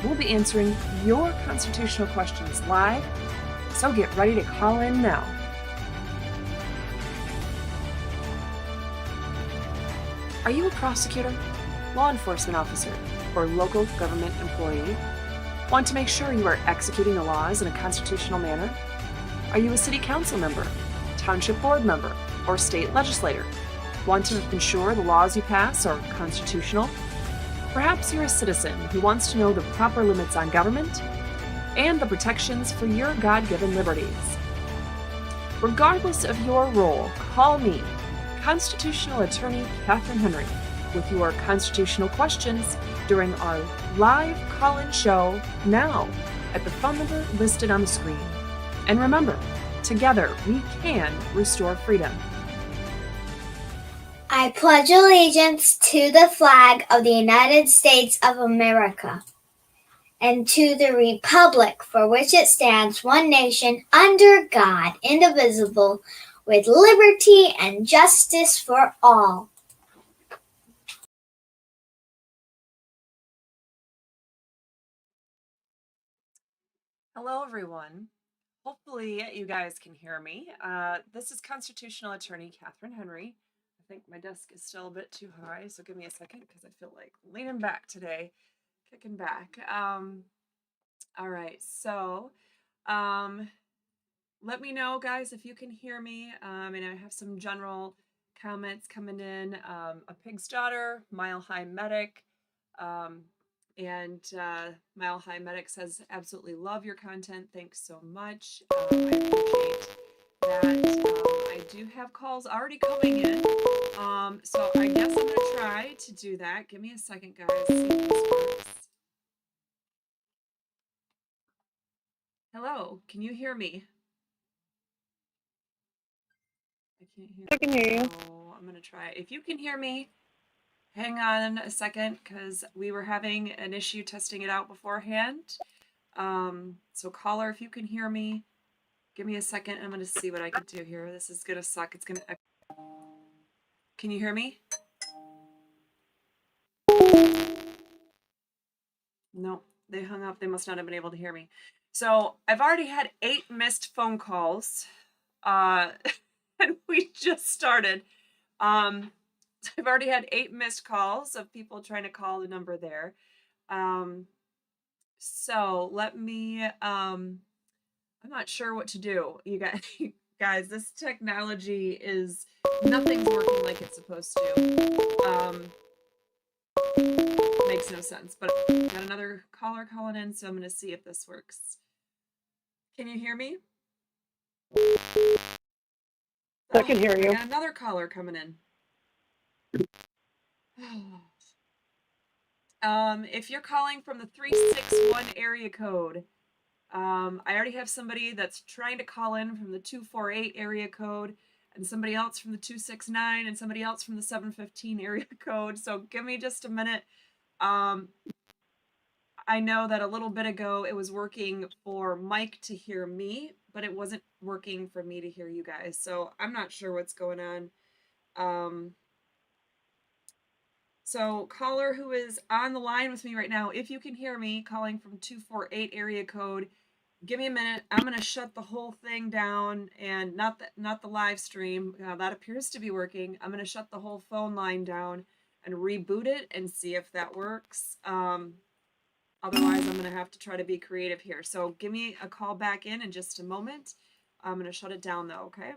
We'll be answering your constitutional questions live, so get ready to call in now. Are you a prosecutor, law enforcement officer, or local government employee? Want to make sure you are executing the laws in a constitutional manner? Are you a city council member, township board member, or state legislator? Want to ensure the laws you pass are constitutional? Perhaps you're a citizen who wants to know the proper limits on government and the protections for your God-given liberties. Regardless of your role, call me, Constitutional Attorney Catherine Henry, with your constitutional questions during our live call-in show now at the phone number listed on the screen. And remember, together we can restore freedom. I pledge allegiance to the flag of the United States of America and to the republic for which it stands, one nation, under God, indivisible, with liberty and justice for all. Hello, everyone. Hopefully you guys can hear me. This is Constitutional Attorney Catherine Henry. I think my desk is still a bit too high, so give me a second because I feel like leaning back today, kicking back. All right, so let me know, guys, if you can hear me. And I have some general comments coming in. A Pig's Daughter, Mile High Medic, and Mile High Medic says, absolutely love your content. Thanks so much. I appreciate that. I do have calls already coming in. So I guess I'm going to try to do that. Give me a second, guys. See if this works. Hello, can you hear me? I can't hear. I can hear you. So I'm going to try. If you can hear me, hang on a second, because we were having an issue testing it out beforehand. So caller, if you can hear me, give me a second. I'm going to see what I can do here. This is going to suck. It's going to... Can you hear me? No, they hung up. They must not have been able to hear me. So I've already had 8 missed phone calls. And we just started. I've already had 8 missed calls of people trying to call the number there. So let me, I'm not sure what to do. You guys, this technology is, nothing's working like it's supposed to. Makes no sense, but got another caller calling in, so I'm going to see if this works. Can you hear me? I can hear you. I got another caller coming in. If you're calling from the 361 area code, I already have somebody that's trying to call in from the 248 area code, and somebody else from the 269, and somebody else from the 715 area code. So give me just a minute. I know that a little bit ago it was working for Mike to hear me, but it wasn't working for me to hear you guys. So I'm not sure what's going on. So caller who is on the line with me right now, if you can hear me calling from 248 area code, give me a minute. I'm going to shut the whole thing down, and not the live stream. That appears to be working. I'm going to shut the whole phone line down and reboot it and see if that works. Otherwise, I'm going to have to try to be creative here. So give me a call back in just a moment. I'm going to shut it down though, okay?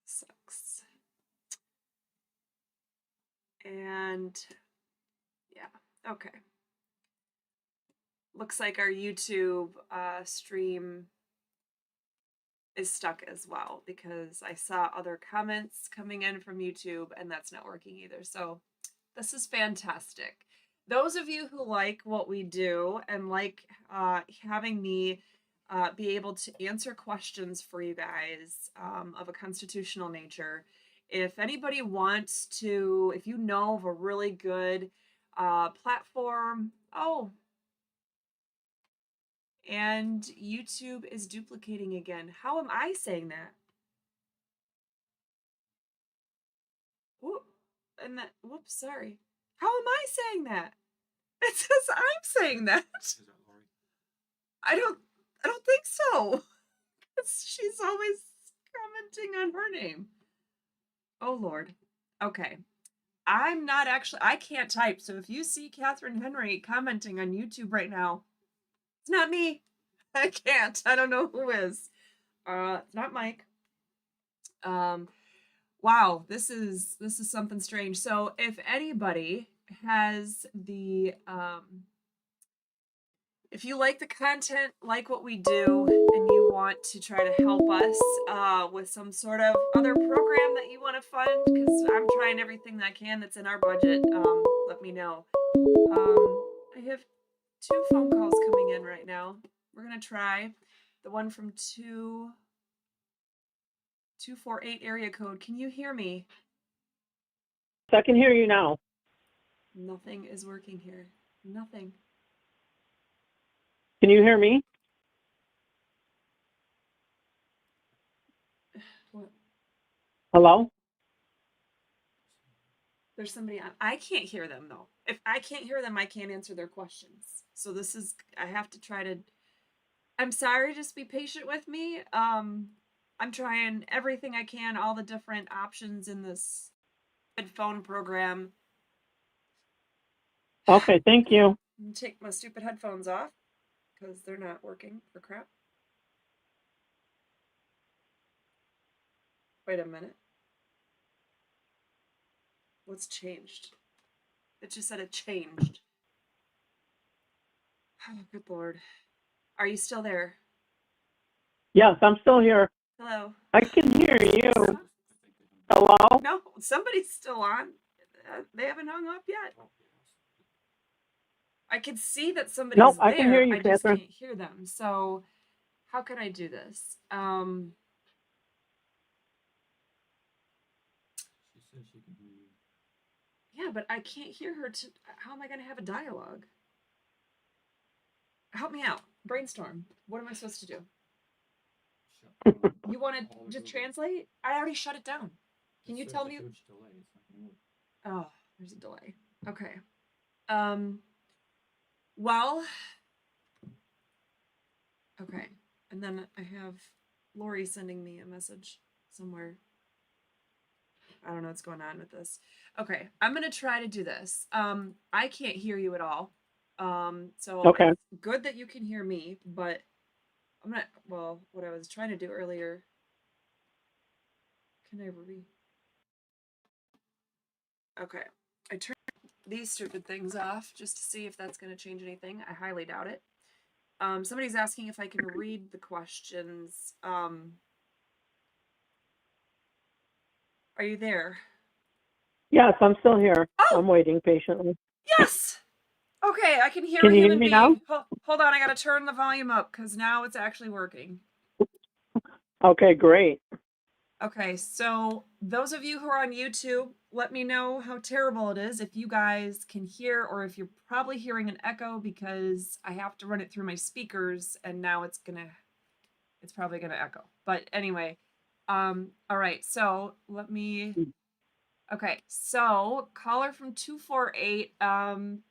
Sucks. And yeah, okay. Looks like our YouTube stream is stuck as well, because I saw other comments coming in from YouTube and that's not working either. So this is fantastic. Those of you who like what we do and like having me be able to answer questions for you guys of a constitutional nature, if anybody wants to, if you know of a really good platform, and YouTube is duplicating again. How am I saying that? Ooh. and that, whoops, sorry. How am I saying that? It says I'm saying that. Is that Lori? I don't think so. She's always commenting on her name. Oh Lord. Okay. I'm not actually, I can't type. So if you see Catherine Henry commenting on YouTube right now, it's not me. I can't. I don't know who is. It's not Mike. Wow, this is something strange. So if anybody has the if you like the content, like what we do, and you want to try to help us with some sort of other program that you want to fund, because I'm trying everything that I can that's in our budget, let me know. I have 2 phone calls coming in right now. We're going to try the one from 248 area code. Can you hear me? I can hear you now. Nothing is working here. Nothing. Can you hear me? What? Hello? There's somebody on. I can't hear them though. If I can't hear them, I can't answer their questions. So this is, I have to try to, I'm sorry, just be patient with me. I'm trying everything I can, all the different options in this headphone program. Okay, thank you. I'm gonna take my stupid headphones off because they're not working for crap. Wait a minute. What's changed? It just said it changed. Oh, good Lord. Are you still there? Yes, I'm still here. Hello? I can hear you. Hello? No, somebody's still on. They haven't hung up yet. I can see that somebody's Nope, there. I can hear you, I just Catherine. can't hear them. So how can I do this? She said she can hear you. Yeah, but I can't hear her. How am I going to have a dialogue? Help me out. Brainstorm. What am I supposed to do? You want to just translate? I already shut it down. Can you tell me? Huge delay. It's not gonna work. Oh, there's a delay. Okay. Well, okay. And then I have Lori sending me a message somewhere. I don't know what's going on with this. Okay, I'm gonna try to do this. I can't hear you at all. So Okay. it's good that you can hear me, but I'm gonna, well, what I was trying to do earlier. Can I Okay, I turned these stupid things off just to see if that's gonna change anything. I highly doubt it. Somebody's asking if I can read the questions. Are you there? Yes, I'm still here. Oh! I'm waiting patiently. Yes! Okay, I can hear Can a you hear human me being. now? Hold on, I gotta turn the volume up because now it's actually working. Okay, great. Okay, so those of you who are on YouTube, let me know how terrible it is if you guys can hear, or if you're probably hearing an echo because I have to run it through my speakers and now it's probably gonna echo. But anyway, all right, so let me, okay, so caller from 248,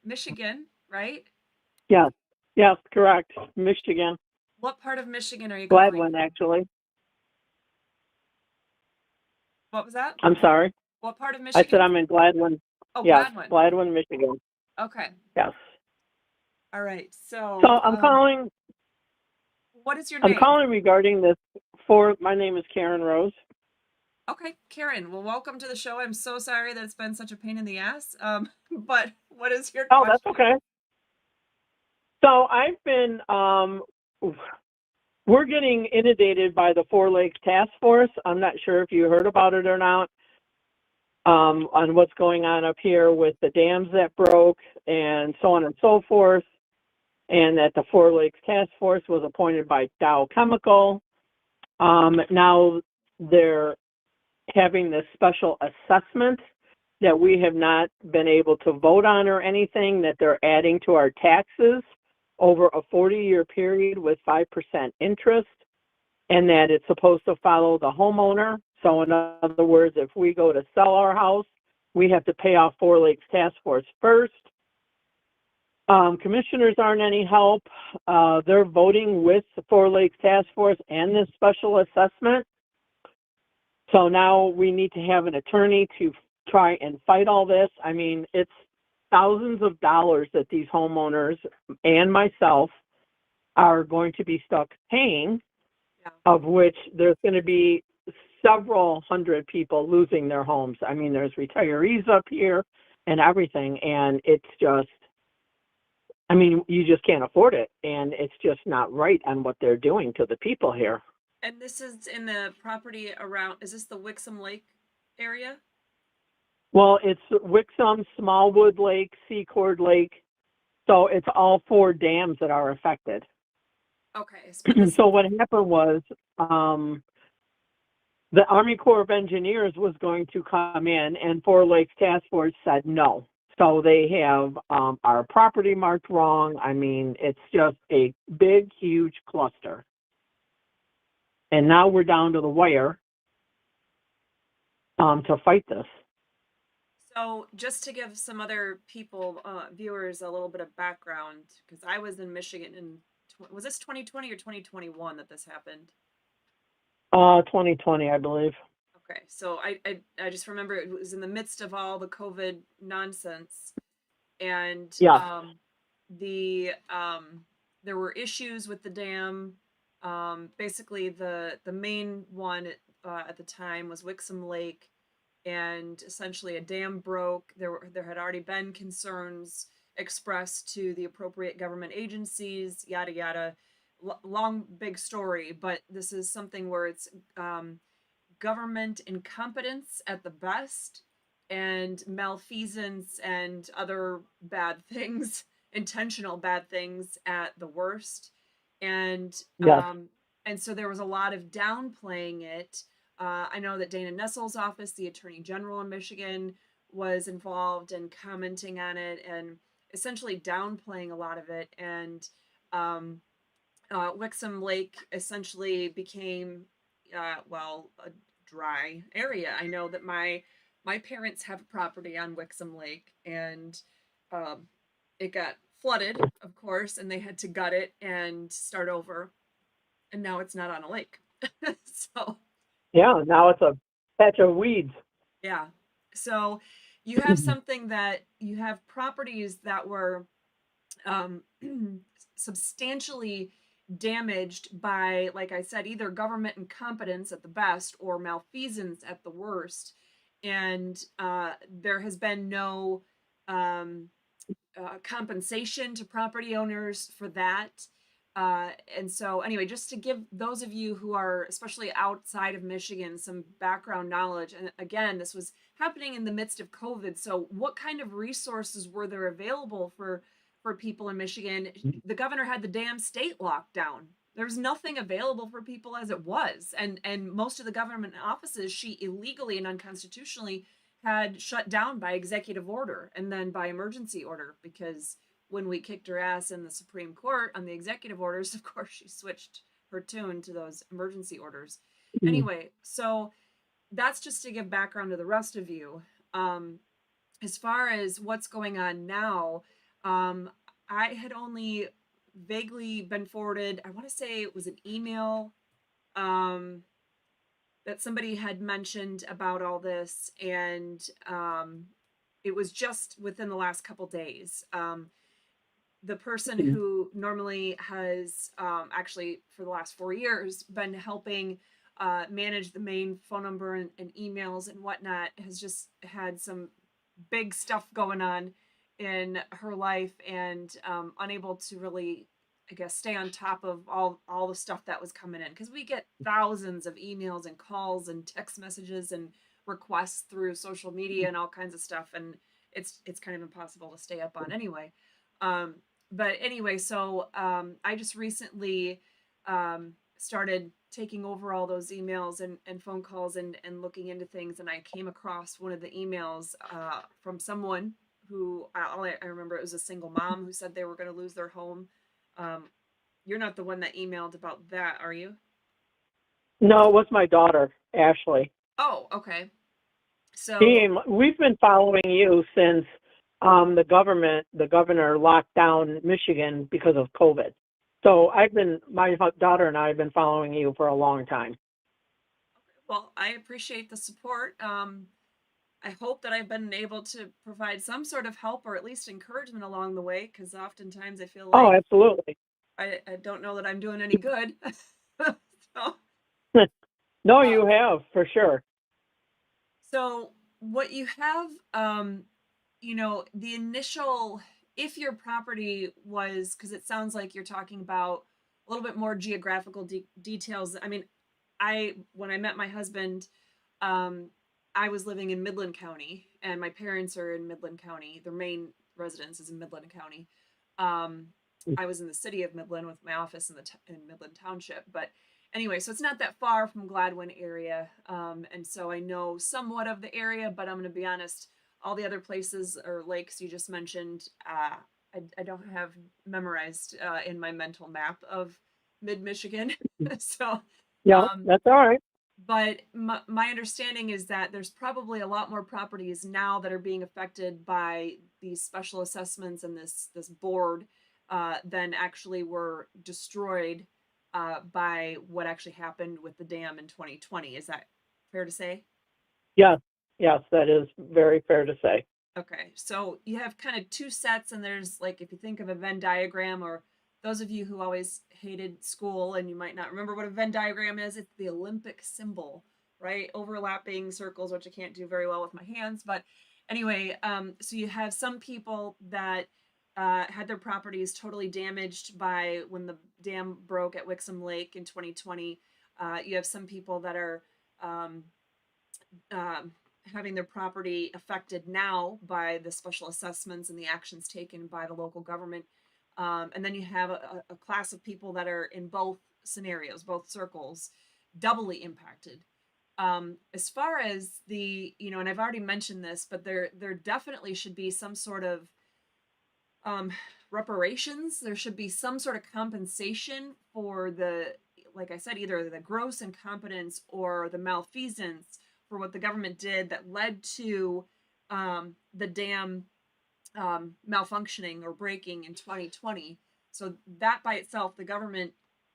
Michigan, right? Yes, yes, correct. Michigan. What part of Michigan are you calling Gladwin, from? actually. What was that? I'm sorry. What part of I Michigan? said I'm in Gladwin. Oh, Yes, Gladwin. Gladwin, Michigan. Okay. Yes. All right. So I'm calling. What is your I'm name? calling regarding this. My name is Karen Rose. Okay, Karen. Well, welcome to the show. I'm so sorry that it's been such a pain in the ass. But what is your question? Oh, that's okay. So I've been. We're getting inundated by the Four Lakes Task Force. I'm not sure if you heard about it or not, on what's going on up here with the dams that broke and so on and so forth, and that the Four Lakes Task Force was appointed by Dow Chemical. Now they're having this special assessment that we have not been able to vote on or anything, that they're adding to our taxes over a 40-year period with 5% interest, and that it's supposed to follow the homeowner. So in other words, if we go to sell our house, we have to pay off Four Lakes Task Force first. Commissioners aren't any help. They're voting with the Four Lakes Task Force and this special assessment. So now we need to have an attorney to try and fight all this. I mean, it's thousands of dollars that these homeowners and myself are going to be stuck paying, of which there's going to be several hundred people losing their homes. I mean, there's retirees up here and everything, and it's just, I mean, you just can't afford it, and it's just not right on what they're doing to the people here. And this is in the property around, is this the Wixom Lake area? Well, it's Wixom, Smallwood Lake, Secord Lake, so it's all 4 dams that are affected. Okay. So what happened was the Army Corps of Engineers was going to come in, and Four Lakes Task Force said no. So they have our property marked wrong. I mean, it's just a big, huge cluster. And now we're down to the wire to fight this. So just to give some other people, viewers, a little bit of background, because I was in Michigan in, was this 2020 or 2021 that this happened? 2020, I believe. Okay, so I just remember it was in the midst of all the COVID nonsense, and Yeah. There were issues with the dam. Basically, the main one at the time was Wixom Lake, and essentially a dam broke. There had already been concerns expressed to the appropriate government agencies, yada yada. Long big story, but this is something where it's government incompetence at the best and malfeasance and other bad things, intentional bad things at the worst. And Yes. And so there was a lot of downplaying it. I know that Dana Nessel's office, the Attorney General in Michigan, was involved and commenting on it and essentially downplaying a lot of it. And Wixom Lake essentially became, well, a dry area. I know that my parents have a property on Wixom Lake, and it got flooded, of course, and they had to gut it and start over. And now it's not on a lake. So Yeah, now it's a patch of weeds. yeah. So you have something that you have properties that were substantially damaged by, like I said, either government incompetence at the best or malfeasance at the worst. And there has been no compensation to property owners for that. And so anyway, just to give those of you who are especially outside of Michigan some background knowledge, and again, this was happening in the midst of COVID. So what kind of resources were there available for people in Michigan? The governor had the damn state locked down. There's nothing available for people as it was. And most of the government offices she illegally and unconstitutionally had shut down by executive order and then by emergency order, because when we kicked her ass in the Supreme Court on the executive orders, of course, she switched her tune to those emergency orders. Anyway, so that's just to give background to the rest of you. As far as what's going on now, I had only vaguely been forwarded, I want to say it was an email that somebody had mentioned about all this, and it was just within the last couple days. The person who normally has actually for the last 4 years been helping manage the main phone number and emails and whatnot has just had some big stuff going on in her life, and unable to really, I guess, stay on top of all the stuff that was coming in, because we get thousands of emails and calls and text messages and requests through social media and all kinds of stuff, and it's kind of impossible to stay up on anyway. But anyway, so I just recently started taking over all those emails and phone calls and looking into things, and I came across one of the emails from someone who I remember it was a single mom who said they were going to lose their home. You're not the one that emailed about that, are you? No, it was my daughter, Ashley. Oh, okay. So, Team, we've been following you since the governor locked down Michigan because of COVID. So my daughter and I have been following you for a long time. well, I appreciate the support. I hope that I've been able to provide some sort of help or at least encouragement along the way, because oftentimes I feel Oh, like absolutely. I don't know that I'm doing any good. So, No, uh, you have for sure. so what you have, the initial, if your property was, because it sounds like you're talking about a little bit more geographical details. I mean, when I met my husband, um, I was living in Midland County, and my parents are in Midland County. Their main residence is in Midland County. Um, I was in the city of Midland with my office in Midland Township, but anyway, so it's not that far from Gladwin area, and so I know somewhat of the area. But I'm going to be honest, all the other places or lakes you just mentioned, I don't have memorized in my mental map of mid Michigan. So, Yeah, um, that's all right. but my understanding is that there's probably a lot more properties now that are being affected by these special assessments and this board than actually were destroyed by what actually happened with the dam in 2020. Is that fair to say? Yes, yes, that is very fair to say. Okay, so you have kind of two sets, and there's like, if you think of a Venn diagram, or those of you who always hated school and you might not remember what a Venn diagram is, it's the Olympic symbol, right? Overlapping circles, which I can't do very well with my hands. But anyway, so you have some people that had their properties totally damaged by when the dam broke at Wixom Lake in 2020. You have some people that are um, um, having their property affected now by the special assessments and the actions taken by the local government. And then you have a class of people that are in both scenarios, both circles, doubly impacted. As far as and I've already mentioned this, but there definitely should be some sort of reparations. There should be some sort of compensation for like I said, either the gross incompetence or the malfeasance for what the government did that led to the dam malfunctioning or breaking in 2020. So that by itself, the government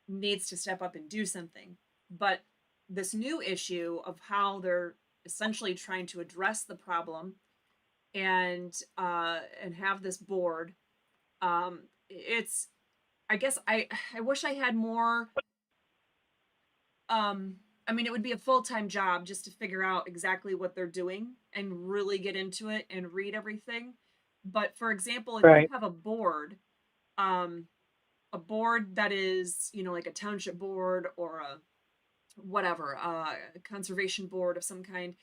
needs to step up and do something. But this new issue of how they're essentially trying to address the problem and have this board, it's, I guess I wish I had more. I mean, it would be a full-time job just to figure out exactly what they're doing and really get into it and read everything. But for example, if you Right. have um, a board that is, like a township board or a whatever, a conservation board of some kind,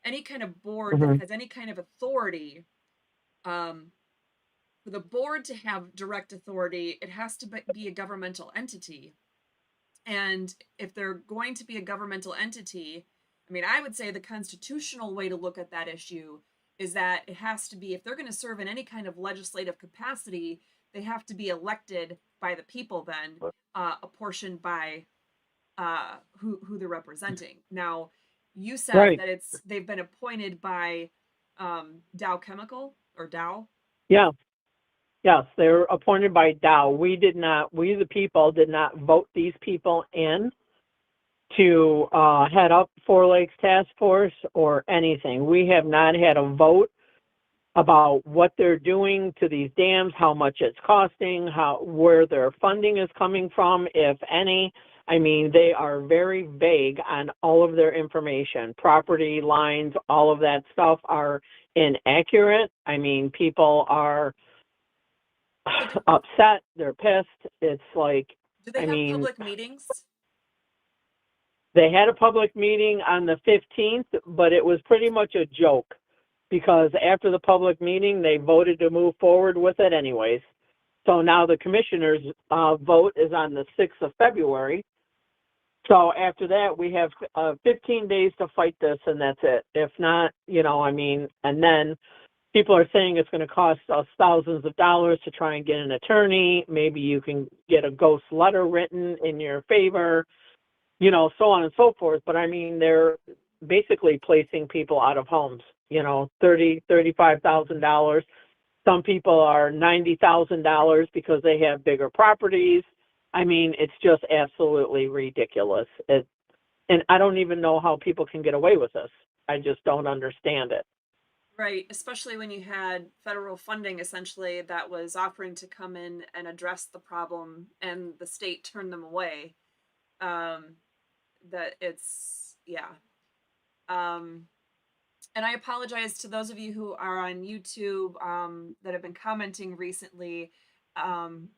any kind of board that Hmm. has any kind of authority, um, for the board to have direct authority, it has to be a governmental entity. And if they're going to be a governmental entity, I mean, I would say the constitutional way to look at that issue is that it has to be, if they're going to serve in any kind of legislative capacity, they have to be elected by the people, then apportioned by who they're representing. Now, you said Right. that they've been appointed by Dow Chemical or Dow. Yeah. Yes, they were appointed by Dow. We the people did not vote these people in to head up Four Lakes Task Force or anything. We have not had a vote about what they're doing to these dams, how much it's costing, where their funding is coming from, if any. I mean, they are very vague on all of their information. Property lines, all of that stuff are inaccurate. I mean, people are So upset, they're pissed. It's like, do they I have mean, public meetings? they had a public meeting on the 15th, but it was pretty much a joke because after the public meeting, they voted to move forward with it anyways. So now the commissioners' vote is on the 6th of February. So after that, we have 15 days to fight this, and that's it. If not, I mean, and then people are saying it's going to cost us thousands of dollars to try and get an attorney. Maybe you can get a ghost letter written in your favor, so on and so forth. But I mean, basically placing people out of homes, you know, $35,000. Some people are $90,000 because they have bigger properties. I mean, it's just absolutely ridiculous. And I don't even know how people can get away with this. I just don't understand it. Right, especially when you had federal funding essentially that was offering to come in and address the problem and the state turned them away. That it's, yeah. And I apologize to those of you who are on YouTube that have been commenting recently. I'm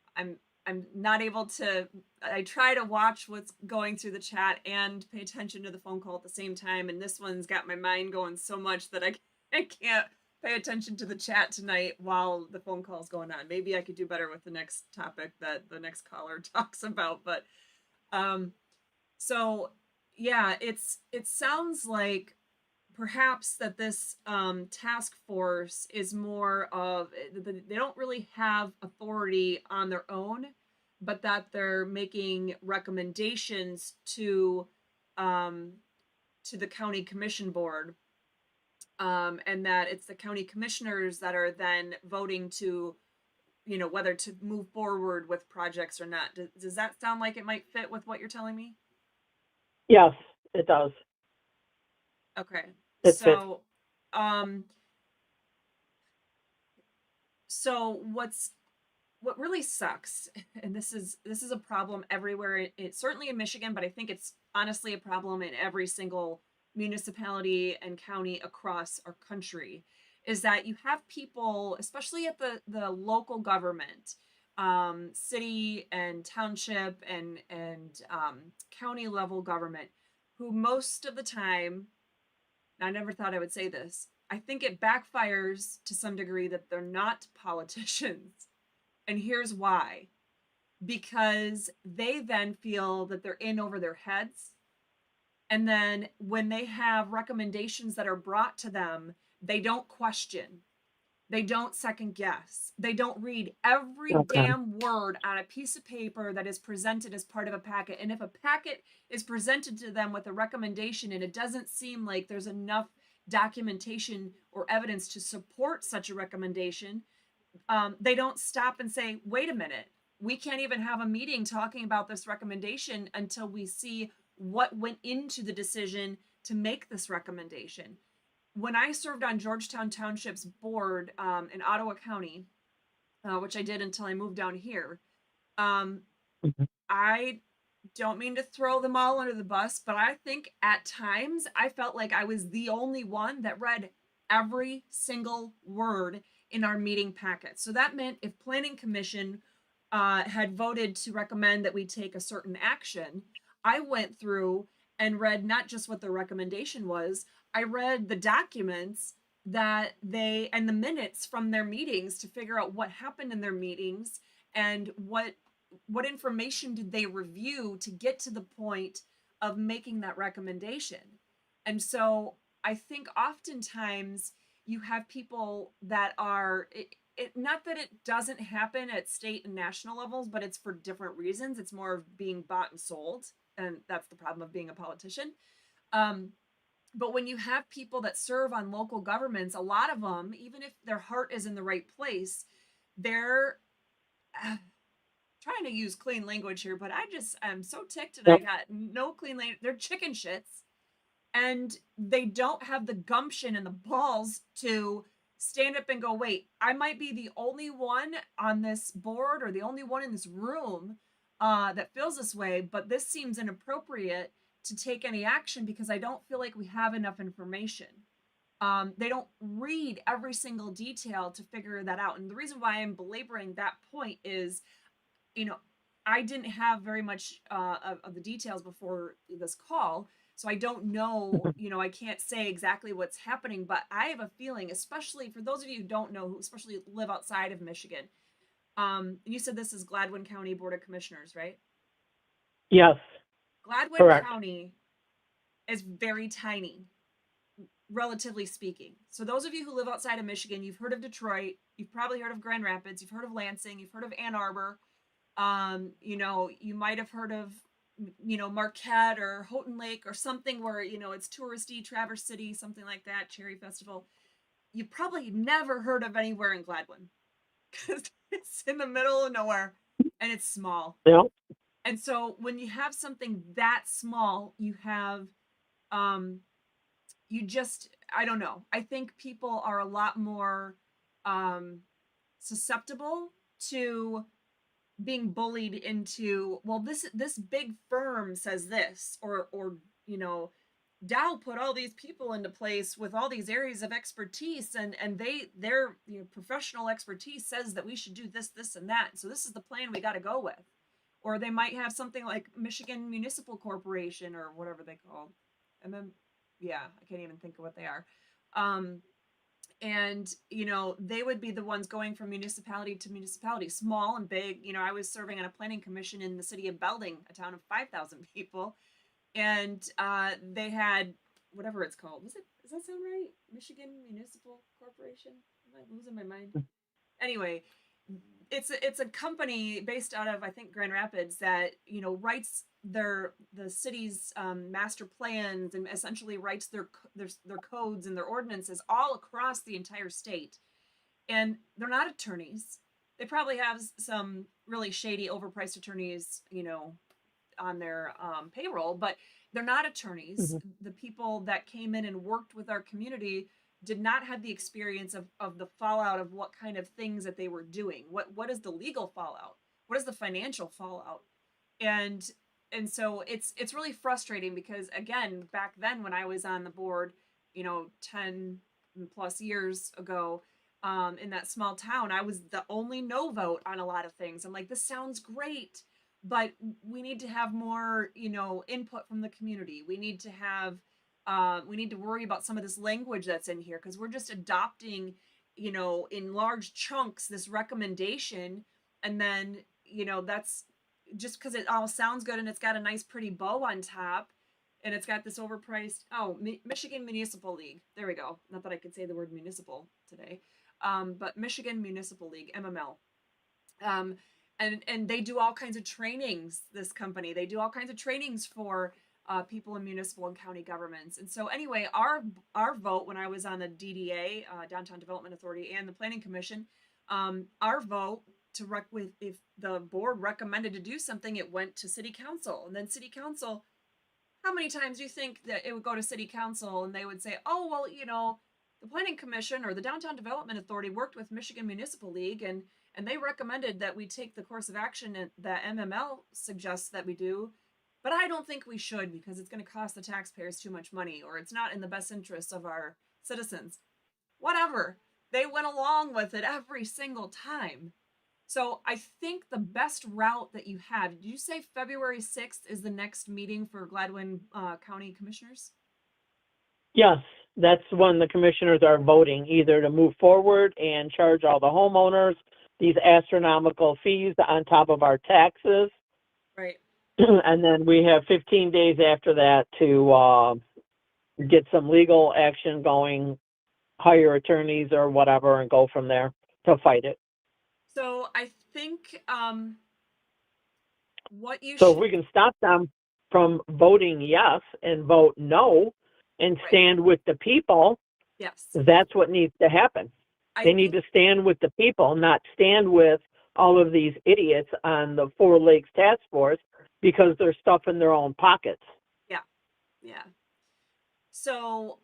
not able to. I try to watch what's going through the chat and pay attention to the phone call at the same time. And this one's got my mind going so much that I can't pay attention to the chat tonight while the phone call is going on. Maybe I could do better with the next topic that the next caller talks about. But so yeah, it sounds like perhaps that this task force is more of, they don't really have authority on their own, but that they're making recommendations to the county commission board, and that it's the county commissioners that are then voting to, you know, whether to move forward with projects or not. Does that sound like it might fit with what you're telling me? Yes, it does. Okay. It fits. So what really sucks, and this is a problem everywhere, it's certainly in Michigan, but I think it's honestly a problem in every single municipality and county across our country, is that you have people, especially at the local government, city and township and county level government, who most of the time, I never thought I would say this, I think it backfires to some degree that they're not politicians. And here's why. Because they then feel that they're in over their heads. And then when they have recommendations that are brought to them, they don't question. They don't second guess. They don't read every damn word on a piece of paper that is presented as part of a packet. And if a packet is presented to them with a recommendation and it doesn't seem like there's enough documentation or evidence to support such a recommendation, they don't stop and say, wait a minute, we can't even have a meeting talking about this recommendation until we see what went into the decision to make this recommendation. When I served on Georgetown Township's board in Ottawa County, which I did until I moved down here, I don't mean to throw them all under the bus, but I think at times I felt like I was the only one that read every single word in our meeting packet. So that meant if Planning Commission had voted to recommend that we take a certain action, I went through and read not just what the recommendation was, I read the documents that and the minutes from their meetings to figure out what happened in their meetings and what information did they review to get to the point of making that recommendation. And so I think oftentimes you have people that are, not that it doesn't happen at state and national levels, but it's for different reasons. It's more of being bought and sold. And that's the problem of being a politician. But when you have people that serve on local governments, a lot of them, even if their heart is in the right place, they're trying to use clean language here, but I'm so ticked and I got no clean language. They're chicken shits. And they don't have the gumption and the balls to stand up and go, wait, I might be the only one on this board or the only one in this room that feels this way, but this seems inappropriate to take any action because I don't feel like we have enough information. They don't read every single detail to figure that out. And the reason why I'm belaboring that point is, you know, I didn't have very much of the details before this call. So I don't know, you know, I can't say exactly what's happening, but I have a feeling, especially for those of you who don't know, who especially live outside of Michigan. You said this is Gladwin County Board of Commissioners, right? Yes. Gladwin Correct. County is very tiny, relatively speaking. So those of you who live outside of Michigan, you've heard of Detroit, you've probably heard of Grand Rapids, you've heard of Lansing, you've heard of Ann Arbor. You know, you might have heard of Marquette or Houghton Lake or something where, it's touristy, Traverse City, something like that, Cherry Festival, you probably never heard of anywhere in Gladwin because it's in the middle of nowhere and it's small. Yeah. And so when you have something that small, you have, you just, I don't know. I think people are a lot more susceptible to being bullied into, well, this big firm says this, or Dow put all these people into place with all these areas of expertise, and their professional expertise says that we should do this and that, so this is the plan we got to go with. Or they might have something like Michigan Municipal Corporation or whatever they call yeah, I can't even think of what they are. And they would be the ones going from municipality to municipality, small and big. I was serving on a planning commission in the city of Belding, a town of 5,000 people, and they had whatever it's called. Does that sound right? Michigan Municipal Corporation? Am I losing my mind? Anyway, it's a company based out of, I think, Grand Rapids that writes the city's master plans and essentially writes their codes and their ordinances all across the entire state. And they're not attorneys. They probably have some really shady, overpriced attorneys, on their payroll, but they're not attorneys. Mm-hmm. The people that came in and worked with our community did not have the experience of the fallout of what kind of things that they were doing. What is the legal fallout? What is the financial fallout? And so it's really frustrating because, again, back then when I was on the board, 10 plus years ago, in that small town, I was the only no vote on a lot of things. I'm like, this sounds great, but we need to have more, input from the community. We need to have, we need to worry about some of this language that's in here, because we're just adopting, in large chunks, this recommendation. And then, that's just because it all sounds good and it's got a nice, pretty bow on top. And it's got this overpriced, Michigan Municipal League. There we go. Not that I could say the word municipal today. But Michigan Municipal League, MML. And they do all kinds of trainings, this company. They do all kinds of trainings for people in municipal and county governments. And so anyway, our vote when I was on the DDA, Downtown Development Authority, and the Planning Commission, our vote if the board recommended to do something, it went to city council. And then city council, how many times do you think that it would go to city council and they would say, oh, well, the Planning Commission or the Downtown Development Authority worked with Michigan Municipal League and they recommended that we take the course of action that MML suggests that we do, but I don't think we should because it's going to cost the taxpayers too much money, or it's not in the best interest of our citizens. Whatever. They went along with it every single time. So I think the best route that you have, did you say February 6th is the next meeting for Gladwin County Commissioners? Yes, that's when the commissioners are voting either to move forward and charge all the homeowners these astronomical fees on top of our taxes. Right. And then we have 15 days after that to get some legal action going, hire attorneys or whatever, and go from there to fight it. So I think what you So if we can stop them from voting yes and vote no and stand with the people, yes, that's what needs to happen. They need to stand with the people, not stand with all of these idiots on the Four Lakes Task Force because they're stuffing their own pockets. Yeah. So,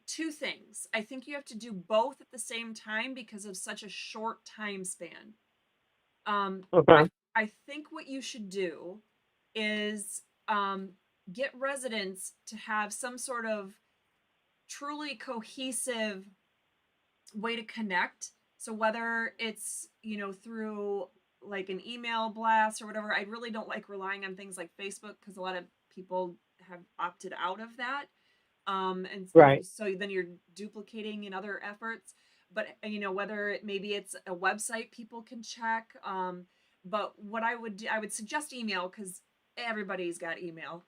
two things. I think you have to do both at the same time because of such a short time span. Okay. I think what you should do is get residents to have some sort of truly cohesive way to connect. So whether it's, through like an email blast or whatever, I really don't like relying on things like Facebook because a lot of people have opted out of that. And right. So then you're duplicating in other efforts. But, whether maybe it's a website people can check. But what I would do, I would suggest email because everybody's got email.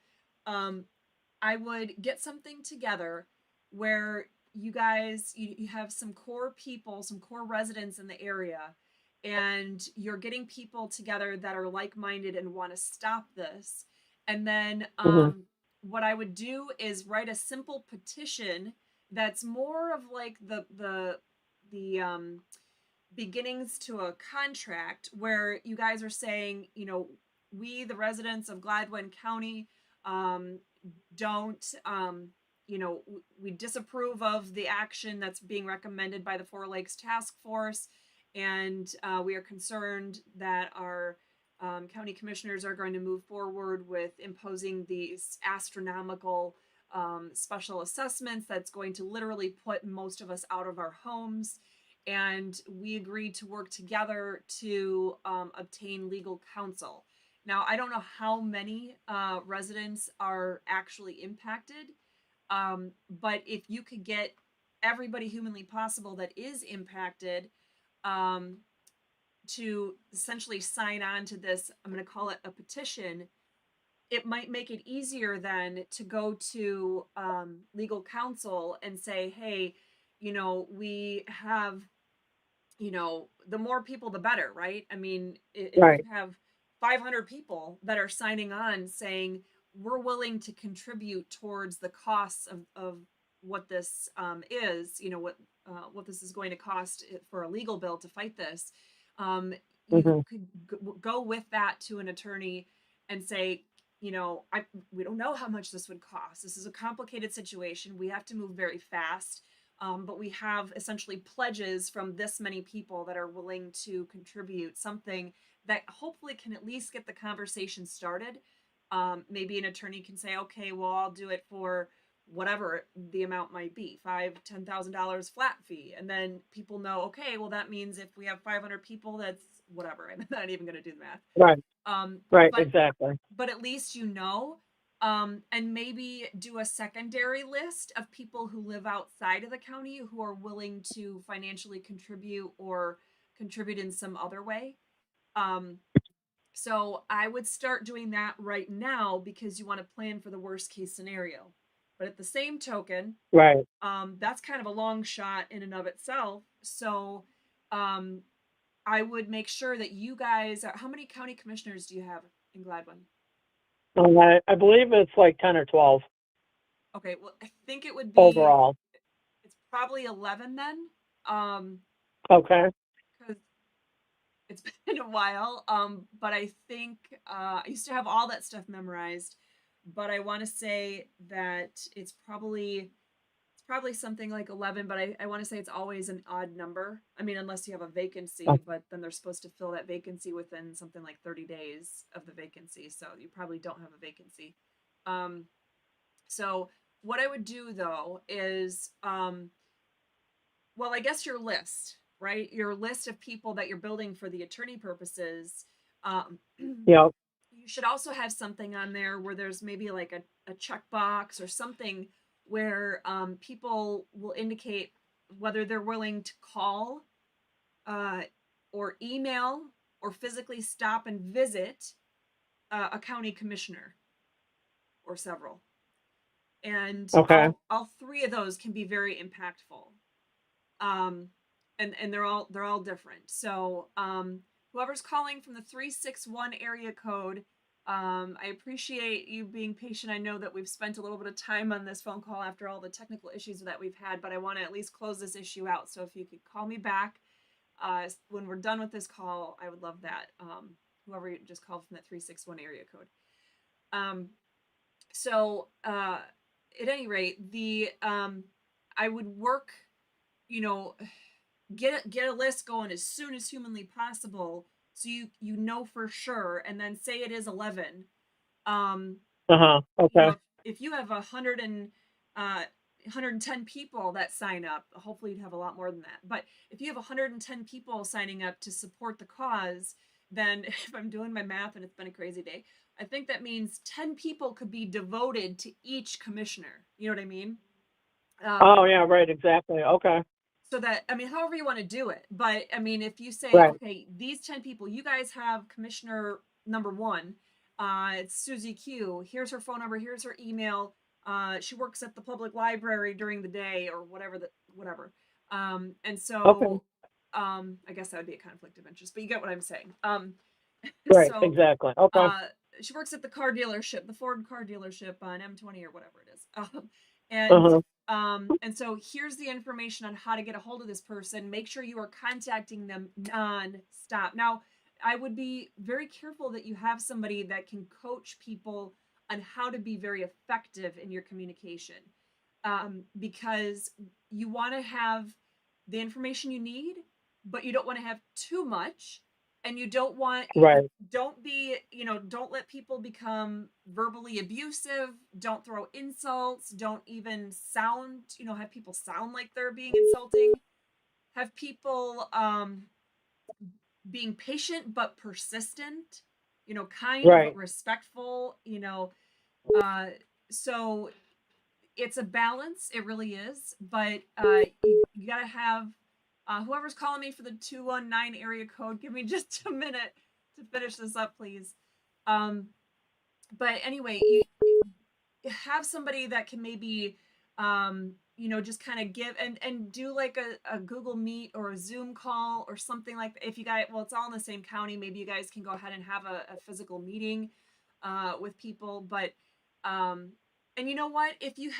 I would get something together where you guys, you have some core people, some core residents in the area, and you're getting people together that are like-minded and want to stop this. And then Mhm. what I would do is write a simple petition that's more of like the beginnings to a contract where you guys are saying, we, the residents of Gladwin County, um, don't, we disapprove of the action that's being recommended by the Four Lakes Task Force. And we are concerned that our county commissioners are going to move forward with imposing these astronomical special assessments that's going to literally put most of us out of our homes. And we agreed to work together to obtain legal counsel. Now, I don't know how many residents are actually impacted, but if you could get everybody humanly possible that is impacted um, to essentially sign on to this, I'm going to call it a petition, it might make it easier then to go to legal counsel and say, hey, we have, the more people, the better, right? I mean, if you Right. have 500 people that are signing on saying, we're willing to contribute towards the costs of what this is, what this is going to cost for a legal bill to fight this, you Mhm. could go with that to an attorney and say, we don't know how much this would cost. This is a complicated situation. We have to move very fast. But we have essentially pledges from this many people that are willing to contribute something that hopefully can at least get the conversation started. Maybe an attorney can say, okay, well, I'll do it for whatever the amount might be, $5,000-$10,000 flat fee. And then people know, okay, well, that means if we have 500 people, that's whatever. I'm not even going to do the math. Right. Um, Right. but Exactly. but at least and maybe do a secondary list of people who live outside of the county who are willing to financially contribute or contribute in some other way. Um, so I would start doing that right now because you want to plan for the worst case scenario. But at the same token, Right. that's kind of a long shot in and of itself. So um, I would make sure that you guys how many county commissioners do you have in Gladwin? I believe it's like 10 or 12 Okay, well, I think it would be overall. it's probably 11 then. Um, Okay. because it's been a while. But I think I used to have all that stuff memorized, but I want to say that it's probably something like 11, but I want to say it's always an odd number. I mean, unless you have a vacancy, but then they're supposed to fill that vacancy within something like 30 days of the vacancy. So you probably don't have a vacancy. Um, so what I would do though is, well, I guess your list, right? Your list of people that you're building for the attorney purposes. Yep. You should also have something on there where there's maybe like a checkbox or something where people will indicate whether they're willing to call uh, or email or physically stop and visit a county commissioner or several. And Okay. all three of those can be very impactful. Um, and they're all different. So whoever's calling from the 361 area code, I appreciate you being patient. I know that we've spent a little bit of time on this phone call after all the technical issues that we've had, but I want to at least close this issue out. So if you could call me back when we're done with this call, I would love that. Whoever you just called from that 361 area code. Um, so at any rate, the I would work, you know, get a list going as soon as humanly possible so you know for sure, and then say it is 11. um Uh-huh. Okay. if you have 110 people that sign up, hopefully you'd have a lot more than that, but if you have 110 people signing up to support the cause, then if I'm doing my math, and it's been a crazy day, I think that means 10 people could be devoted to each commissioner. You know what I mean? um, Oh, yeah, right. Exactly. Okay. so that, I mean, however you want to do it, but I mean, if you say, Right. okay, these 10 people, you guys have commissioner number one, it's Susie Q, here's her phone number, here's her email, she works at the public library during the day or whatever. And Okay. so I guess that would be a conflict of interest, but you get what I'm saying. Right, So, exactly. Okay. she works at the car dealership, the Ford car dealership on M20 or whatever it is. Uh-huh. And so here's the information on how to get a hold of this person. Make sure you are contacting them non-stop. Now, I would be very careful that you have somebody that can coach people on how to be very effective in your communication, because you want to have the information you need, but you don't want to have too much, and you don't want, Right. don't be, don't let people become verbally abusive, don't throw insults, don't even sound, have people sound like they're being insulting, have people being patient but persistent, kind but Right. respectful, so it's a balance, it really is, but you gotta have whoever's calling me for the 219 area code, give me just a minute to finish this up, please. But anyway, you have somebody that can maybe just kind of give and do like a Google Meet or a Zoom call or something like that. If you guys, well, it's all in the same county, maybe you guys can go ahead and have a physical meeting with people. But and you know what, if you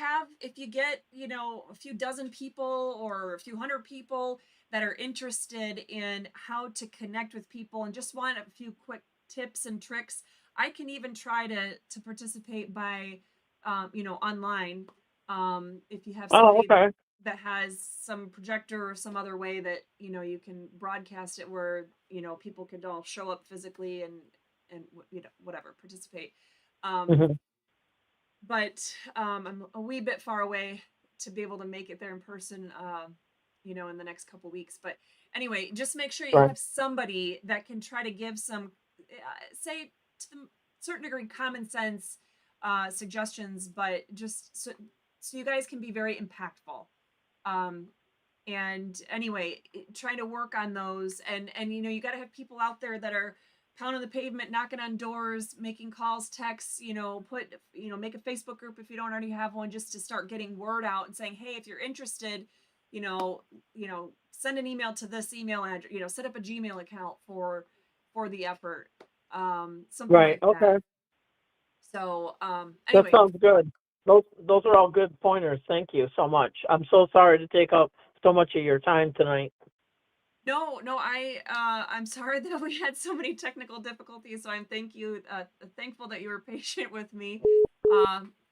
get a few dozen people or a few hundred people that are interested in how to connect with people and just want a few quick tips and tricks, I can even try to participate by online. If you have Oh, somebody okay. that has some projector or some other way that you can broadcast it where people could all show up physically and whatever, participate. Hmm. But I'm a wee bit far away to be able to make it there in person, in the next couple weeks. But anyway, just make sure you Right. have somebody that can try to give some, say, to the certain degree, common sense suggestions, but just so you guys can be very impactful. Um, and anyway, trying to work on those, and you got to have people out there that are pounding the pavement, knocking on doors, making calls, texts, make a Facebook group if you don't already have one, just to start getting word out and saying, hey, if you're interested, send an email to this email address, set up a Gmail account for the effort, something Right. like that. Okay. So That anyway, sounds good. Those are all good pointers. Thank you so much. I'm so sorry to take up so much of your time tonight. no, I'm sorry that we had so many technical difficulties. So I'm thankful that you were patient with me.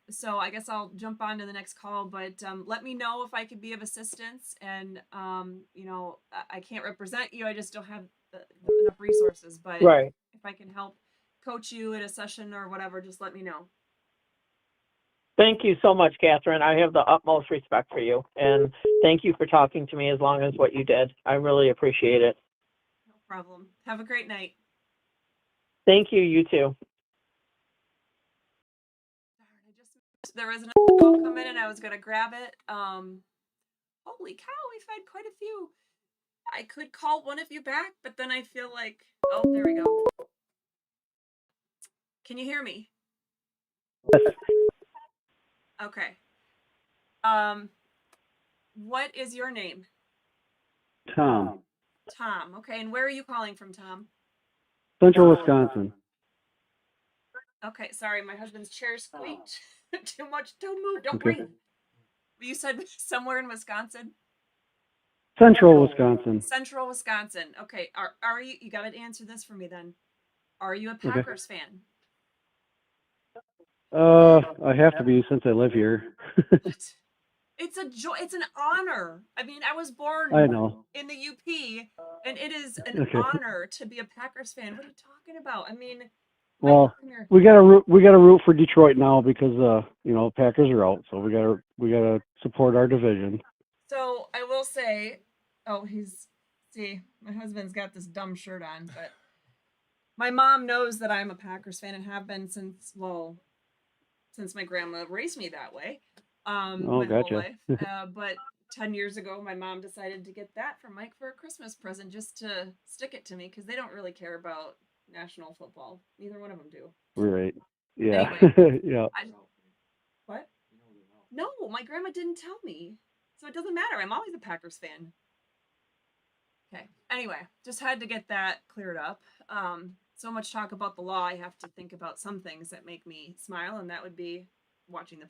So I guess I'll jump on to the next call, but let me know if I could be of assistance. And I can't represent you. I just don't have enough resources. But Right. if I can help coach you at a session or whatever, just let me know. Thank you so much, Catherine. I have the utmost respect for you, and thank you for talking to me as long as what you did. I really appreciate it. No problem. Have a great night. Thank you. You too. There was another call come in and I was gonna grab it. Holy cow, we've had quite a few. I could call one of you back, but then I feel like, oh, there we go. Can you hear me? Okay. What is your name? Tom, Tom. Okay, and where are you calling from, Tom? Central Wisconsin. Okay, sorry, my husband's chair squeaked. Too much. Don't move. Don't Okay. breathe. You said somewhere in Wisconsin? Central Wisconsin. Central Wisconsin. Okay. Are you? You got to answer this for me then. Are you a Packers fan? I have to be since I live here. What? It's a joy. It's an honor. I mean, I was born I know. in the UP, and it is an Okay. honor to be a Packers fan. What are you talking about? I mean, Well, come here. we got to root for Detroit now because Packers are out, so we got to support our division. So I will say, oh, my husband's got this dumb shirt on, but my mom knows that I'm a Packers fan and have been since my grandma raised me that way, my whole Gotcha. life. But 10 years ago, my mom decided to get that for Mike for a Christmas present just to stick it to me because they don't really care about national football. Neither one of them do. Right. Yeah. Anyway, Yeah. what? No, my grandma didn't tell me. So it doesn't matter. I'm always a Packers fan. Okay. anyway, just had to get that cleared up. So much talk about the law. I have to think about some things that make me smile, and that would be watching the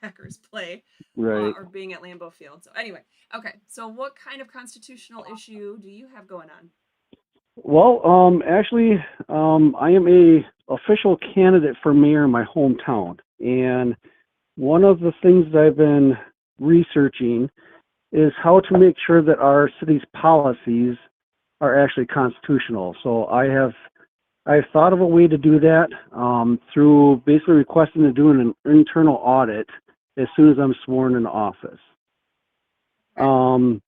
Packers play Right. or being at Lambeau Field. So anyway, okay. So what kind of constitutional issue do you have going on? Well, actually, I am a official candidate for mayor in my hometown, and one of the things that I've been researching is how to make sure that our city's policies are actually constitutional. So I've thought of a way to do that through basically requesting to do an internal audit as soon as I'm sworn into office. I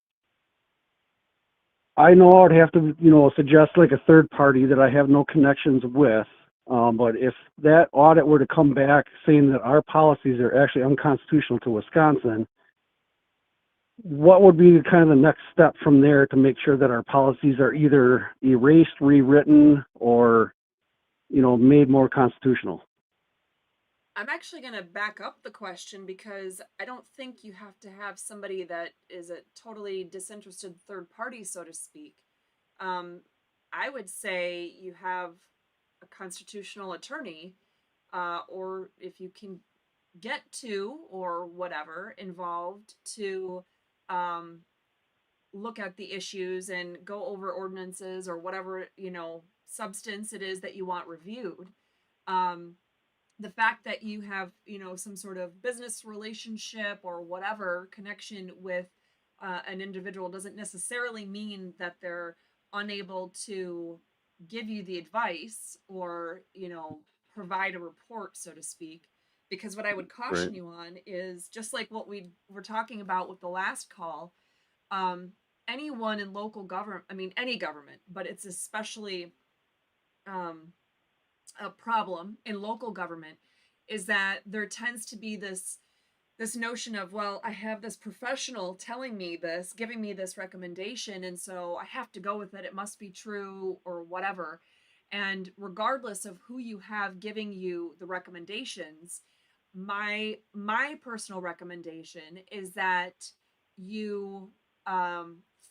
know I'd have to, suggest like a third party that I have no connections with. But if that audit were to come back saying that our policies are actually unconstitutional to Wisconsin, what would be kind of the next step from there to make sure that our policies are either erased, rewritten, or, made more constitutional? I'm actually going to back up the question because I don't think you have to have somebody that is a totally disinterested third party, so to speak. I would say you have a constitutional attorney, or if you can get two or whatever involved to look at the issues and go over ordinances or whatever, substance it is that you want reviewed. The fact that you have, some sort of business relationship or whatever connection with an individual doesn't necessarily mean that they're unable to give you the advice or, provide a report, so to speak. Because what I would caution Right. you on is just like what we were talking about with the last call, anyone in local government, I mean, any government, but it's especially a problem in local government is that there tends to be this notion of, well, I have this professional telling me this, giving me this recommendation, and so I have to go with it. It must be true or whatever. And regardless of who you have giving you the recommendations, my personal recommendation is that you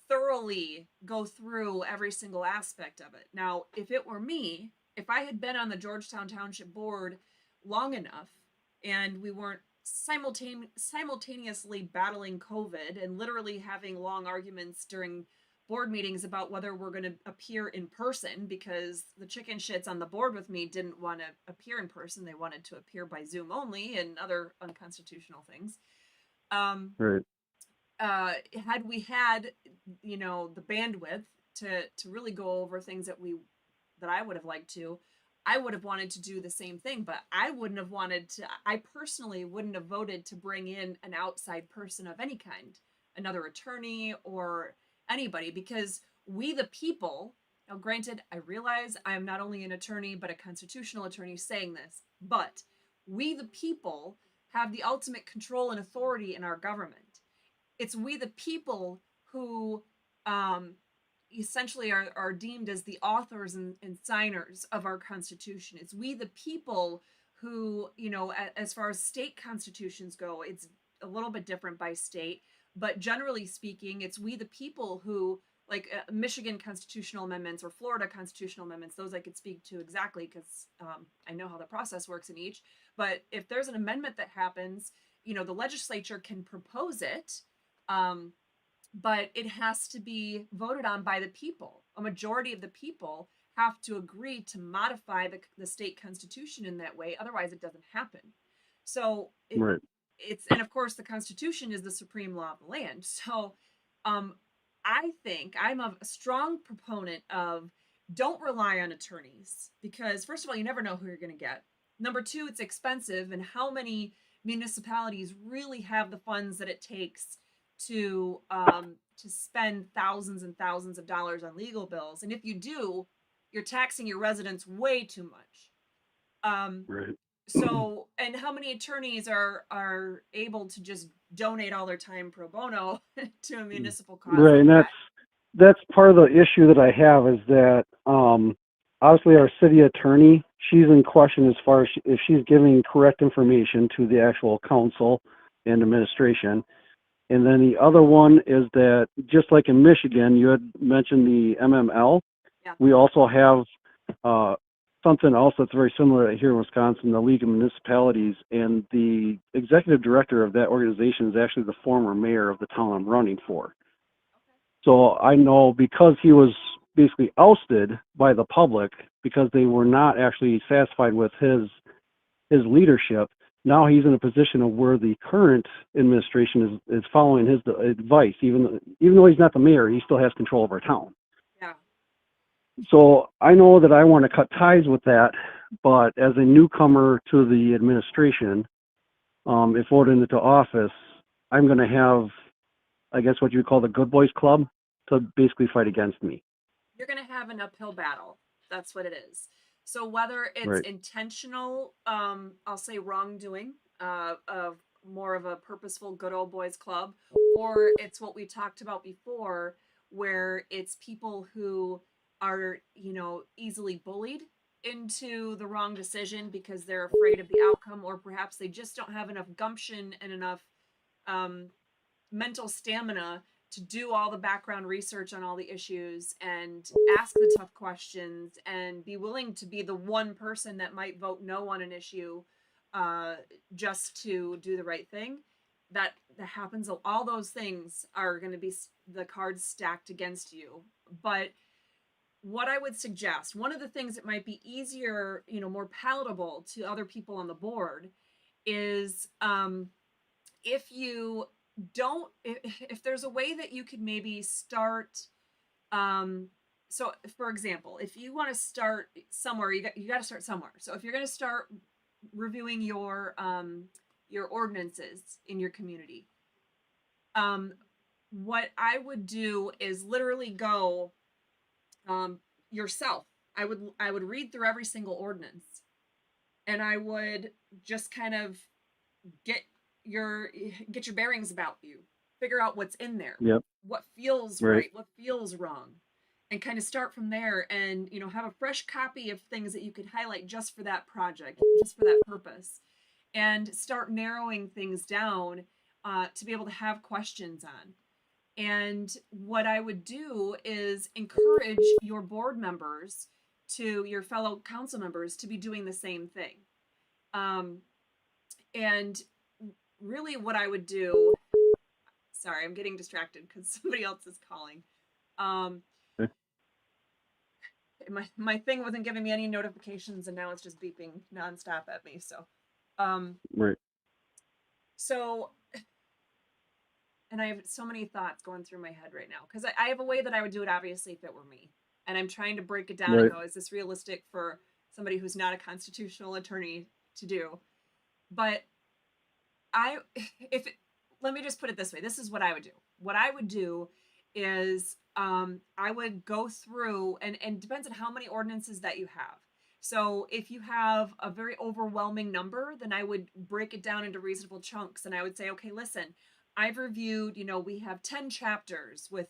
thoroughly go through every single aspect of it. Now, if it were me, if I had been on the Georgetown Township Board long enough and we weren't simultaneously battling COVID and literally having long arguments during board meetings about whether we're going to appear in person because the chicken shits on the board with me didn't want to appear in person. They wanted to appear by Zoom only and other unconstitutional things. Right. Had we had, the bandwidth to really go over things that I would have liked to, I would have wanted to do the same thing, but I personally wouldn't have voted to bring in an outside person of any kind, another attorney or anybody, because we the people, now granted, I realize I am not only an attorney, but a constitutional attorney saying this, but we the people have the ultimate control and authority in our government. It's we the people who essentially are deemed as the authors and signers of our Constitution. It's we the people who, as far as state constitutions go, it's a little bit different by state, but generally speaking, it's we the people who, like Michigan constitutional amendments or Florida constitutional amendments, those I could speak to exactly because I know how the process works in each. But if there's an amendment that happens, the legislature can propose it, but it has to be voted on by the people. A majority of the people have to agree to modify the state constitution in that way. Otherwise, it doesn't happen. So Right. and of course, the Constitution is the supreme law of the land. So I think I'm a strong proponent of don't rely on attorneys because, first of all, you never know who you're going to get. Number two, it's expensive, and how many municipalities really have the funds that it takes to spend thousands and thousands of dollars on legal bills? And if you do, you're taxing your residents way too much. Right. So, and how many attorneys are able to just donate all their time pro bono to a municipal cause? Right, and that's part of the issue that I have is that obviously our city attorney, she's in question as far as if she's giving correct information to the actual council and administration. And then the other one is that just like in Michigan, you had mentioned the MML. Yeah. We also have something else that's very similar here in Wisconsin, the League of Municipalities, and the executive director of that organization is actually the former mayor of the town I'm running for. So I know because he was basically ousted by the public because they were not actually satisfied with his leadership. Now he's in a position of where the current administration is following his advice. Even though he's not the mayor, he still has control of our town. Yeah. So I know that I want to cut ties with that, but as a newcomer to the administration, if voted into office, I'm going to have, I guess, what you would call the good boys club to basically fight against me. You're going to have an uphill battle. That's what it is. So whether it's Right. intentional, I'll say wrongdoing, of more of a purposeful good old boys club, or it's what we talked about before, where it's people who are, easily bullied into the wrong decision because they're afraid of the outcome, or perhaps they just don't have enough gumption and enough mental stamina to do all the background research on all the issues and ask the tough questions and be willing to be the one person that might vote no on an issue just to do the right thing. That happens. All those things are going to be the cards stacked against you. But what I would suggest, one of the things that might be easier, more palatable to other people on the board is if you don't, if there's a way that you could maybe start, so for example, if you want to start somewhere, you got to start somewhere. So if you're going to start reviewing your ordinances in your community, what I would do is literally go yourself. I would read through every single ordinance, and I would just kind of get your bearings about you, figure out what's in there, Yep. what feels right, what feels wrong, and kind of start from there, and have a fresh copy of things that you could highlight just for that project, just for that purpose, and start narrowing things down to be able to have questions on. And what I would do is encourage your board members, to your fellow council members, to be doing the same thing. And really what I would do, sorry, I'm getting distracted because somebody else is calling. Okay. My thing wasn't giving me any notifications, and now it's just beeping nonstop at me. So, Right. So, and I have so many thoughts going through my head right now, because I have a way that I would do it, obviously, if it were me. And I'm trying to break it down and go, is this realistic for somebody who's not a constitutional attorney to do? But let me just put it this way. This is what I would do. What I would do is I would go through, and depends on how many ordinances that you have. So if you have a very overwhelming number, then I would break it down into reasonable chunks. And I would say, okay, listen, I've reviewed, we have 10 chapters with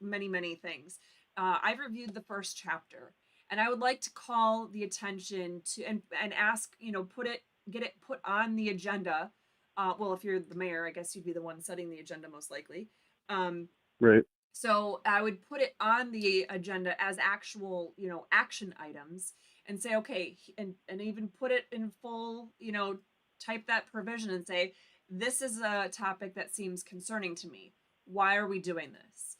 many, many things. I've reviewed the first chapter, and I would like to call the attention to, and ask, get it put on the agenda. Well, if you're the mayor, I guess you'd be the one setting the agenda most likely. Right. So I would put it on the agenda as actual, action items, and say, okay, and even put it in full, type that provision and say, this is a topic that seems concerning to me. Why are we doing this?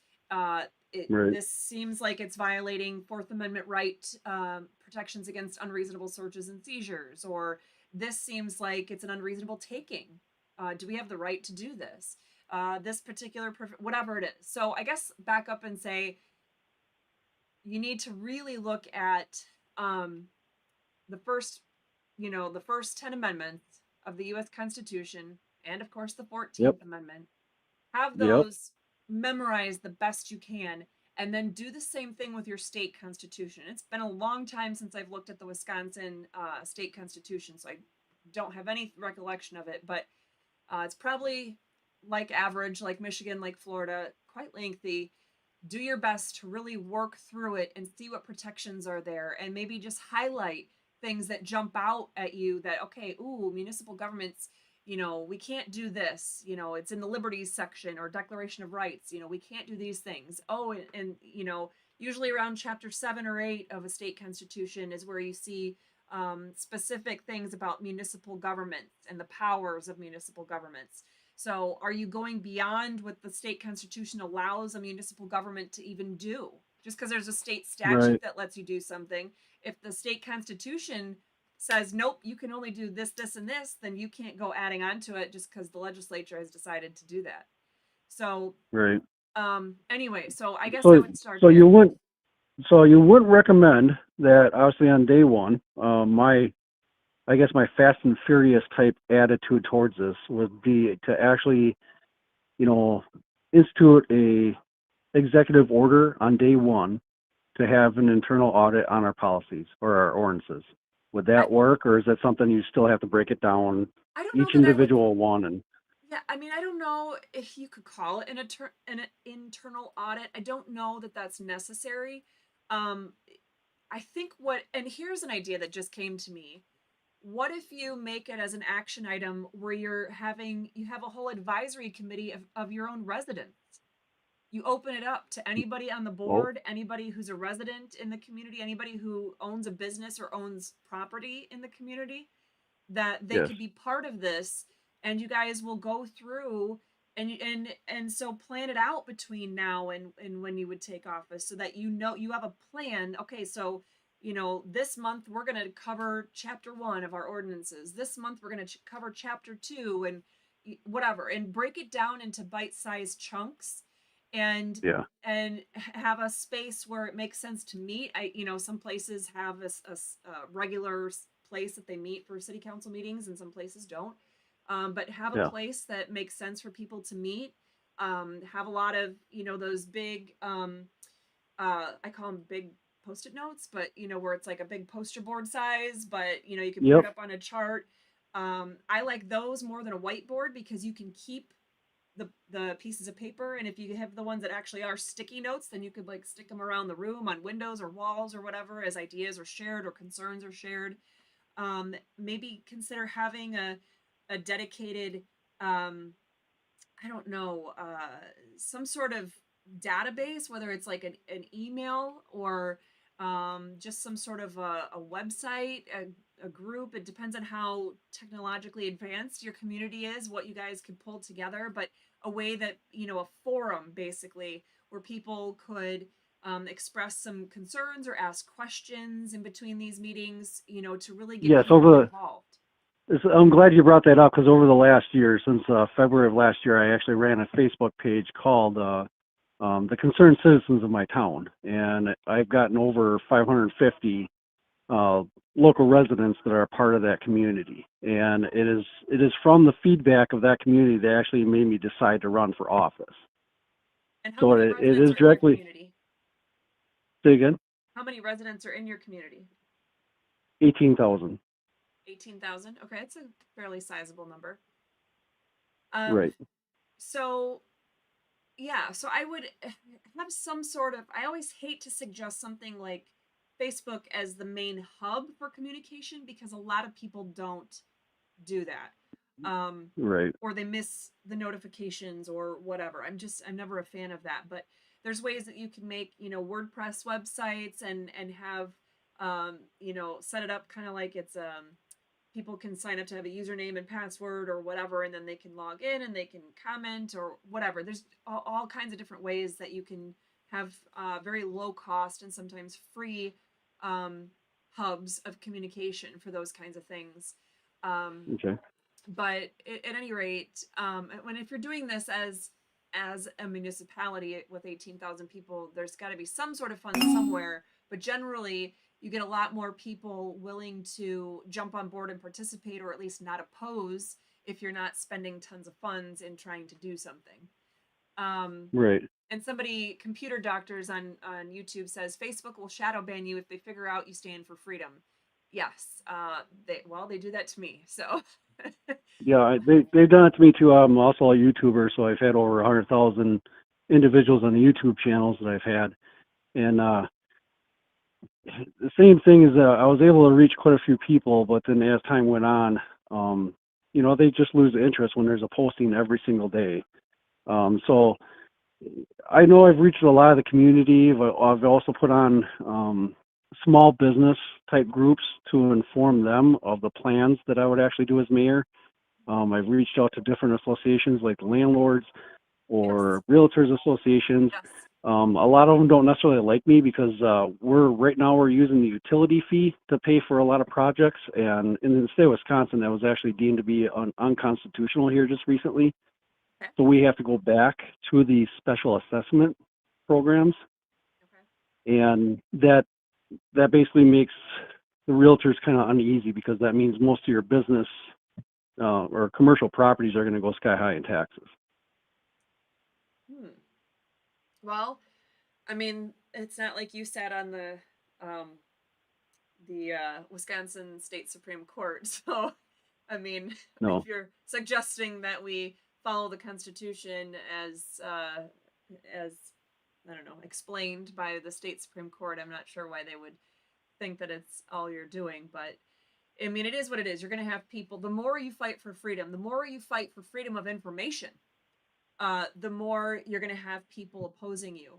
This seems like it's violating Fourth Amendment right protections against unreasonable searches and seizures, or this seems like it's an unreasonable taking. Do we have the right to do this? This particular, whatever it is. So I guess back up and say, you need to really look at the first 10 amendments of the U.S. Constitution, and of course the 14th Amendment. Have those memorized the best you can, and then do the same thing with your state constitution. It's been a long time since I've looked at the Wisconsin state constitution, so I don't have any recollection of it, but it's probably like average, like Michigan, like Florida, quite lengthy. Do your best to really work through it and see what protections are there, and maybe just highlight things that jump out at you that, okay, municipal governments, we can't do this, it's in the liberties section or Declaration of Rights, we can't do these things. Oh, and usually around chapter 7 or 8 of a state constitution is where you see specific things about municipal governments and the powers of municipal governments. So are you going beyond what the state constitution allows a municipal government to even do? Just because there's a state statute Right. that lets you do something, if the state constitution says, nope, you can only do this, this, and this, then you can't go adding on to it just because the legislature has decided to do that. So, Right. anyway, so I guess I So, would start so there. you wouldn't recommend that, obviously, on day one. I guess my fast and furious type attitude towards this would be to actually, institute a executive order on day one to have an internal audit on our policies or our ordinances. Would that work, or is that something you still have to break it down I don't know each that I would. individual one? And Yeah, I mean, I don't know if you could call it an internal audit. I don't know that that's necessary. Um, I think and here's an idea that just came to me. What if you make it as an action item where you have a whole advisory committee of your own residents? You open it up to anybody on the oh, board, anybody who's a resident in the community, anybody who owns a business or owns property in the community, that they yes, could be part of this, and you guys will go through and so plan it out between now and when you would take office, so that you have a plan. Okay, so this month we're going to cover chapter 1 of our ordinances, this month we're going to cover chapter 2, and whatever, and break it down into bite-sized chunks, and yeah, have a space where it makes sense to meet. Some places have a regular place that they meet for city council meetings, and some places don't. But have a yeah, place that makes sense for people to meet. Have a lot of those big I call them big post-it notes, but where it's like a big poster board size, but you can put it yep, up on a chart. I like those more than a whiteboard, because you can keep the pieces of paper, and if you have the ones that actually are sticky notes, then you could like stick them around the room on windows or walls or whatever, as ideas are shared or concerns are shared. Maybe consider having a dedicated I don't know, some sort of database, whether it's like an email or just some sort of a website, a group. It depends on how technologically advanced your community is, what you guys could pull together, but a way that, a forum basically where people could express some concerns or ask questions in between these meetings, to really get yes. people involved. I'm glad you brought that up, because over the last year, since February of last year, I actually ran a Facebook page called the Concerned Citizens of My Town, and I've gotten over 550 local residents that are a part of that community, and it is from the feedback of that community that actually made me decide to run for office. And how So many it residents is are in your directly, community? say again, How many residents are in your community? 18,000. 18,000. Okay, it's a fairly sizable number. Um, Right. so yeah, so I would have some sort of, I always hate to suggest something like Facebook as the main hub for communication, because a lot of people don't do that. Right. Or they miss the notifications or whatever. I'm never a fan of that, but there's ways that you can make, WordPress websites and have, set it up kind of like it's, people can sign up to have a username and password or whatever, and then they can log in and they can comment or whatever. There's all kinds of different ways that you can have very low cost and sometimes free hubs of communication for those kinds of things. Okay. But at any rate, if you're doing this as a municipality with 18,000 people, there's got to be some sort of fund somewhere. But generally, you get a lot more people willing to jump on board and participate, or at least not oppose, if you're not spending tons of funds in trying to do something. Right. And somebody, Computer Doctors on YouTube, says Facebook will shadow ban you if they figure out you stand for freedom. Yes, they do that to me. So Yeah, they've done it to me too. I'm also a YouTuber, so I've had over 100,000 individuals on the YouTube channels that I've had, and the same thing is I was able to reach quite a few people, but then as time went on, they just lose interest when there's a posting every single day. So I know I've reached a lot of the community, but I've also put on small business type groups to inform them of the plans that I would actually do as mayor. I've reached out to different associations like landlords or realtors associations. Yes. A lot of them don't necessarily like me because right now we're using the utility fee to pay for a lot of projects, and in the state of Wisconsin, that was actually deemed to be unconstitutional here just recently. Okay. So we have to go back to the special assessment programs, Okay. and that basically makes the realtors kind of uneasy because that means most of your business or commercial properties are going to go sky high in taxes. Well, I mean, it's not like you sat on the Wisconsin State Supreme Court. So, I mean, No. if you're suggesting that we follow the Constitution as I don't know, explained by the state Supreme Court, I'm not sure why they would think that it's all you're doing. But I mean, it is what it is. You're going to have people. The more you fight for freedom, the more you fight for freedom of information, the more you're going to have people opposing you.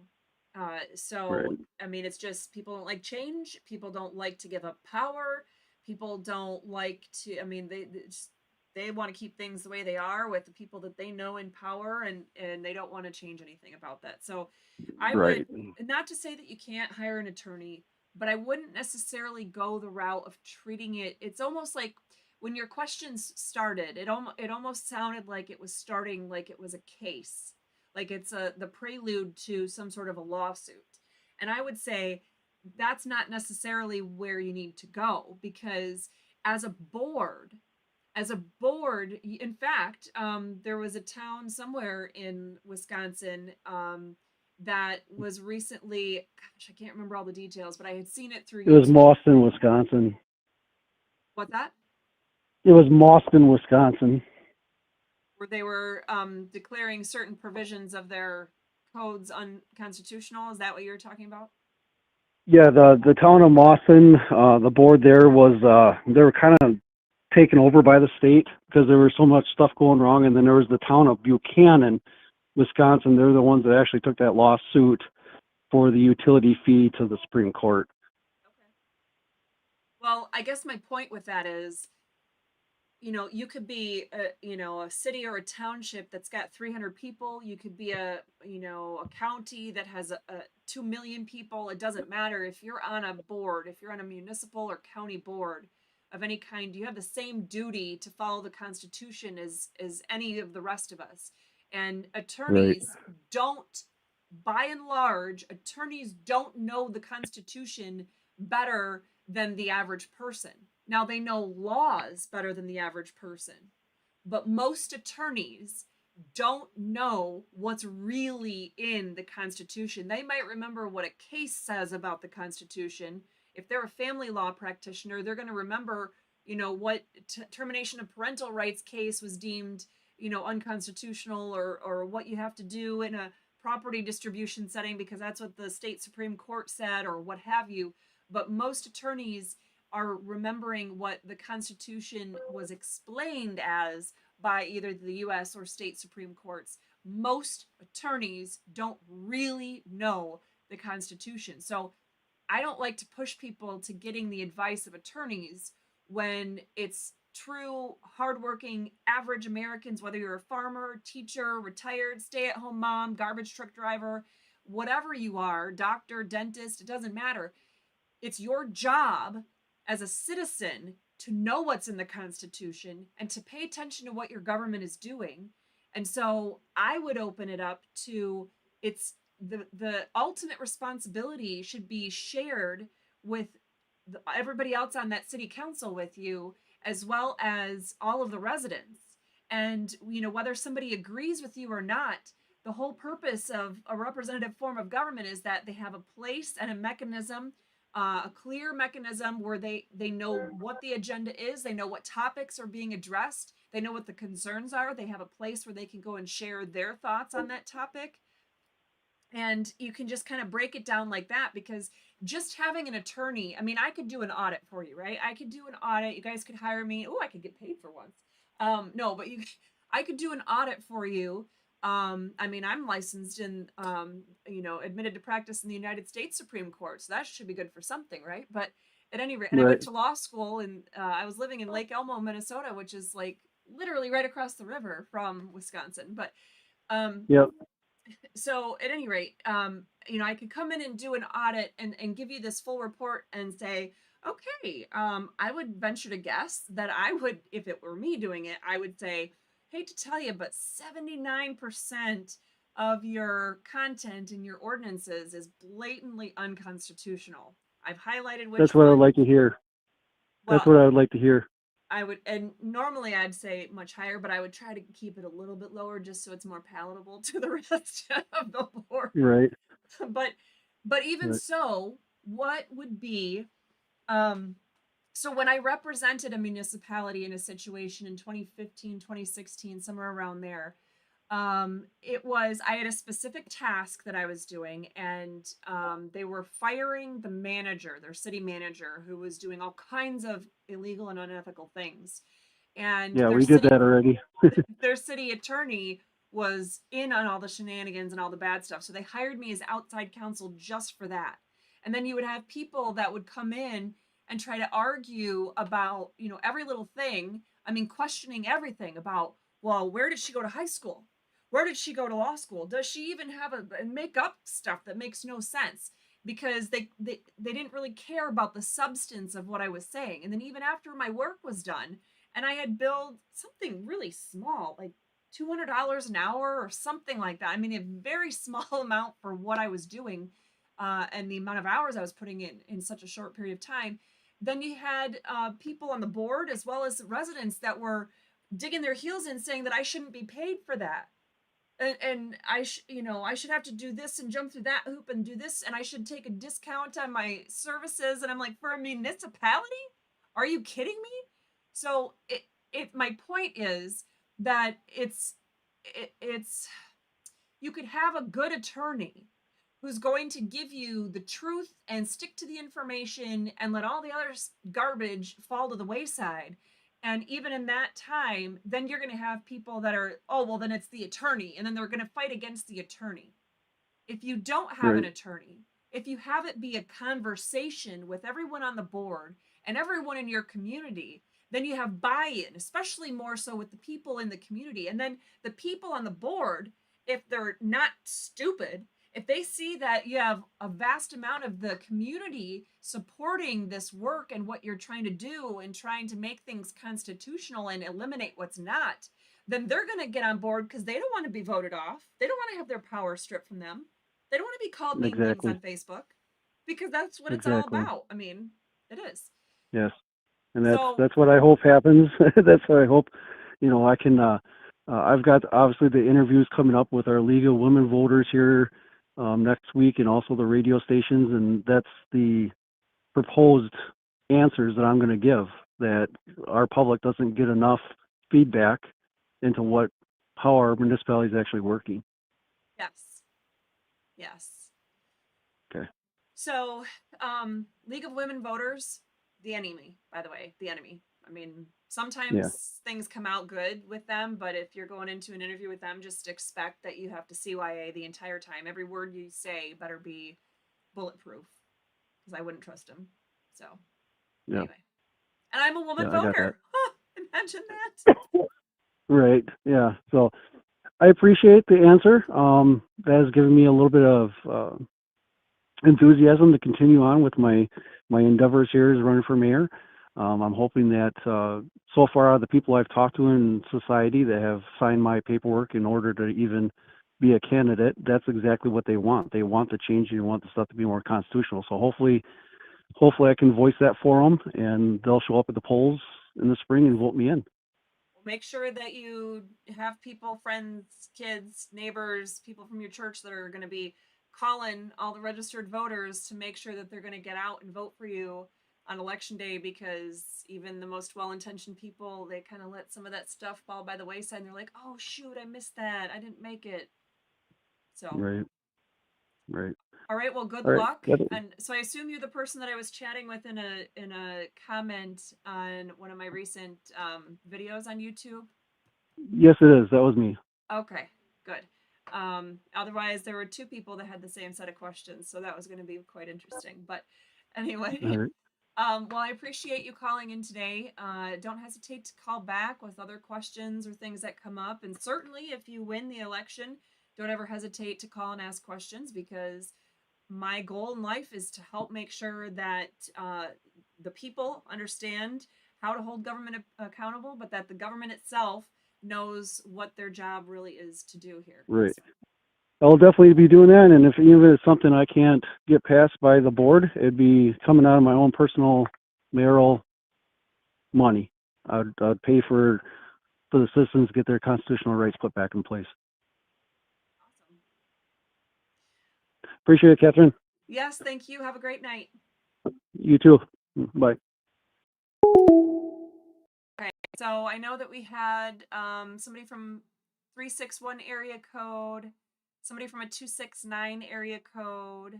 So, Right. I mean, it's just people don't like change. People don't like to give up power. People don't like to, I mean, they want to keep things the way they are with the people that they know in power, and they don't want to change anything about that. So I Right. would, not to say that you can't hire an attorney, but I wouldn't necessarily go the route of treating it. It's almost like when your questions started, it almost sounded like it was starting like it was a case, like it's the prelude to some sort of a lawsuit. And I would say that's not necessarily where you need to go, because as a board, in fact, there was a town somewhere in Wisconsin that was recently, gosh, I can't remember all the details, but I had seen it through It was YouTube. Mauston, Wisconsin. What's that? It was Mauston, Wisconsin. Where they were declaring certain provisions of their codes unconstitutional. Is that what you were talking about? Yeah, the town of Mauston, the board there was they were kind of taken over by the state because there was so much stuff going wrong, and then there was the town of Buchanan, Wisconsin. They're the ones that actually took that lawsuit for the utility fee to the Supreme Court. Okay. Well, I guess my point with that is, you could be a city or a township that's got 300 people. You could be a county that has a 2 million people. It doesn't matter. If you're on a board, if you're on a municipal or county board of any kind, you have the same duty to follow the Constitution as any of the rest of us. And attorneys don't, by and large, attorneys don't know the Constitution better than the average person. Now, they know laws better than the average person, but most attorneys don't know what's really in the Constitution. They might remember what a case says about the Constitution. If they're a family law practitioner, they're going to remember, what termination of parental rights case was deemed, unconstitutional, or what you have to do in a property distribution setting because that's what the state Supreme Court said, or what have you. But most attorneys are remembering what the Constitution was explained as by either the US or state Supreme Courts. Most attorneys don't really know the Constitution. So I don't like to push people to getting the advice of attorneys when it's true, hardworking, average Americans, whether you're a farmer, teacher, retired, stay at home mom, garbage truck driver, whatever you are, doctor, dentist, it doesn't matter. It's your job as a citizen to know what's in the Constitution and to pay attention to what your government is doing. And so I would open it up to, it's the ultimate responsibility should be shared with everybody else on that city council with you, as well as all of the residents. And whether somebody agrees with you or not, the whole purpose of a representative form of government is that they have a place and a mechanism, a clear mechanism where they know what the agenda is, they know what topics are being addressed, they know what the concerns are, they have a place where they can go and share their thoughts on that topic. And you can just kind of break it down like that, because just having an attorney, I mean, I could do an audit for you, right? I could do an audit. You guys could hire me. Oh, I could get paid for once. No, but I could do an audit for you. I mean, I'm licensed and, admitted to practice in the United States Supreme Court, so that should be good for something, right? But at any rate, and I Right. went to law school, and I was living in Lake Elmo, Minnesota, which is like literally right across the river from Wisconsin. But um, Yep. so at any rate, I could come in and do an audit and give you this full report and say, okay, I would venture to guess that I would, if it were me doing it, I would say, hate to tell you, but 79% of your content in your ordinances is blatantly unconstitutional. I've highlighted That's which what I'd one. like to hear. That's Well, what I would like to hear. I would, and normally I'd say much higher, but I would try to keep it a little bit lower just so it's more palatable to the rest of the board. Right. but but even Right. so, what would be um so when I represented a municipality in a situation in 2015, 2016, somewhere around there, it was, I had a specific task that I was doing, and they were firing the manager, their city manager, who was doing all kinds of illegal and unethical things, and Yeah, we did that already. their city attorney was in on all the shenanigans and all the bad stuff. So they hired me as outside counsel just for that. And then you would have people that would come in and try to argue about, every little thing. I mean, questioning everything about, well, where did she go to high school? Where did she go to law school? Does she even have a make up stuff that makes no sense? Because they didn't really care about the substance of what I was saying. And then even after my work was done, and I had billed something really small, like $200 an hour or something like that. I mean, a very small amount for what I was doing, and the amount of hours I was putting in such a short period of time. Then you had people on the board as well as residents that were digging their heels in, saying that I shouldn't be paid for that. And I should have to do this and jump through that hoop and do this, and I should take a discount on my services. And I'm like, for a municipality? Are you kidding me? So my point is that it's you could have a good attorney who's going to give you the truth and stick to the information and let all the other garbage fall to the wayside. And even in that time, then you're going to have people that are, oh, well, then it's the attorney. And then they're going to fight against the attorney. If you don't have an Right. attorney, if you have it be a conversation with everyone on the board and everyone in your community, then you have buy-in, especially more so with the people in the community. And then the people on the board, if they're not stupid, if they see that you have a vast amount of the community supporting this work and what you're trying to do and trying to make things constitutional and eliminate what's not, then they're going to get on board because they don't want to be voted off. They don't want to have their power stripped from them. They don't want to be called mean things Exactly. on Facebook, because that's what it's all Exactly. about. I mean, it is. Yes. And So, that's what I hope happens. That's what I hope. I can. I've got obviously the interviews coming up with our League of Women Voters here next week, and also the radio stations, and that's the proposed answers that I'm going to give. That our public doesn't get enough feedback into how our municipality is actually working. yes. Yes. Okay. So, League of Women Voters, the enemy, by the way, the enemy. I mean, Yeah. sometimes things come out good with them, but if you're going into an interview with them, just expect that you have to CYA the entire time. Every word you say better be bulletproof, because I wouldn't trust them. So, Yeah. anyway. And I'm a woman Yeah. I got that. voter. Huh, imagine that. Right. Yeah. So I appreciate the answer. That has given me a little bit of enthusiasm to continue on with my endeavors here as running for mayor. I'm hoping that so far the people I've talked to in society that have signed my paperwork in order to even be a candidate, that's exactly what they want. They want the change and they want the stuff to be more constitutional. So hopefully I can voice that for them, and they'll show up at the polls in the spring and vote me in. Make sure that you have people, friends, kids, neighbors, people from your church that are going to be calling all the registered voters to make sure that they're going to get out and vote for you on election day, because even the most well-intentioned people, they kind of let some of that stuff fall by the wayside, and they're like, oh shoot, I missed that, I didn't make it. So Right. Right. All right. Well, good All right. luck. That- And so I assume you're the person that I was chatting with in a comment on one of my recent videos on YouTube. yes, it is. That was me. Okay, good. Otherwise, there were two people that had the same set of questions, so that was going to be quite interesting. But anyway, All right. well, I appreciate you calling in today. Don't hesitate to call back with other questions or things that come up. And certainly, if you win the election, don't ever hesitate to call and ask questions, because my goal in life is to help make sure that the people understand how to hold government accountable, but that the government itself knows what their job really is to do here. Right. I'll definitely be doing that, and if even if it's something I can't get passed by the board, it'd be coming out of my own personal mayoral money. I'd pay for the citizens to get their constitutional rights put back in place. Awesome. Appreciate it, Catherine. Yes, thank you. Have a great night. You too. Bye. Okay, so I know that we had somebody from 361 area code, somebody from a 269 area code.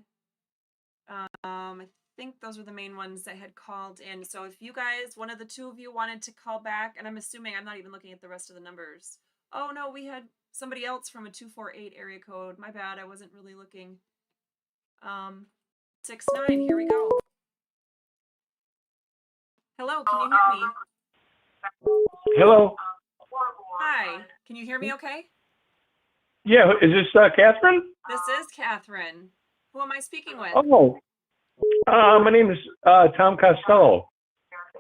I think those were the main ones that had called in. So if you guys, one of the two of you wanted to call back, and I'm assuming I'm not even looking at the rest of the numbers. Oh no, we had somebody else from a 248 area code. My bad, I wasn't really looking. 69, here we go. Hello, can you hear me? Hello. Hi, can you hear me okay? Yeah, is this Catherine? This is Catherine. Who am I speaking with? Oh, my name is Tom Costello.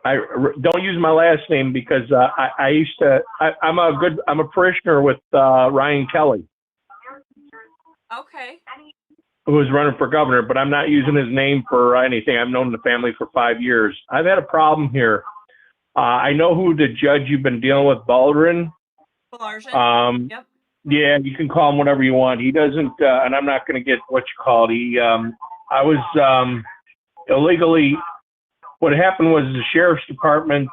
Don't use my last name because I used to. I'm a parishioner with Ryan Kelly, Okay. who was running for governor, but I'm not using his name for anything. I've known the family for 5 years. I've had a problem here. I know who the judge you've been dealing with, Baldwin. Balarjan. Yep. Yeah, you can call him whatever you want. He doesn't, and I'm not going to get what you called. I was illegally. What happened was the sheriff's department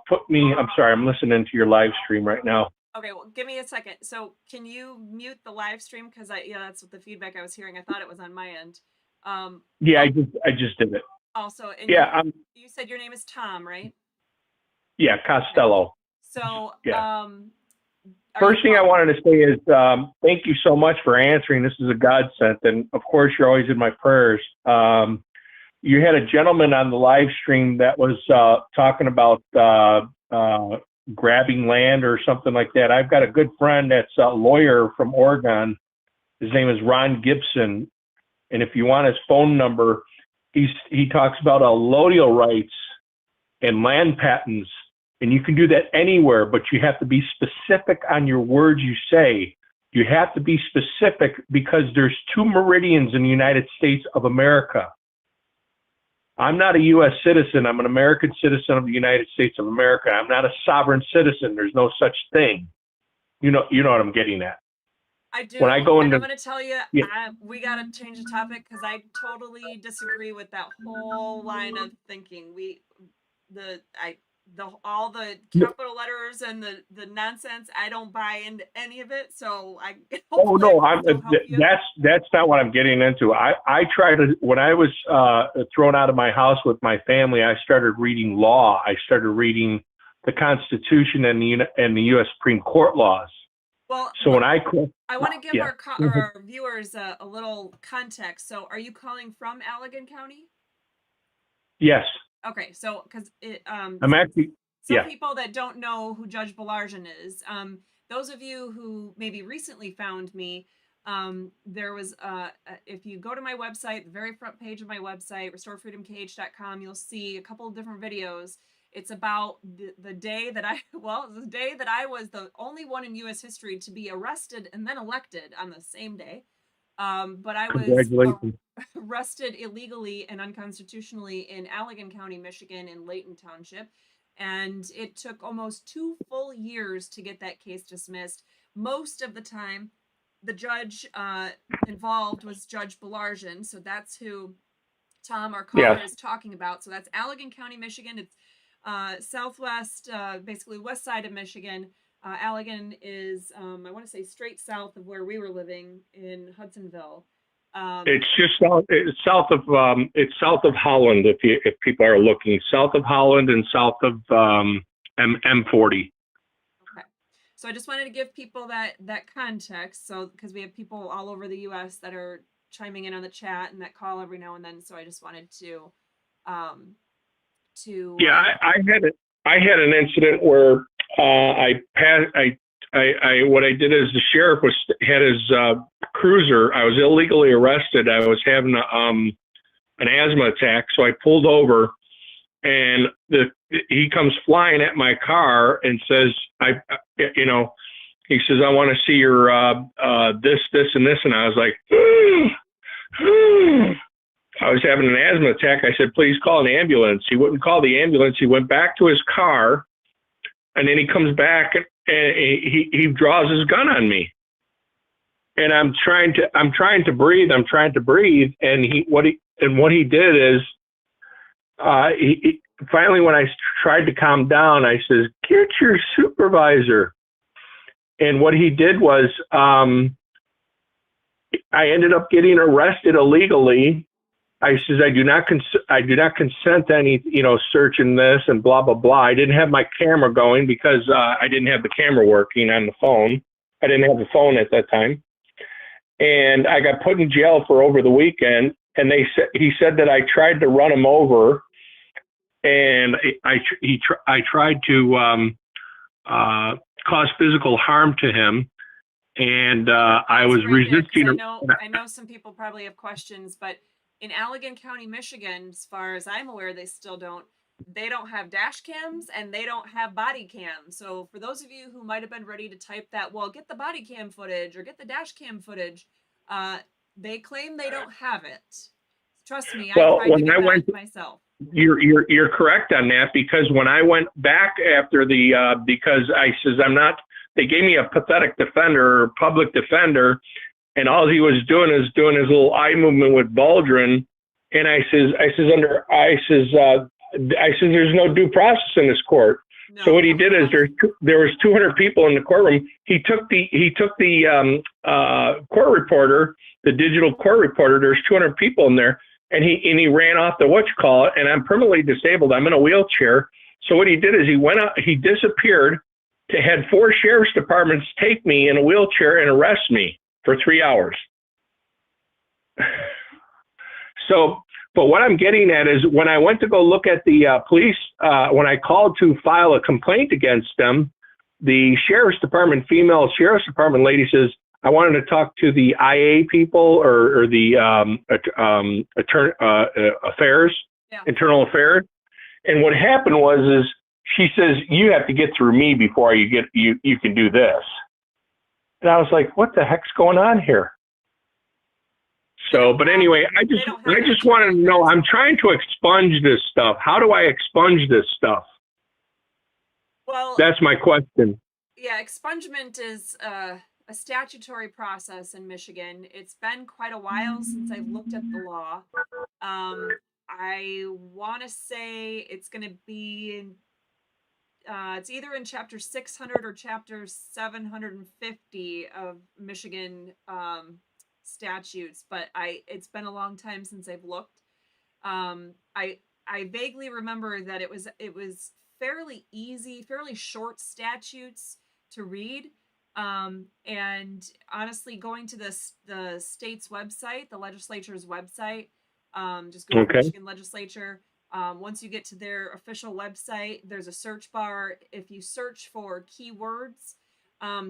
put me. I'm sorry, I'm listening to your live stream right now. Okay, well, give me a second. So, can you mute the live stream? Because that's what the feedback I was hearing. I thought it was on my end. Yeah, I just did it. Also, and Yeah, you said your name is Tom, right? yeah, Costello. So, Yeah. are First you thing I wanted to say is thank you so much for answering. This is a godsend, and of course, you're always in my prayers. You had a gentleman on the live stream that was talking about grabbing land or something like that. I've got a good friend that's a lawyer from Oregon. His name is Ron Gibson, and if you want his phone number, he talks about allodial rights and land patents. And you can do that anywhere, but you have to be specific on your words you say. You have to be specific because there's 2 meridians in the United States of America. I'm not a U.S. citizen. I'm an American citizen of the United States of America. I'm not a sovereign citizen. There's no such thing. You know what I'm getting at. I do. When I go and into, I'm going to tell you, yeah. we got to change the topic because I totally disagree with that whole line of thinking. All the capital letters and the nonsense, I don't buy into any of it. So Oh no, that's not what I'm getting into. I try to, when I was thrown out of my house with my family, I started reading law. I started reading the Constitution and the U.S. Supreme Court laws. Well, so when I want to give yeah. our viewers a little context. So, are you calling from Allegan County? Yes. Okay, so because I'm actually people that don't know who Judge Balarjan is, those of you who maybe recently found me, there was if you go to my website, the very front page of my website, restorefreedomcage.com, you'll see a couple of different videos. It's about the day that it was the day that I was the only one in U.S. history to be arrested and then elected on the same day. But I was arrested illegally and unconstitutionally in Allegan County, Michigan, in Layton Township. And it took almost 2 full years to get that case dismissed. Most of the time, the judge involved was Judge Balarjan. So that's who Tom, our caller, is talking about. So that's Allegan County, Michigan. It's southwest, basically west side of Michigan. Allegan is, I want to say, straight south of where we were living in Hudsonville. It's just it's south of Holland. If people are looking, south of Holland and south of M40. Okay. So I just wanted to give people that context. So because we have people all over the U.S. that are chiming in on the chat and that call every now and then. So I just wanted to Yeah, I had an incident where what I did is the sheriff had his cruiser. I was illegally arrested. I was having an asthma attack, so I pulled over, and he comes flying at my car and says, he says, I want to see your this, and this, and I was like, I was having an asthma attack. I said, please call an ambulance. He wouldn't call the ambulance. He went back to his car, and then he comes back and he draws his gun on me. And I'm trying to breathe. And what he did is, he finally, when I tried to calm down, I says, get your supervisor. And what he did was, I ended up getting arrested illegally. I says, I do not consent to any, searching this and blah, blah, blah. I didn't have my camera going because I didn't have the camera working on the phone. I didn't have the phone at that time. And I got put in jail for over the weekend. And he said that I tried to run him over, and I tried to cause physical harm to him. And I was resisting. I know some people probably have questions, but in Allegan County, Michigan, as far as I'm aware, they don't have dash cams and they don't have body cams. So for those of you who might have been ready to type that, well, get the body cam footage or get the dash cam footage, they claim they don't have it. Trust me, well, I tried to get that myself. You're correct on that, because when I went back after because I says they gave me a pathetic defender or public defender, and all he was doing is doing his little eye movement with Baldwin. And I says there's no due process in this court. No. So what he did is there was 200 people in the courtroom. He took the court reporter, the digital court reporter. There's 200 people in there, and he ran off the and I'm permanently disabled. I'm in a wheelchair. So what he did is he went out, he disappeared, had 4 sheriff's departments take me in a wheelchair and arrest me for 3 hours. So, but what I'm getting at is when I went to go look at the police, when I called to file a complaint against them, the female sheriff's department lady says, I wanted to talk to the IA people or the internal affairs. And what happened was she says, you have to get through me before you can do this. And I was like, what the heck's going on here? So, but anyway, I just wanted to know, I'm trying to expunge this stuff. How do I expunge this stuff? Well, that's my question. Yeah, expungement is a statutory process in Michigan. It's been quite a while since I've looked at the law. I want to say it's going to be in it's either in chapter 600 or chapter 750 of Michigan statutes, but it's been a long time since I've looked. I vaguely remember that it was fairly easy, fairly short statutes to read. And honestly, going to the state's website, the legislature's website, just go to the Michigan legislature. Once you get to their official website, there's a search bar. If you search for keywords,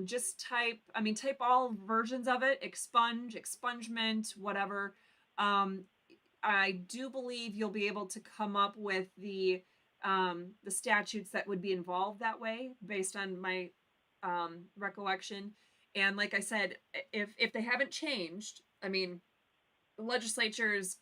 just type all versions of it, expunge, expungement, whatever. I do believe you'll be able to come up with the statutes that would be involved that way based on my recollection. And like I said, if they haven't changed, the legislature's,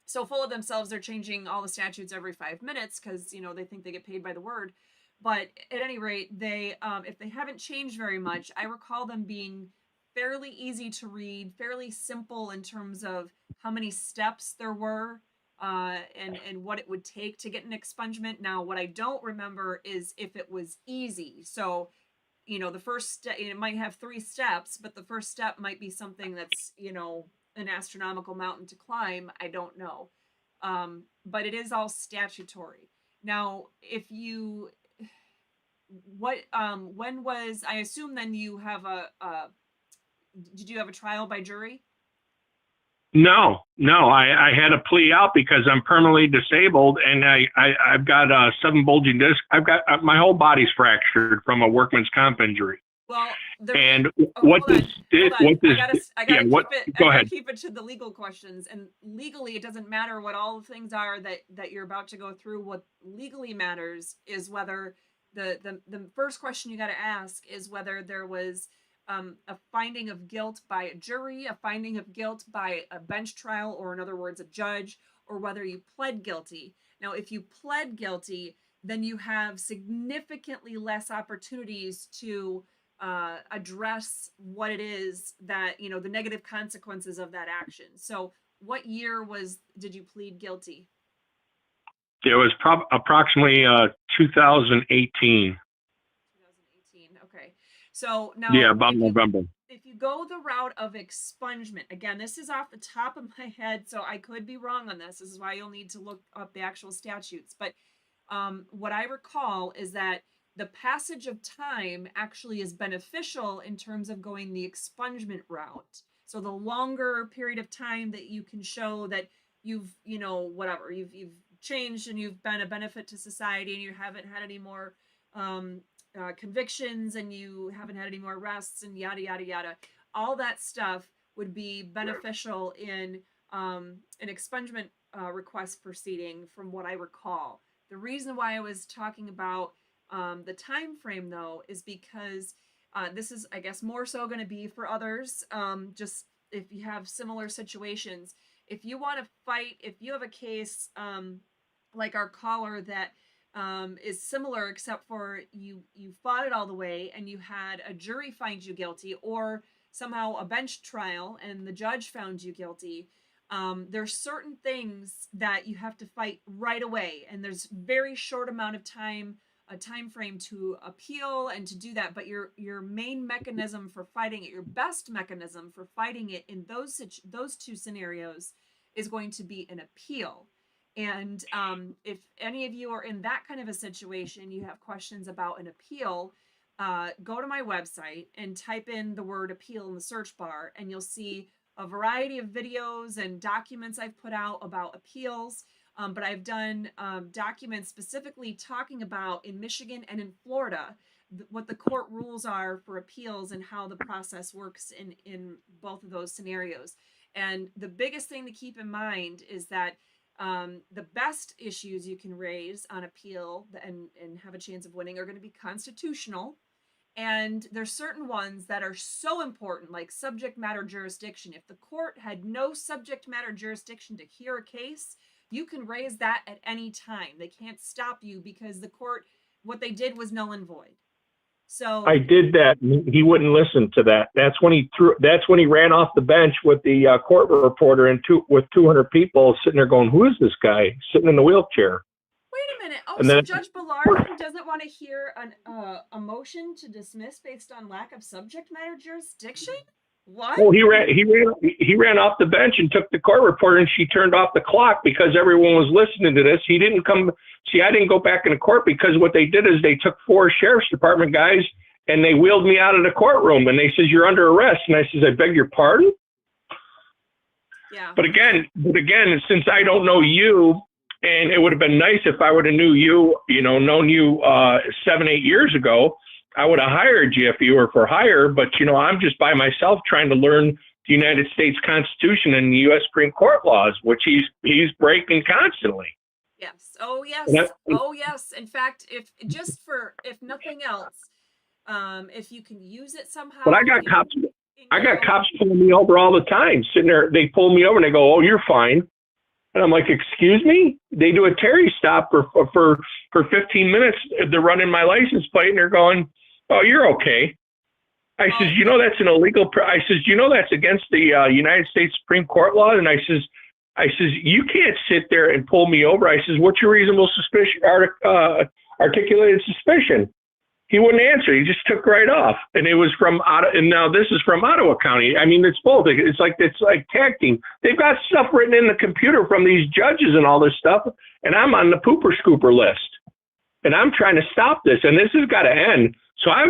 so full of themselves, they're changing all the statutes every 5 minutes because, they think they get paid by the word. But at any rate, they if they haven't changed very much, I recall them being fairly easy to read, fairly simple in terms of how many steps there were and what it would take to get an expungement. Now, what I don't remember is if it was easy. So the first step, it might have 3 steps, but the first step might be something that's, an astronomical mountain to climb. I don't know. But it is all statutory. Now, if you, when was, I assume then you have did you have a trial by jury? No, I had to plea out because I'm permanently disabled, and I've got 7 bulging discs. I've got my whole body's fractured from a workman's comp injury. Well, and what this did, what this, I gotta go ahead. Keep it to the legal questions. And legally, it doesn't matter what all the things are that you're about to go through. What legally matters is whether the first question you got to ask is whether there was a finding of guilt by a jury, a finding of guilt by a bench trial, or in other words, a judge, or whether you pled guilty. Now, if you pled guilty, then you have significantly less opportunities to address what it is that, the negative consequences of that action. So what year did you plead guilty? It was approximately 2018. 2018. Okay. So now, yeah, about November. If you go the route of expungement, again, this is off the top of my head, so I could be wrong on this. This is why you'll need to look up the actual statutes. But what I recall is that the passage of time actually is beneficial in terms of going the expungement route. So the longer period of time that you can show that you've, you've changed and you've been a benefit to society and you haven't had any more convictions and you haven't had any more arrests and yada, yada, yada. All that stuff would be beneficial in an expungement request proceeding from what I recall. The reason why I was talking about the time frame, though, is because this is, I guess, more so going to be for others. Just if you have similar situations, if you want to fight, if you have a case like our caller that is similar, except for you fought it all the way and you had a jury find you guilty, or somehow a bench trial and the judge found you guilty. There's certain things that you have to fight right away, and there's very short amount of time, a time frame to appeal and to do that. But your main mechanism for fighting it, your best mechanism for fighting it in those 2 scenarios is going to be an appeal. And if any of you are in that kind of a situation, you have questions about an appeal, go to my website and type in the word appeal in the search bar, and you'll see a variety of videos and documents I've put out about appeals. But I've done documents specifically talking about, in Michigan and in Florida, what the court rules are for appeals and how the process works in both of those scenarios. And the biggest thing to keep in mind is that the best issues you can raise on appeal and have a chance of winning are going to be constitutional. And there's certain ones that are so important, like subject matter jurisdiction. If the court had no subject matter jurisdiction to hear a case, you can raise that at any time. They can't stop you because the court, what they did was null and void. So I did that. He wouldn't listen to that. That's when he ran off the bench with the court reporter and with 200 people sitting there going, "Who is this guy sitting in the wheelchair?" Wait a minute. Oh, and so then, Judge Ballard doesn't want to hear a motion to dismiss based on lack of subject matter jurisdiction? What? Oh, he ran off the bench and took the court reporter, and she turned off the clock because everyone was listening to this. He didn't come. See, I didn't go back into court because what they did is they took 4 sheriff's department guys and they wheeled me out of the courtroom, and they says, "You're under arrest." And I says, "I beg your pardon?" Yeah. But again, since I don't know you, and it would have been nice if I would have known you 7-8 years ago, I would have hired you if you were for hire. But, I'm just by myself trying to learn the United States Constitution and the U.S. Supreme Court laws, which he's breaking constantly. Yes. Oh, yes. Oh, yes. In fact, if nothing else, if you can use it somehow. But I got cops pulling me over all the time. Sitting there, they pull me over and they go, "Oh, you're fine." And I'm like, "Excuse me?" They do a Terry stop for 15 minutes. They're running my license plate and they're going, "Oh, you're okay." I says, "That's an illegal." I says, "That's against the United States Supreme Court law." And I says, "You can't sit there and pull me over." I says, "What's your reasonable suspicion, articulated suspicion?" He wouldn't answer. He just took right off. And it was from and now this is from Ottawa County. I mean, it's both. It's like tag team. They've got stuff written in the computer from these judges and all this stuff, and I'm on the pooper scooper list. And I'm trying to stop this, and this has got to end. So I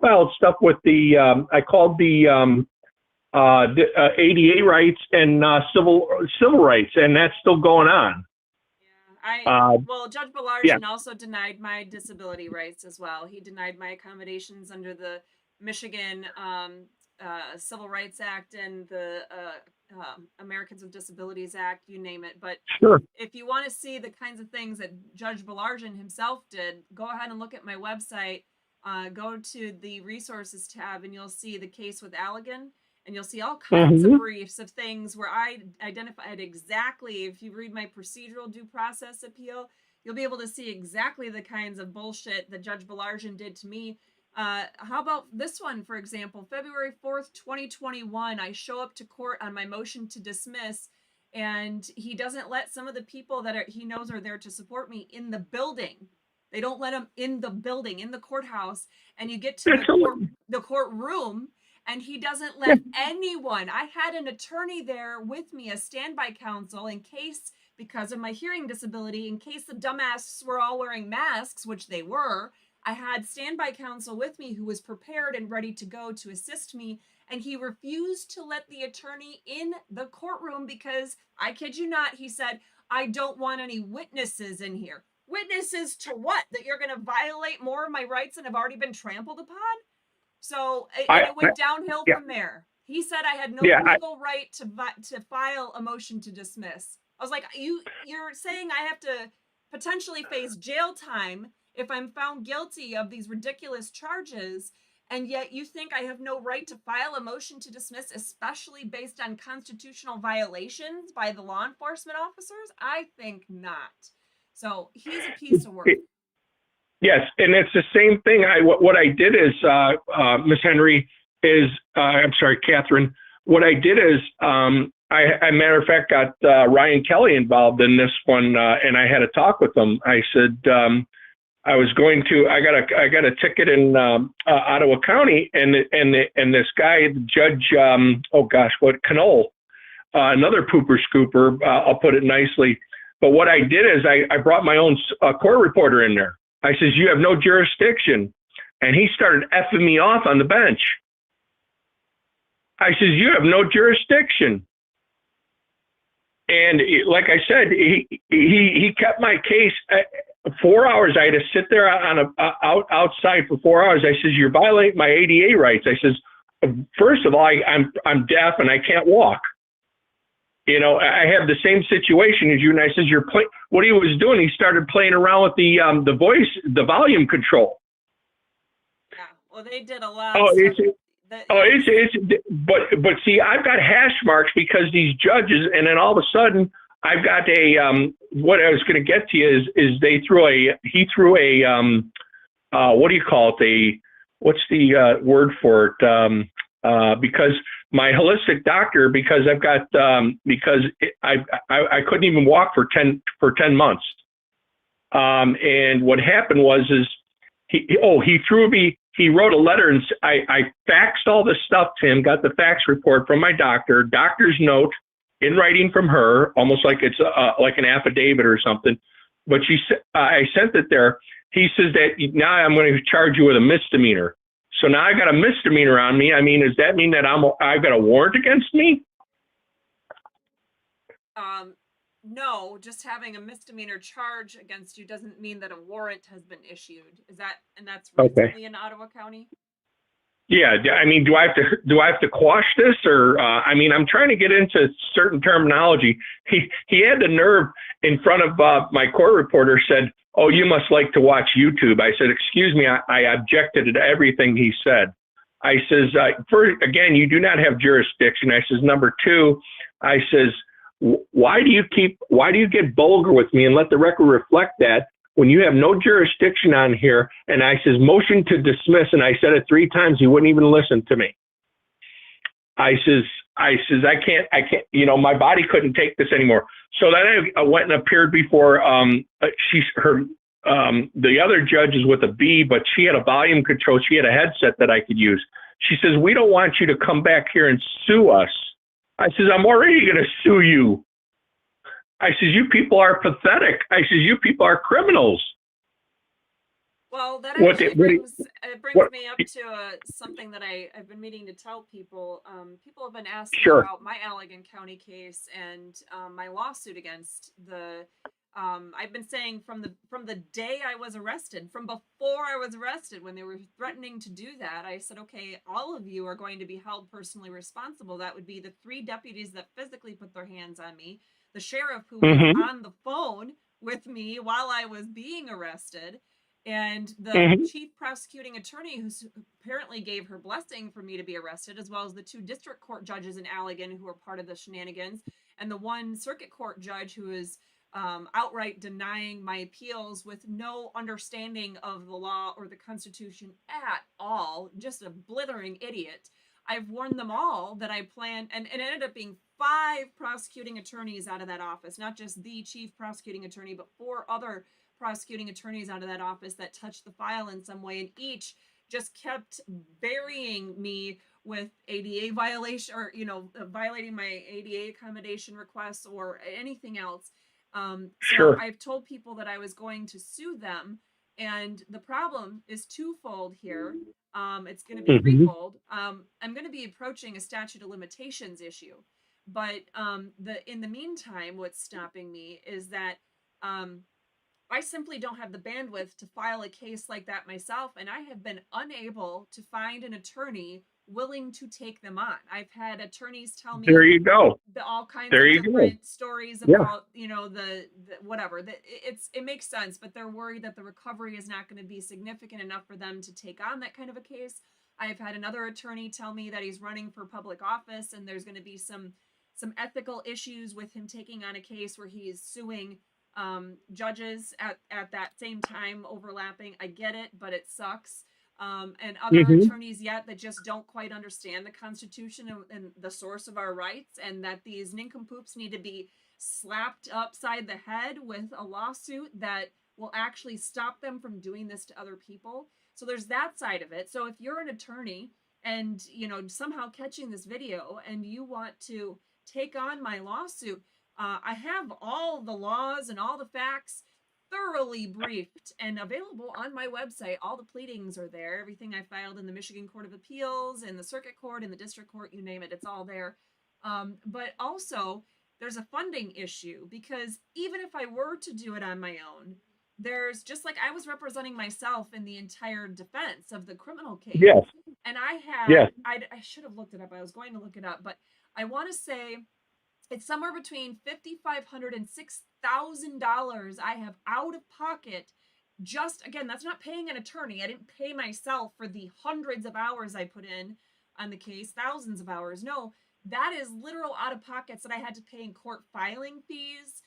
filed stuff with I called the ADA rights and civil rights, and that's still going on. Well, Judge Balargian also denied my disability rights as well. He denied my accommodations under the Michigan Civil Rights Act and the Americans with Disabilities Act, you name it. But sure, if you want to see the kinds of things that Judge Balargian himself did, go ahead and look at my website. Go to the resources tab, and you'll see the case with Allegan. And you'll see all kinds of briefs of things where I identified exactly, if you read my procedural due process appeal, you'll be able to see exactly the kinds of bullshit that Judge Balargian did to me. How about this one, for example, February 4th, 2021, I show up to court on my motion to dismiss, and he doesn't let some of the people that he knows are there to support me in the building. They don't let them in the building, in the courthouse, and you get to the courtroom, and he doesn't let anyone. I had an attorney there with me, a standby counsel, in case, because of my hearing disability, in case the dumbasses were all wearing masks, which they were, I had standby counsel with me who was prepared and ready to go to assist me, and he refused to let the attorney in the courtroom because, I kid you not, he said, I don't want any witnesses in here. Witnesses to what? That you're going to violate more of my rights than have already been trampled upon? So it went downhill from there. He said I had no legal right to file a motion to dismiss. I was like, you're saying I have to potentially face jail time if I'm found guilty of these ridiculous charges, and yet you think I have no right to file a motion to dismiss, especially based on constitutional violations by the law enforcement officers? I think not. So he's a piece of work. Yes, and it's the same thing. What I did is, Miss Henry, I'm sorry, Catherine. What I did is, I matter of fact got Ryan Kelly involved in this one, and I had a talk with him. I said I got a ticket in Ottawa County, and this guy, the judge, Canole, another pooper scooper. I'll put it nicely. But what I did is I brought my own court reporter in there. I says, you have no jurisdiction. And he started effing me off on the bench. I says, you have no jurisdiction. And like I said, he kept my case 4 hours. I had to sit there outside for 4 hours. I says, you're violating my ADA rights. I says, first of all, I'm deaf and I can't walk. You know, I have the same situation as you. And I says, what he was doing, he started playing around with the voice, the volume control. Yeah, well, they did a lot. But see, I've got hash marks because these judges, and then all of a sudden, I've got what I was going to get to you is he threw a what do you call it? What's the word for it? Because my holistic doctor, because I've got, I couldn't even walk for 10 months. And what happened was, he wrote a letter, and I faxed all this stuff to him, got the fax report from my doctor's note in writing from her, almost like it's like an affidavit or something. But I sent it there. He says that now I'm going to charge you with a misdemeanor. So now I got a misdemeanor on me. I mean, does that mean that I've got a warrant against me? No, just having a misdemeanor charge against you doesn't mean that a warrant has been issued. And that's recently in Ottawa County? Yeah. I mean, do I have to quash this, or I mean, I'm trying to get into certain terminology. He had the nerve in front of my court reporter, said, "Oh, you must like to watch YouTube." I said, "Excuse me, I objected to everything he said." I says, first, again, you do not have jurisdiction. I says, number two, I says, why do you get vulgar with me and let the record reflect that when you have no jurisdiction on here? And I says, motion to dismiss. And I said it 3 times. He wouldn't even listen to me. I says, I can't, you know, my body couldn't take this anymore. So then I went and appeared before, The other judge is with a B, but she had a volume control. She had a headset that I could use. She says, we don't want you to come back here and sue us. I says, I'm already going to sue you. I says, you people are pathetic. I says, you people are criminals. Well, that What actually they- what do you- brings what- me up to something that I've been meaning to tell people. People have been asking Sure. about my Allegan County case and my lawsuit against the. I've been saying from the day I was arrested, from before I was arrested, when they were threatening to do that, I said, okay, all of you are going to be held personally responsible. That would be the 3 deputies that physically put their hands on me, the sheriff who was on the phone with me while I was being arrested, and the chief prosecuting attorney who apparently gave her blessing for me to be arrested, as well as the 2 district court judges in Allegan who were part of the shenanigans, and the 1 circuit court judge who is outright denying my appeals with no understanding of the law or the Constitution at all, just a blithering idiot. I've warned them all that I plan, and it ended up being 5 prosecuting attorneys out of that office, not just the chief prosecuting attorney, but 4 other prosecuting attorneys out of that office that touched the file in some way, and each just kept burying me with ADA violation, or violating my ADA accommodation requests or anything else. Sure. So I've told people that I was going to sue them, and the problem is twofold here. It's going to be threefold. I'm going to be approaching a statute of limitations issue, but in the meantime, what's stopping me is that I simply don't have the bandwidth to file a case like that myself, and I have been unable to find an attorney willing to take them on. I've had attorneys tell me There you go. all kinds There of you go. different stories about the whatever. It makes sense, but they're worried that the recovery is not going to be significant enough for them to take on that kind of a case. I've had another attorney tell me that he's running for public office, and there's going to be some ethical issues with him taking on a case where he is suing judges at that same time, overlapping. I get it, but it sucks. And other attorneys yet that just don't quite understand the Constitution and the source of our rights, and that these nincompoops need to be slapped upside the head with a lawsuit that will actually stop them from doing this to other people. So there's that side of it. So if you're an attorney and somehow catching this video and you want to take on my lawsuit, I have all the laws and all the facts thoroughly briefed and available on my website. All the pleadings are there. Everything I filed in the Michigan Court of Appeals, in the Circuit Court, in the District Court, you name it, it's all there. But also, there's a funding issue, because even if I were to do it on my own, there's, just like I was representing myself in the entire defense of the criminal case. Yes. And I have, Yes. I should have looked it up. I was going to look it up, but I want to say it's somewhere between $5,500 and $6,000 I have out of pocket. Just, again, that's not paying an attorney. I didn't pay myself for the hundreds of hours I put in on the case, thousands of hours. No, that is literal out of pockets that I had to pay in court filing fees,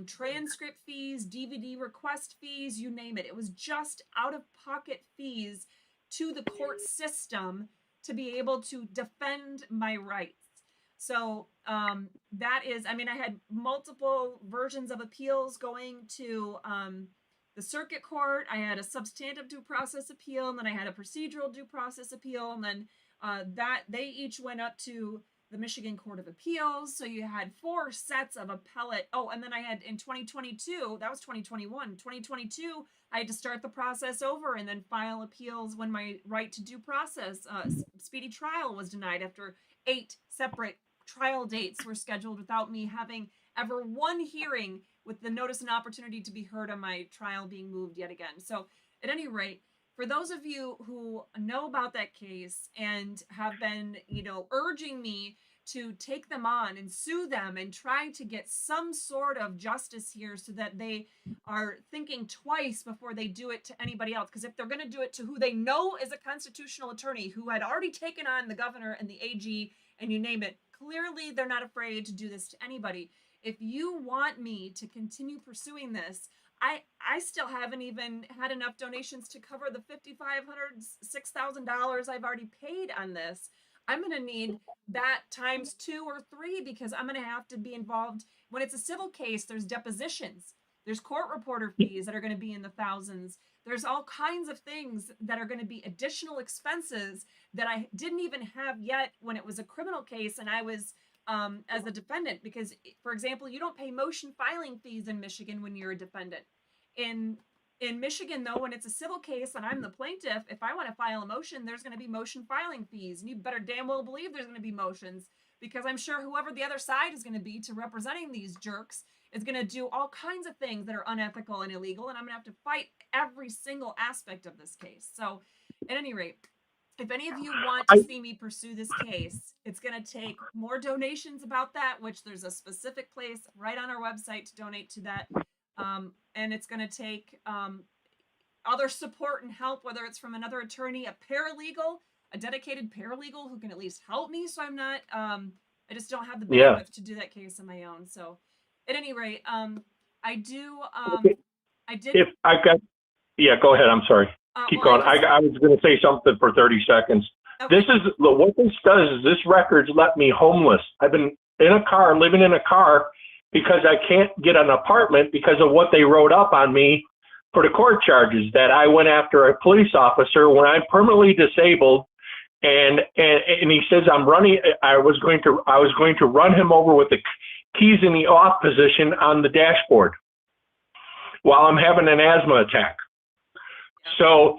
transcript fees, DVD request fees, you name it. It was just out of pocket fees to the court system to be able to defend my rights. So that is, I mean, I had multiple versions of appeals going to the circuit court. I had a substantive due process appeal, and then I had a procedural due process appeal, and then that they each went up to the Michigan Court of Appeals. So you had 4 sets of appellate. Oh, and then I had in 2022, that was 2021. 2022, I had to start the process over and then file appeals when my right to due process, speedy trial, was denied after 8 separate trial dates were scheduled without me having ever one hearing with the notice and opportunity to be heard on my trial being moved yet again. So at any rate, for those of you who know about that case and have been, urging me to take them on and sue them and try to get some sort of justice here so that they are thinking twice before they do it to anybody else. Because if they're going to do it to who they know is a constitutional attorney who had already taken on the governor and the AG and you name it, clearly they're not afraid to do this to anybody. If you want me to continue pursuing this, I still haven't even had enough donations to cover the $5,500, $6,000 I've already paid on this. I'm going to need that times 2 or 3, because I'm going to have to be involved. When it's a civil case, there's depositions. There's court reporter fees that are going to be in the thousands. There's all kinds of things that are going to be additional expenses that I didn't even have yet when it was a criminal case and I was as a defendant. Because, for example, you don't pay motion filing fees in Michigan when you're a defendant. In Michigan, though, when it's a civil case and I'm the plaintiff, if I want to file a motion, there's going to be motion filing fees. And you better damn well believe there's going to be motions, because I'm sure whoever the other side is going to be to representing these jerks is going to do all kinds of things that are unethical and illegal, and I'm going to have to fight every single aspect of this case. So, at any rate, if any of you want to see me pursue this case, it's going to take more donations about that, which there's a specific place right on our website to donate to that. And it's going to take other support and help, whether it's from another attorney, a paralegal, a dedicated paralegal who can at least help me, so I'm not, I just don't have the bandwidth to do that case on my own. So at any rate, I do, I did. If I've got, yeah, go ahead. I'm sorry. Keep going. I was going to say something for 30 seconds. Okay. This is what this does is this record's left me homeless. I've been in a car, living in a car, because I can't get an apartment because of what they wrote up on me for the court charges that I went after a police officer when I'm permanently disabled. And he says I'm running. I was going to run him over with the keys in the off position on the dashboard while I'm having an asthma attack. So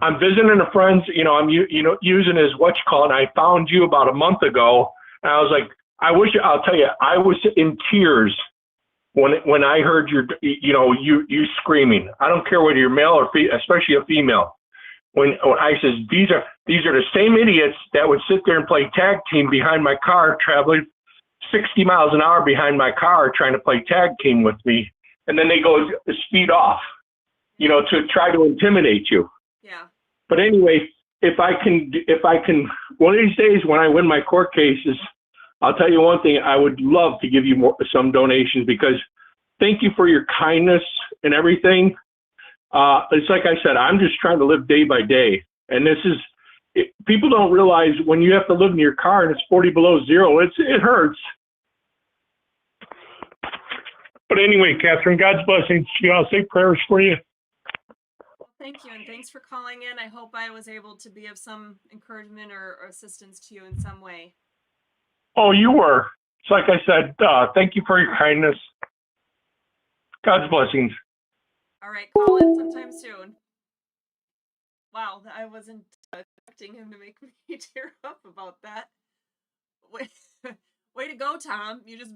I'm visiting a friend's. I'm using his and I found you about a month ago, and I was like, I'll tell you, I was in tears when I heard you screaming. I don't care whether you're male or especially a female. When I says these are the same idiots that would sit there and play tag team behind my car, traveling 60 miles an hour behind my car, trying to play tag team with me, and then they go speed off, to try to intimidate you. Yeah. But anyway, if I can, one of these days when I win my court cases, I'll tell you one thing, I would love to give you some donations, because thank you for your kindness and everything. It's like I said, I'm just trying to live day by day. And people don't realize when you have to live in your car and it's 40 below zero, it hurts. But anyway, Catherine, God's blessings. I'll say prayers for you. Well, thank you. And thanks for calling in. I hope I was able to be of some encouragement or assistance to you in some way. Oh, you were. It's like I said, thank you for your kindness. God's blessings. All right, call in sometime soon. Wow, I wasn't expecting him to make me tear up about that. Way to go, Tom. You just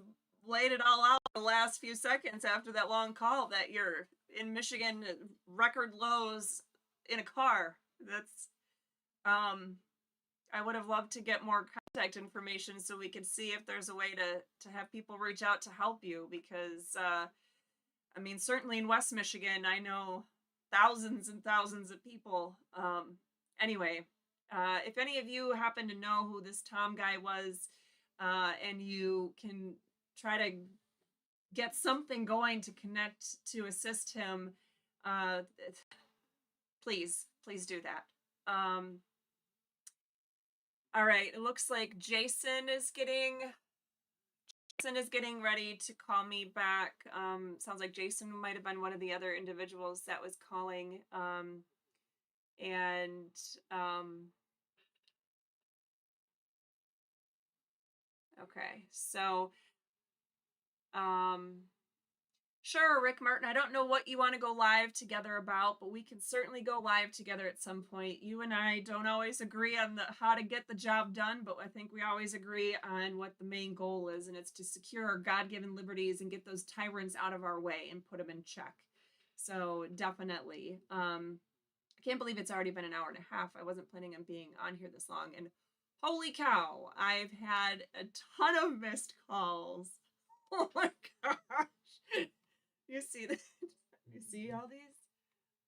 laid it all out the last few seconds after that long call that you're in Michigan, record lows in a car. That's, I would have loved to get more contact information so we could see if there's a way to have people reach out to help you, because certainly in West Michigan, I know thousands and thousands of people. Anyway, if any of you happen to know who this Tom guy was, and you can try to get something going to connect to assist him, please do that. All right, it looks like Jason is getting ready to call me back. Sounds like Jason might have been one of the other individuals that was calling. Okay, so, sure, Rick Martin, I don't know what you want to go live together about, but we can certainly go live together at some point. You and I don't always agree on how to get the job done, but I think we always agree on what the main goal is, and it's to secure our God-given liberties and get those tyrants out of our way and put them in check. So definitely. I can't believe it's already been an hour and a half. I wasn't planning on being on here this long, and holy cow, I've had a ton of missed calls. Oh my gosh. You see that? You see all these?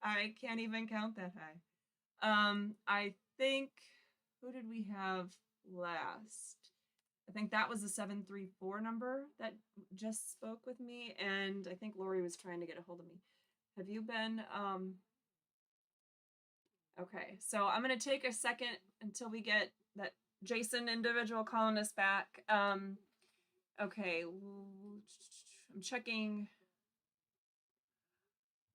I can't even count that high. I think, who did we have last? I think that was the 734 number that just spoke with me, and I think Lori was trying to get a hold of me. Have you been, okay, so I'm going to take a second until we get that Jason individual calling us back. Okay, I'm checking.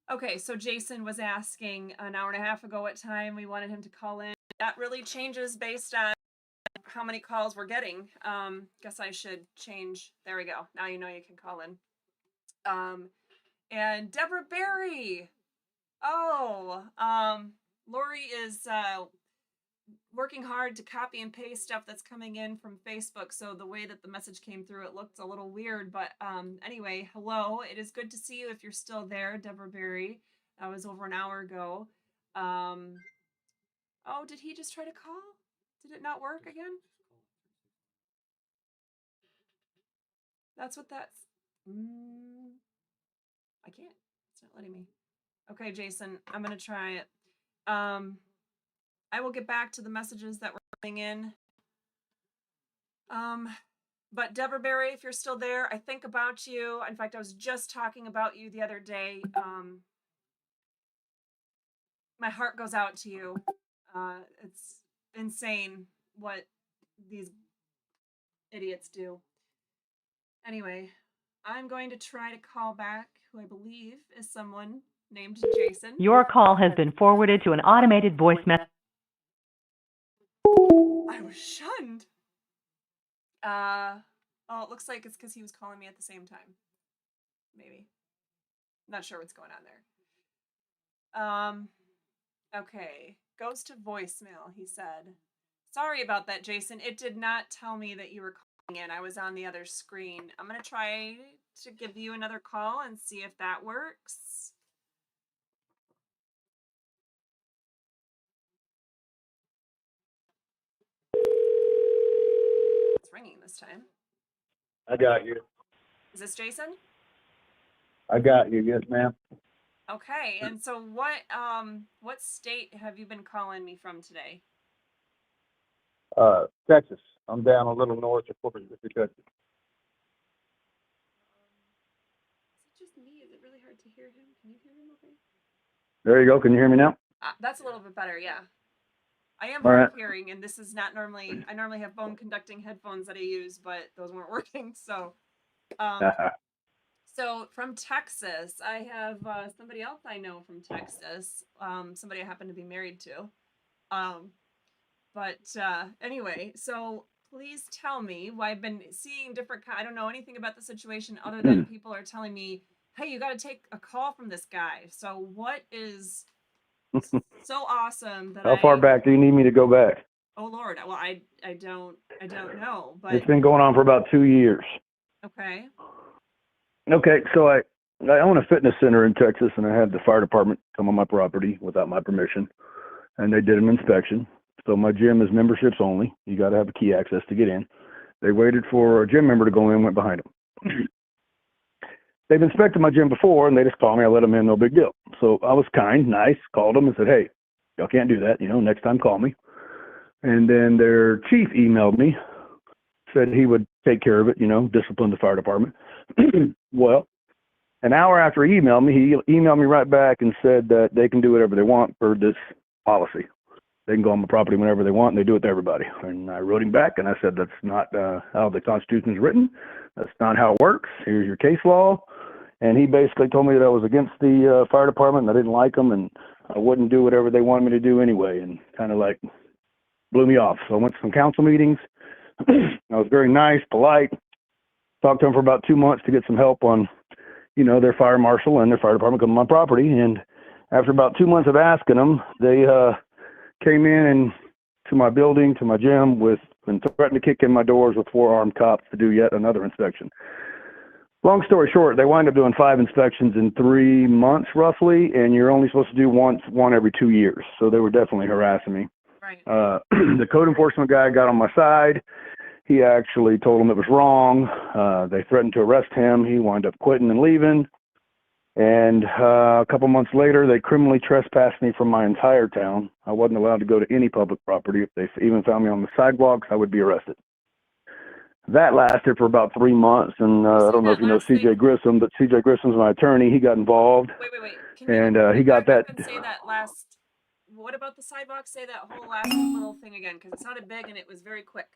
Okay, so Jason was asking an hour and a half ago what time we wanted him to call in. That really changes based on how many calls we're getting. Guess I should change. There we go. Now you know you can call in. And Deborah Berry. Oh, Lori is working hard to copy and paste stuff that's coming in from Facebook. So the way that the message came through, it looked a little weird. But anyway, hello. It is good to see you if you're still there, Deborah Berry. That was over an hour ago. Oh, did he just try to call? Did it not work again? That's what that's. I can't. It's not letting me. Okay, Jason, I'm going to try it. I will get back to the messages that were coming in. But Deborah Berry, if you're still there, I think about you. In fact, I was just talking about you the other day. My heart goes out to you. It's insane what these idiots do. Anyway, I'm going to try to call back who I believe is someone named Jason. Your call has been forwarded to an automated voice message. I was shunned. Oh, it looks like it's because he was calling me at the same time. Maybe. Not sure what's going on there. Okay. Goes to voicemail, he said. Sorry about that, Jason. It did not tell me that you were calling in. I was on the other screen. I'm going to try to give you another call and see if that works. It's ringing this time. I got you. Is this Jason? I got you. Yes, ma'am. Okay. And so what state have you been calling me from today? Texas. I'm down a little north of Corpus Christi, Texas. Is it just me? Is it really hard to hear him? Can you hear him okay? There you go. Can you hear me now? That's a little bit better, yeah. I am All hard right. of hearing, and this is not normally, I normally have bone conducting headphones that I use, but those weren't working, so. So from Texas, I have somebody else I know from Texas, somebody I happen to be married to. Anyway, so please tell me, well, I've been seeing different, I don't know anything about the situation other than people are telling me, hey, you got to take a call from this guy. So what is so awesome that How far back do you need me to go back? Oh Lord, well, I don't know, but It's been going on for about 2 years. okay. Okay, so I own a fitness center in Texas, and I had the fire department come on my property without my permission, and they did an inspection. So my gym is memberships only. You got to have a key access to get in. They waited for a gym member to go in, went behind them. They've inspected my gym before, and they just called me. I let them in, no big deal. So I was kind, nice, called them and said, hey, y'all can't do that. Next time call me. And then their chief emailed me, said he would take care of it, discipline the fire department. Well, an hour after he emailed me, he emailed me right back and said that they can do whatever they want per this policy. They can go on my property whenever they want, and they do it to everybody. And I wrote him back, and I said, that's not how the Constitution is written. That's not how it works. Here's your case law. And he basically told me that I was against the fire department, and I didn't like them, and I wouldn't do whatever they wanted me to do anyway, and kind of like blew me off. So I went to some council meetings. I was very nice, polite, talked to them for about 2 months to get some help on, their fire marshal and their fire department coming on my property. And after about 2 months of asking them, they came in and to my building, to my gym, and threatened to kick in my doors with 4 armed cops to do yet another inspection. Long story short, they wind up doing 5 inspections in 3 months roughly, and you're only supposed to do one every 2 years. So they were definitely harassing me. Right. The code enforcement guy got on my side. He actually told them it was wrong. They threatened to arrest him. He wound up quitting and leaving. And a couple months later, they criminally trespassed me from my entire town. I wasn't allowed to go to any public property. If they even found me on the sidewalks, I would be arrested. That lasted for about 3 months, and I don't know if you know C.J. Grissom, but C.J. Grissom's my attorney. He got involved. Wait. He got that. Say that last. What about the sidewalk? Say that whole last little thing again, because it sounded big and it was very quick.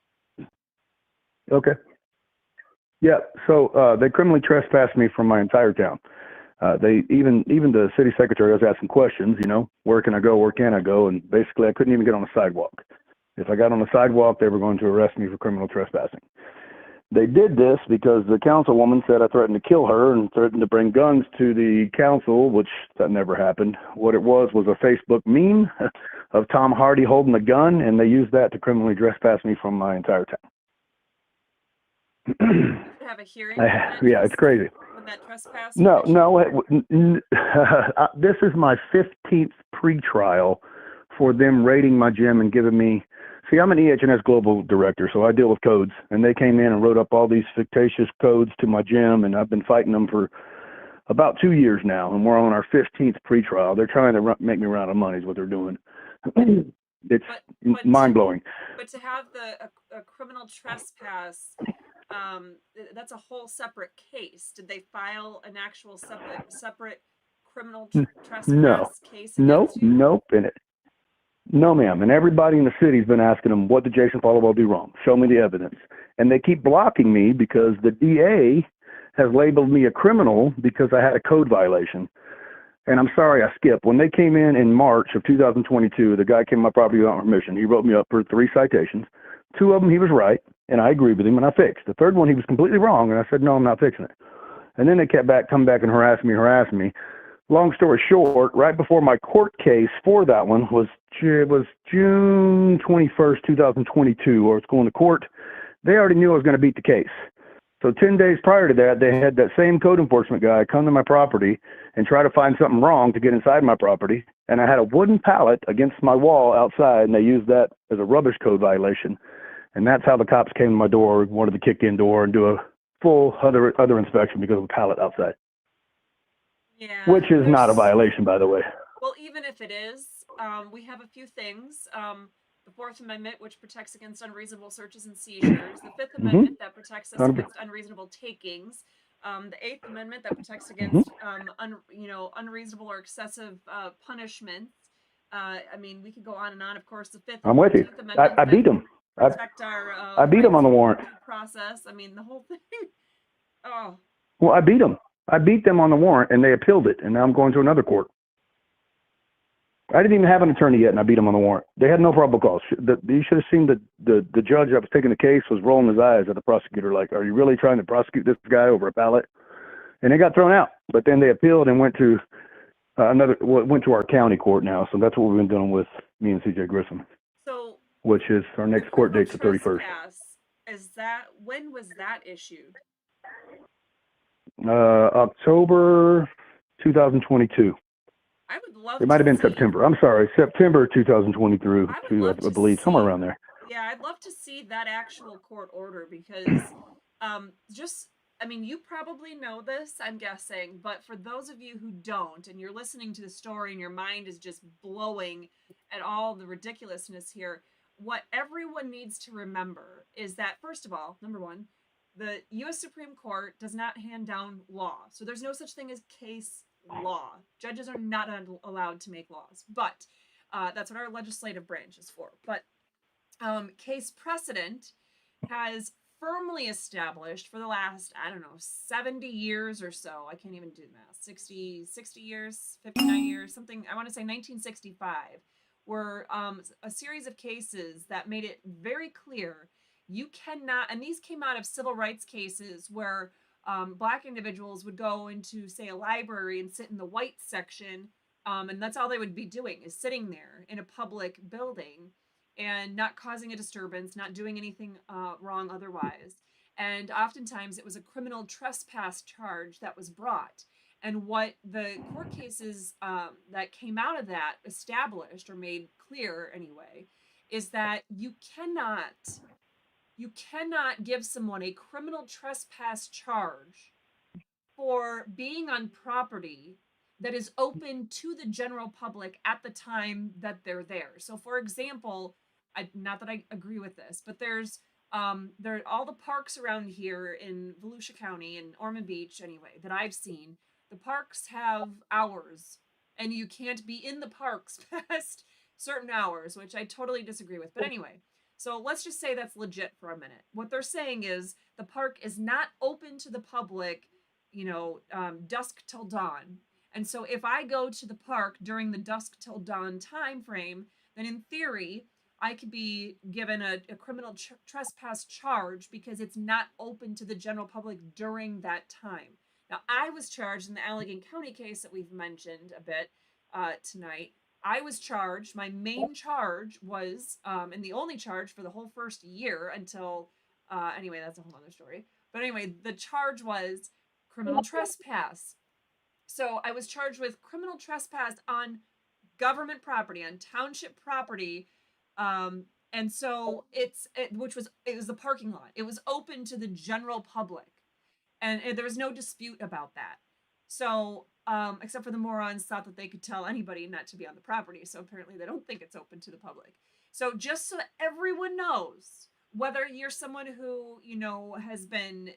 Okay. Yeah. So they criminally trespassed me from my entire town. They even the city secretary was asking questions, where can I go, where can I go, and basically I couldn't even get on the sidewalk. If I got on the sidewalk, they were going to arrest me for criminal trespassing. They did this because the councilwoman said I threatened to kill her and threatened to bring guns to the council, which that never happened. What it was a Facebook meme of Tom Hardy holding a gun, and they used that to criminally trespass me from my entire town. Have a hearing. Yeah, it's crazy. On that trespass. No. This is my 15th pre-trial for them raiding my gym and giving me. See, I'm an EH&S global director, so I deal with codes, and they came in and wrote up all these fictitious codes to my gym, and I've been fighting them for about 2 years now, and we're on our 15th pre-trial. They're trying to make me run out of money is what they're doing. It's mind-blowing. But to have a criminal trespass, that's a whole separate case. Did they file an actual separate criminal trespass case against you? Nope. No, ma'am. And everybody in the city's been asking them, what did Jason Followell do wrong? Show me the evidence. And they keep blocking me because the DA has labeled me a criminal because I had a code violation. And I'm sorry I skipped. When they came in March of 2022, the guy came to my property without permission. He wrote me up for 3 citations. 2 of them, he was right, and I agreed with him, and I fixed. The 3rd one, he was completely wrong, and I said, no, I'm not fixing it. And then they kept come back and harass me. Long story short, right before my court case for that one was June 21st, 2022, or it's going to court, they already knew I was going to beat the case. So 10 days prior to that, they had that same code enforcement guy come to my property and try to find something wrong to get inside my property. And I had a wooden pallet against my wall outside, and they used that as a rubbish code violation. And that's how the cops came to my door, wanted to kick in door and do a full other inspection because of a pallet outside. Yeah. Which is not a violation, by the way. Well, even if it is, we have a few things. The 4th Amendment, which protects against unreasonable searches and seizures. The 5th Amendment that protects us against unreasonable takings. The 8th Amendment that protects against unreasonable or excessive punishments. I mean, we could go on and on. Of course, the 5th. I'm with you. I beat them. I beat them on the warrant process. I mean, the whole thing. Oh. Well, I beat them. I beat them on the warrant, and they appealed it, and now I'm going to another court. I didn't even have an attorney yet, and I beat them on the warrant. They had no probable cause. You should have seen the judge that was taking the case was rolling his eyes at the prosecutor, like, are you really trying to prosecute this guy over a pallet? And they got thrown out. But then they appealed and went to our county court now. So that's what we've been doing with me and CJ Grissom. So, which is our next court date's the 31st. When was that issued? October 2022. I would love. It might have been September. I'm sorry, September 2023. I believe somewhere around there. Yeah, I'd love to see that actual court order because, you probably know this, I'm guessing, but for those of you who don't, and you're listening to the story and your mind is just blowing at all the ridiculousness here, what everyone needs to remember is that, first of all, number one, the U.S. Supreme Court does not hand down law. So there's no such thing as case law. Judges are not allowed to make laws, but that's what our legislative branch is for. But case precedent has firmly established for the last, 70 years or so. I can't even do the math. 60 years, 59 years, something. I want to say 1965 were a series of cases that made it very clear you cannot, and these came out of civil rights cases where Black individuals would go into, say, a library and sit in the white section, and that's all they would be doing is sitting there in a public building and not causing a disturbance, not doing anything wrong otherwise. And oftentimes it was a criminal trespass charge that was brought. And what the court cases that came out of that established, or made clear anyway, is that you cannot give someone a criminal trespass charge for being on property that is open to the general public at the time that they're there. So, for example, not that I agree with this, but there's all the parks around here in Volusia County and Ormond Beach, anyway, that I've seen. The parks have hours, and you can't be in the parks past certain hours, which I totally disagree with. But anyway. So let's just say that's legit for a minute. What they're saying is the park is not open to the public dusk till dawn. And so if I go to the park during the dusk till dawn time frame, then in theory, I could be given a criminal trespass charge because it's not open to the general public during that time. Now, I was charged in the Allegan County case that we've mentioned a bit tonight. I was charged. My main charge was, and the only charge for the whole first year until, anyway, that's a whole other story. But anyway, the charge was criminal trespass. So I was charged with criminal trespass on government property, on township property. And so it was the parking lot. It was open to the general public. And there was no dispute about that. So, except for the morons thought that they could tell anybody not to be on the property. So apparently they don't think it's open to the public. So just so everyone knows, whether you're someone who, has been,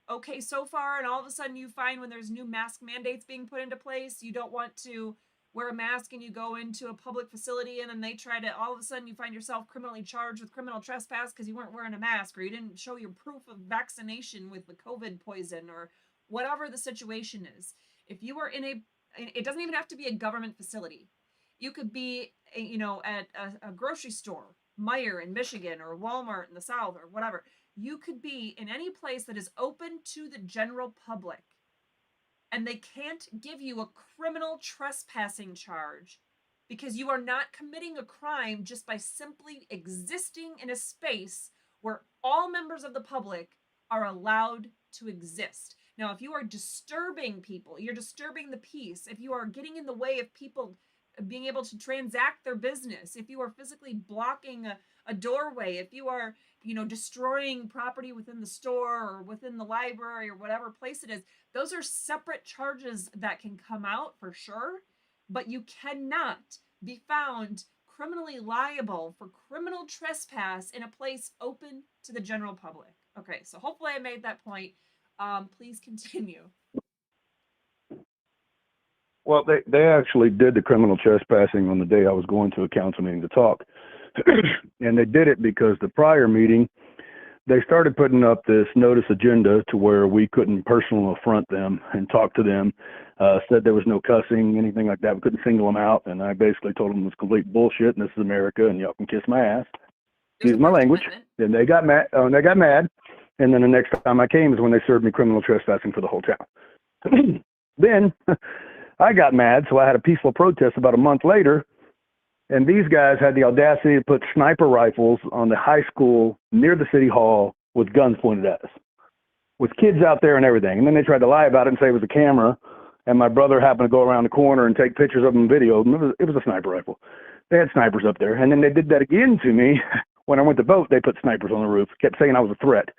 okay so far, and all of a sudden you find when there's new mask mandates being put into place, you don't want to wear a mask and you go into a public facility and then they try to, all of a sudden you find yourself criminally charged with criminal trespass because you weren't wearing a mask or you didn't show your proof of vaccination with the COVID poison or whatever the situation is. If you are it doesn't even have to be a government facility. You could be, at a grocery store, Meijer in Michigan or Walmart in the South or whatever. You could be in any place that is open to the general public. And they can't give you a criminal trespassing charge because you are not committing a crime just by simply existing in a space where all members of the public are allowed to exist. Now, if you are disturbing people, you're disturbing the peace, if you are getting in the way of people being able to transact their business, if you are physically blocking a doorway, if you are, destroying property within the store or within the library or whatever place it is, those are separate charges that can come out for sure, but you cannot be found criminally liable for criminal trespass in a place open to the general public. Okay, so hopefully I made that point. Please continue. Well, they actually did the criminal trespassing on the day I was going to a council meeting to talk. And they did it because the prior meeting, they started putting up this notice agenda to where we couldn't personally affront them and talk to them, said there was no cussing, anything like that. We couldn't single them out. And I basically told them it was complete bullshit and this is America and y'all can kiss my ass. Excuse my language. Then they got mad. And then the next time I came is when they served me criminal trespassing for the whole town. Then I got mad, so I had a peaceful protest about a month later, and these guys had the audacity to put sniper rifles on the high school near the city hall with guns pointed at us, with kids out there and everything. And then they tried to lie about it and say it was a camera, and my brother happened to go around the corner and take pictures of them and video them. It was a sniper rifle. They had snipers up there, and then they did that again to me. When I went to vote, they put snipers on the roof, kept saying I was a threat.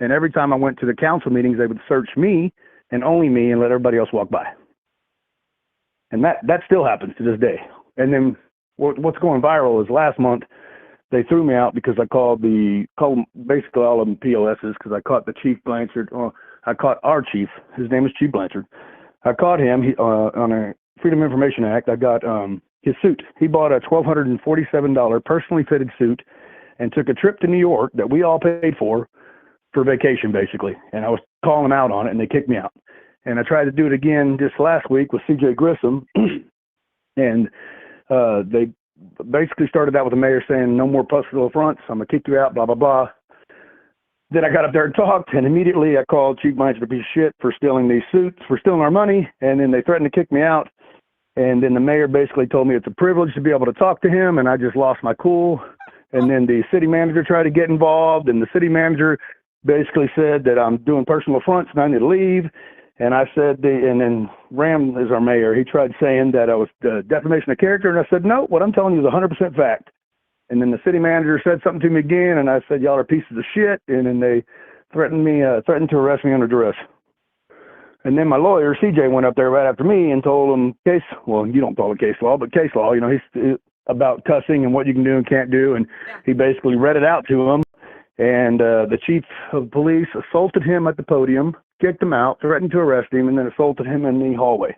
And every time I went to the council meetings, they would search me and only me and let everybody else walk by. And that still happens to this day. And then what's going viral is last month, they threw me out because I called basically all of them POSs because I caught the Chief Blanchard. I caught our chief. His name is Chief Blanchard. I caught him on a Freedom of Information Act. I got his suit. He bought a $1,247 personally fitted suit and took a trip to New York that we all paid for vacation, basically. And I was calling them out on it, and they kicked me out. And I tried to do it again just last week with CJ Grissom, and they basically started out with the mayor saying, no more personal affronts, I'm going to kick you out, blah, blah, blah. Then I got up there and talked, and immediately I called Chief Blanchard a piece of shit for stealing these suits, for stealing our money, and then they threatened to kick me out. And then the mayor basically told me it's a privilege to be able to talk to him, and I just lost my cool. And then the city manager tried to get involved, and the city manager basically said that I'm doing personal affronts and I need to leave. And I said, and then Ram is our mayor. He tried saying that I was defamation of character. And I said, no, what I'm telling you is 100% fact. And then the city manager said something to me again. And I said, y'all are pieces of shit. And then they threatened to arrest me under duress. And then my lawyer, CJ, went up there right after me and told him you don't call it case law, but case law, he's about cussing and what you can do and can't do. And he basically read it out to him. And the chief of police assaulted him at the podium, kicked him out, threatened to arrest him, and then assaulted him in the hallway.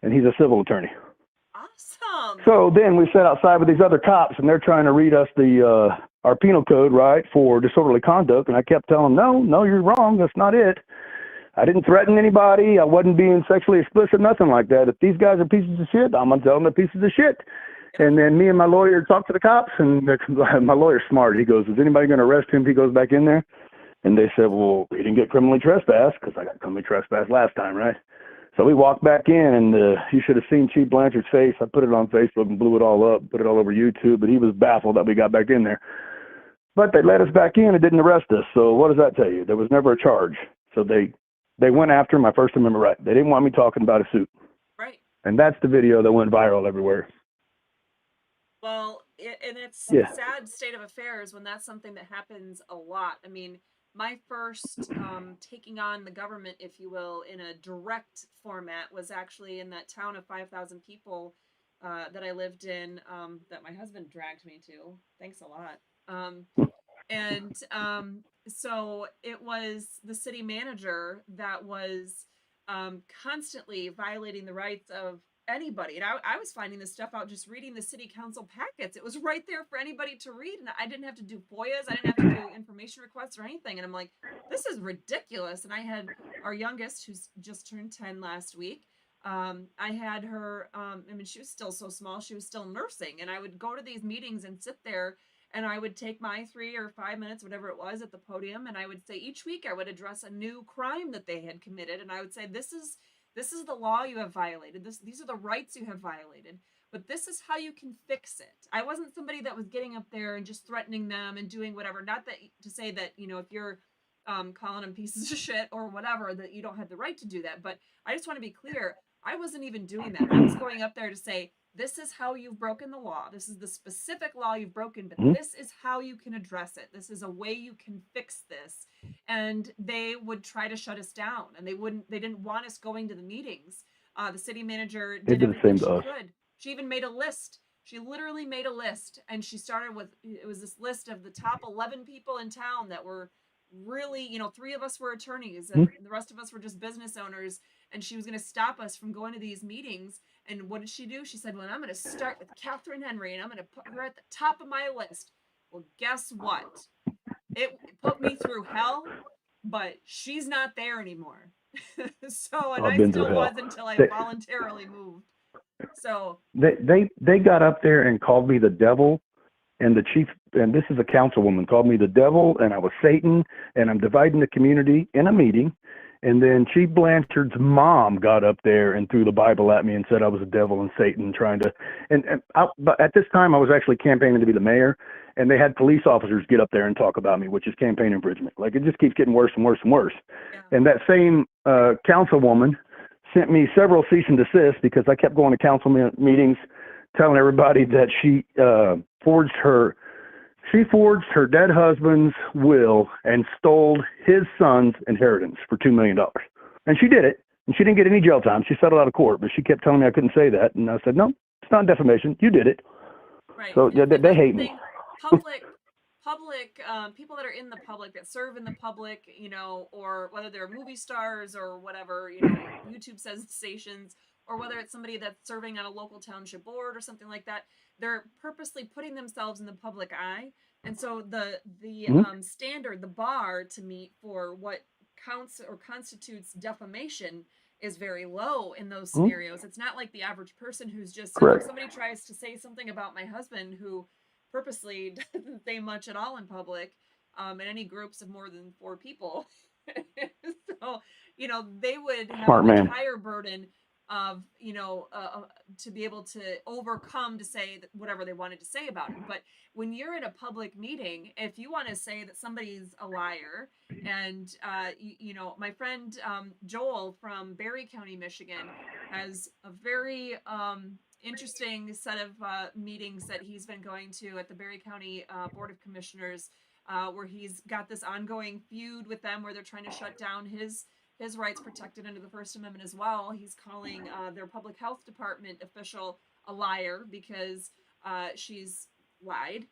And he's a civil attorney. Awesome. So then we sat outside with these other cops, and they're trying to read us our penal code, right, for disorderly conduct. And I kept telling them, no, you're wrong. That's not it. I didn't threaten anybody. I wasn't being sexually explicit, nothing like that. If these guys are pieces of shit, I'm going to tell them they're pieces of shit. And then me and my lawyer talked to the cops, and my lawyer's smart. He goes, is anybody going to arrest him if he goes back in there? And they said, well, he didn't get criminally trespassed because I got criminally trespassed last time, right? So we walked back in, and you should have seen Chief Blanchard's face. I put it on Facebook and blew it all up, put it all over YouTube, but he was baffled that we got back in there. But they let us back in and didn't arrest us. So what does that tell you? There was never a charge. So they went after my First Amendment right. They didn't want me talking about a suit. Right. And that's the video that went viral everywhere. Well, and it's Yeah. a sad state of affairs when that's something that happens a lot. I mean, my first taking on the government, if you will, in a direct format was actually in that town of 5,000 people that I lived in, that my husband dragged me to. Thanks a lot. So it was the city manager that was constantly violating the rights of anybody. And I was finding this stuff out just reading the city council packets. It was right there for anybody to read. And I didn't have to do FOIAs. I didn't have to do information requests or anything. And I'm like, this is ridiculous. And I had our youngest, who's just turned 10 last week. I had her, I mean, she was still so small. She was still nursing. And I would go to these meetings and sit there, and I would take my 3 or 5 minutes, whatever it was, at the podium. And I would say each week I would address a new crime that they had committed. And I would say, this is the law you have violated. These are the rights you have violated, but this is how you can fix it. I wasn't somebody that was getting up there and just threatening them and doing whatever. Not that to say that, you know, if you're calling them pieces of shit or whatever, that you don't have the right to do that. But I just want to be clear. I wasn't even doing that. I was going up there to say, this is how you've broken the law. This is the specific law you've broken, but this is how you can address it. This is a way you can fix this. And they would try to shut us down, and they didn't want us going to the meetings. The city manager did everything she could. She even made a list. She literally made a list, and she started with, it was this list of the top 11 people in town that were really, you know, 3 of us were attorneys and the rest of us were just business owners. And she was going to stop us from going to these meetings. And what did she do? She said, well, I'm going to start with Catherine Henry, and I'm going to put her at the top of my list. Well, guess what? It put me through hell, but she's not there anymore. So, and I still was until I voluntarily moved. So they got up there and called me the devil, and the chief, and this is a councilwoman, called me the devil, and I was Satan, and I'm dividing the community in a meeting. And then Chief Blanchard's mom got up there and threw the Bible at me and said I was a devil and Satan trying to, but at this time I was actually campaigning to be the mayor, and they had police officers get up there and talk about me, which is campaign infringement. Like, it just keeps getting worse and worse and worse. Yeah. And that same councilwoman sent me several cease and desist because I kept going to council meetings telling everybody that she forged her dead husband's will and stole his son's inheritance for $2 million. And she did it, and she didn't get any jail time. She settled out of court, but she kept telling me I couldn't say that. And I said, no, it's not defamation. You did it. Right. So they hate me. Public, people that are in the public, that serve in the public, you know, or whether they're movie stars or whatever, you know, YouTube sensations, or whether it's somebody that's serving on a local township board or something like that, they're purposely putting themselves in the public eye. And so the standard, the bar to meet for what counts or constitutes defamation is very low in those scenarios. It's not like the average person who's just, you know, if somebody tries to say something about my husband who purposely doesn't say much at all in public, in any groups of more than 4 people. So, you know, they would have a much higher burden of, you know, to be able to overcome to say that whatever they wanted to say about it. But when you're in a public meeting, if you want to say that somebody's a liar, and you know, my friend Joel from Berry County, Michigan, has a very interesting set of meetings that he's been going to at the Berry County Board of Commissioners, where he's got this ongoing feud with them where they're trying to shut down his rights protected under the First Amendment as well. He's calling their public health department official a liar because she's lied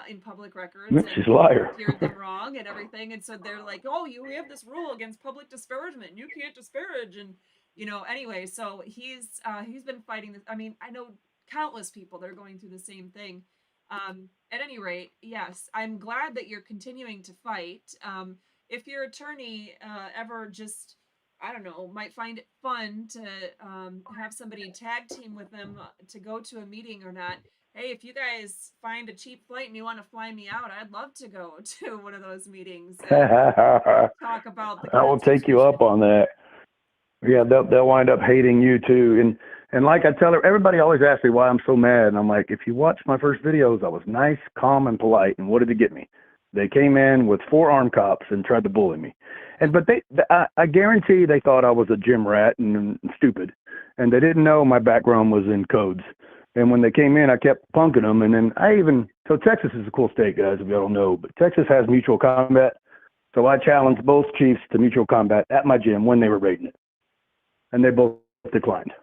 in public records. She's a liar. Steered them wrong and everything. And so they're like, oh, we have this rule against public disparagement. You can't disparage. And, you know, anyway, so he's been fighting this. I mean, I know countless people that are going through the same thing. At any rate, yes, I'm glad that you're continuing to fight. If your attorney ever just I don't know, might find it fun to have somebody tag team with them to go to a meeting or not. Hey, if you guys find a cheap flight and you want to fly me out, I'd love to go to one of those meetings and I talk about the will take you up Constitution. on that. Yeah, they'll wind up hating you too. And like I tell everybody always asks me why I'm so mad, and I'm like, if you watch my first videos, I was nice, calm, and polite. And what did it get me? They came in with 4 armed cops and tried to bully me. But I guarantee they thought I was a gym rat and stupid, and they didn't know my background was in codes. And when they came in, I kept punking them. And then so Texas is a cool state, guys, if you don't know, but Texas has mutual combat. So I challenged both chiefs to mutual combat at my gym when they were raiding it, and they both declined.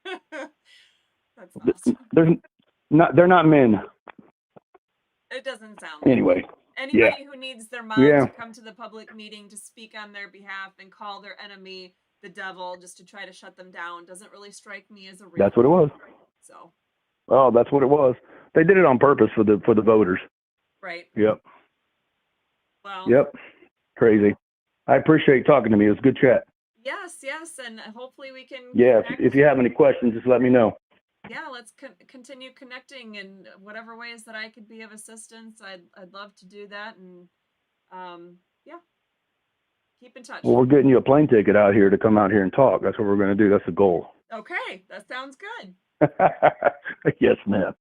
That's awesome. They're not men. It doesn't sound like Anyway. it. Anybody who needs their mom Yeah. to come to the public meeting to speak on their behalf and call their enemy the devil just to try to shut them down doesn't really strike me as a real. That's what it was. So. Oh, that's what it was. They did it on purpose for the voters. Right. Yep. Well. Yep. Crazy. I appreciate talking to me. It was a good chat. Yes, and hopefully we can. Yeah. If you have any questions, just let me know. Yeah, let's continue connecting in whatever ways that I could be of assistance. I'd love to do that, and yeah, keep in touch. Well, we're getting you a plane ticket out here to come out here and talk. That's what we're going to do. That's the goal. Okay, that sounds good. Yes, ma'am.